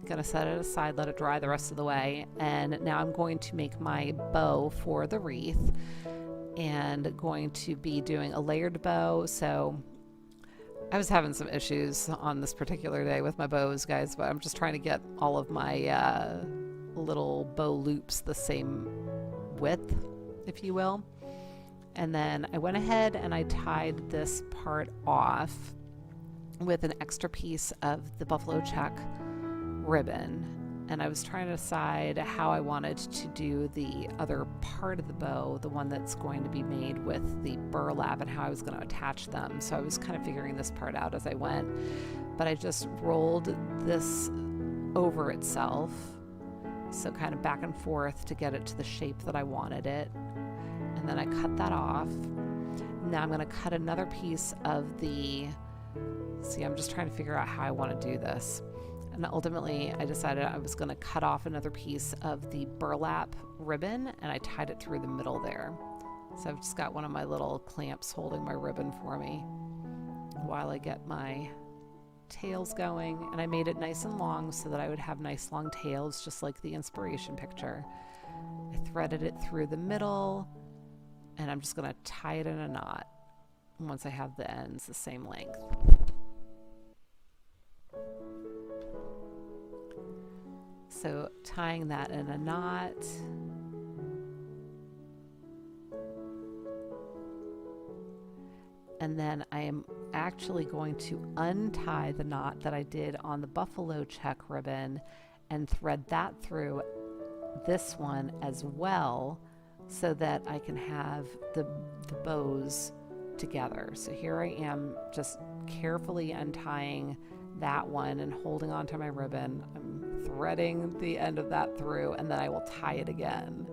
I'm going to set it aside, let it dry the rest of the way, and now I'm going to make my bow for the wreath, and going to be doing a layered bow. So I was having some issues on this particular day with my bows, guys, but I'm just trying to get all of my little bow loops the same width, if you will. And then I went ahead and I tied this part off with an extra piece of the buffalo check ribbon, and I was trying to decide how I wanted to do the other part of the bow, the one that's going to be made with the burlap, and how I was going to attach them. So I was kind of figuring this part out as I went, but I just rolled this over itself, so kind of back and forth to get it to the shape that I wanted it, and then I cut that off. Now I'm going to cut another piece of the, see, I'm just trying to figure out how I want to do this. And ultimately, I decided I was going to cut off another piece of the burlap ribbon, and I tied it through the middle there. So I've just got one of my little clamps holding my ribbon for me while I get my tails going. And I made it nice and long so that I would have nice long tails, just like the inspiration picture. I threaded it through the middle, and I'm just going to tie it in a knot once I have the ends the same length. So tying that in a knot, and then I am actually going to untie the knot that I did on the buffalo check ribbon and thread that through this one as well, so that I can have the bows together. So here I am just carefully untying that one and holding onto my ribbon. I'm threading the end of that through, and then I will tie it again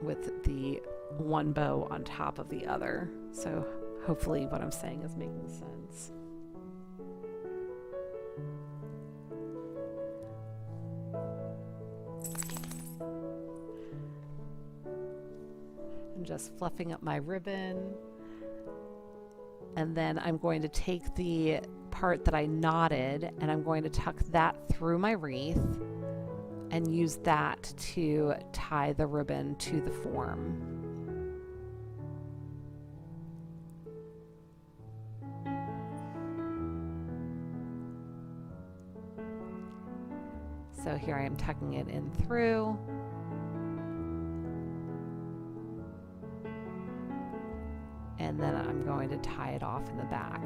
with the one bow on top of the other. So hopefully what I'm saying is making sense. I'm just fluffing up my ribbon, and then I'm going to take the part that I knotted, and I'm going to tuck that through my wreath and use that to tie the ribbon to the form. So here I am tucking it in through. And then I'm going to tie it off in the back.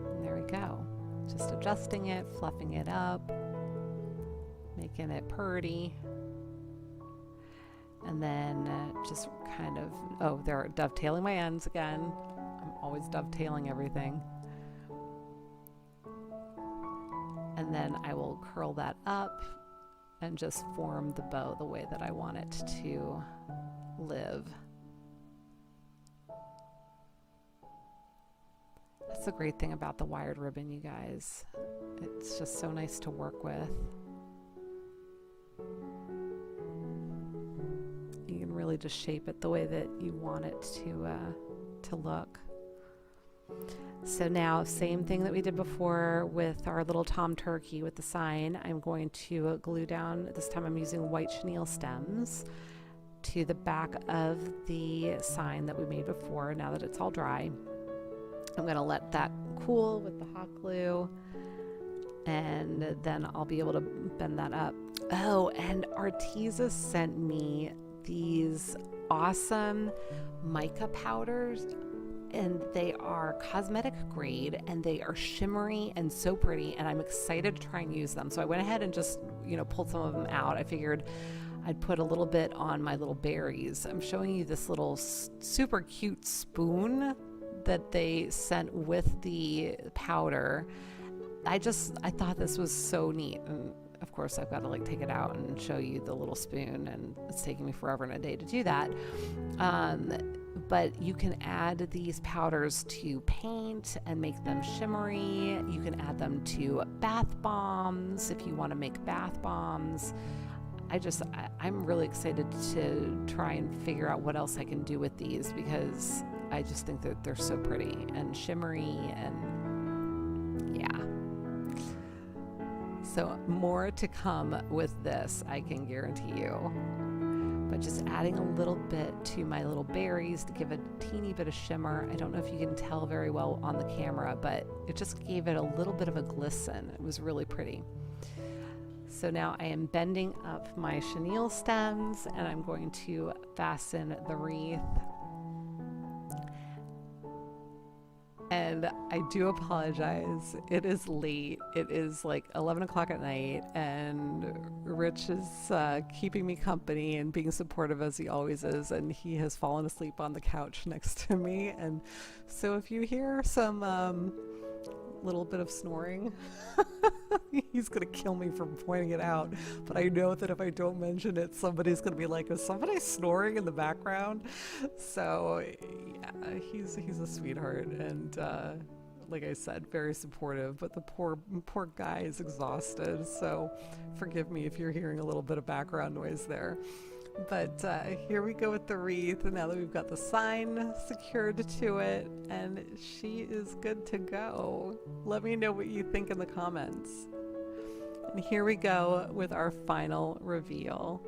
And there we go. Just adjusting it, fluffing it up, making it pretty. And then just kind of, oh, they're dovetailing my ends again. I'm always dovetailing everything. And then I will curl that up and just form the bow the way that I want it to live. That's the great thing about the wired ribbon, you guys. It's just so nice to work with. You can really just shape it the way that you want it to look. So now, same thing that we did before with our little Tom Turkey with the sign. I'm going to glue down, this time I'm using white chenille stems, to the back of the sign that we made before. Now that it's all dry, I'm going to let that cool with the hot glue, and then I'll be able to bend that up. Oh, and ARTEZA sent me these awesome mica powders, and they are cosmetic grade and they are shimmery and so pretty, and I'm excited to try and use them. So I went ahead and just, pulled some of them out. I figured I'd put a little bit on my little berries. I'm showing you this little super cute spoon that they sent with the powder. I thought this was so neat, and of course I've got to take it out and show you the little spoon, and it's taking me forever and a day to do that. But you can add these powders to paint and make them shimmery. You can add them to bath bombs if you want to make bath bombs. I'm really excited to try and figure out what else I can do with these, because I just think that they're so pretty and shimmery, and yeah. So more to come with this, I can guarantee you. But just adding a little bit to my little berries to give a teeny bit of shimmer. I don't know if you can tell very well on the camera, but it just gave it a little bit of a glisten. It was really pretty. So now I am bending up my chenille stems, and I'm going to fasten the wreath. And I do apologize. It is late. It is 11 o'clock at night, and Rich is keeping me company and being supportive as he always is, and he has fallen asleep on the couch next to me. And so if you hear some little bit of snoring, he's gonna kill me for pointing it out, but I know that if I don't mention it, somebody's gonna be like, is somebody snoring in the background? So yeah, he's a sweetheart, and like I said, very supportive, but the poor guy is exhausted, so forgive me if you're hearing a little bit of background noise there. But here we go with the wreath, and now that we've got the sign secured to it, and she is good to go. Let me know what you think in the comments. And here we go with our final reveal.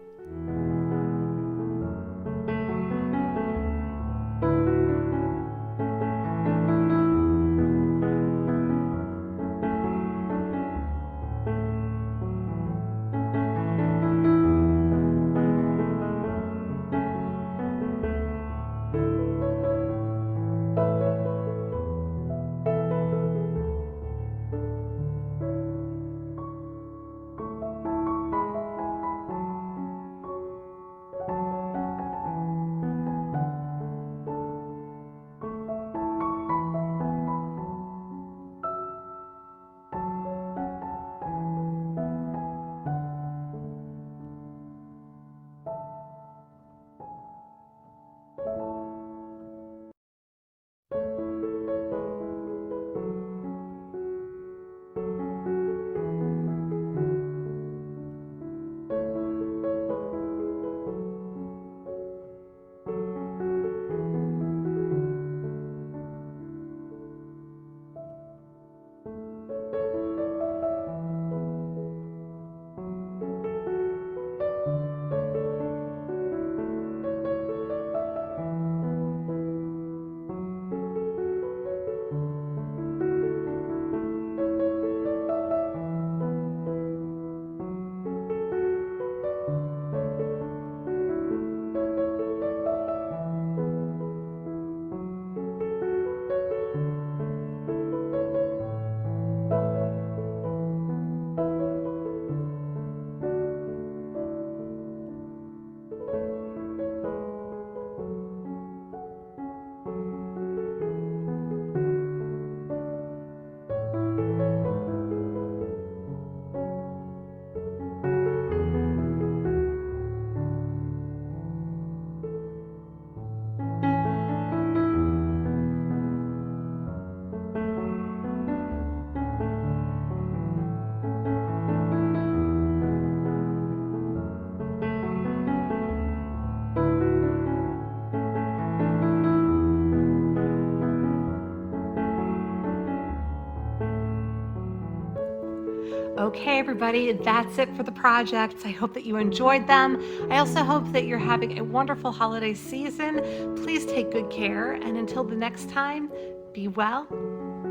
Okay, everybody, that's it for the projects. I hope that you enjoyed them. I also hope that you're having a wonderful holiday season. Please take good care, and until the next time, be well,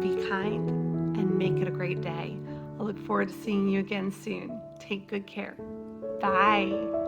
be kind, and make it a great day. I look forward to seeing you again soon. Take good care. Bye.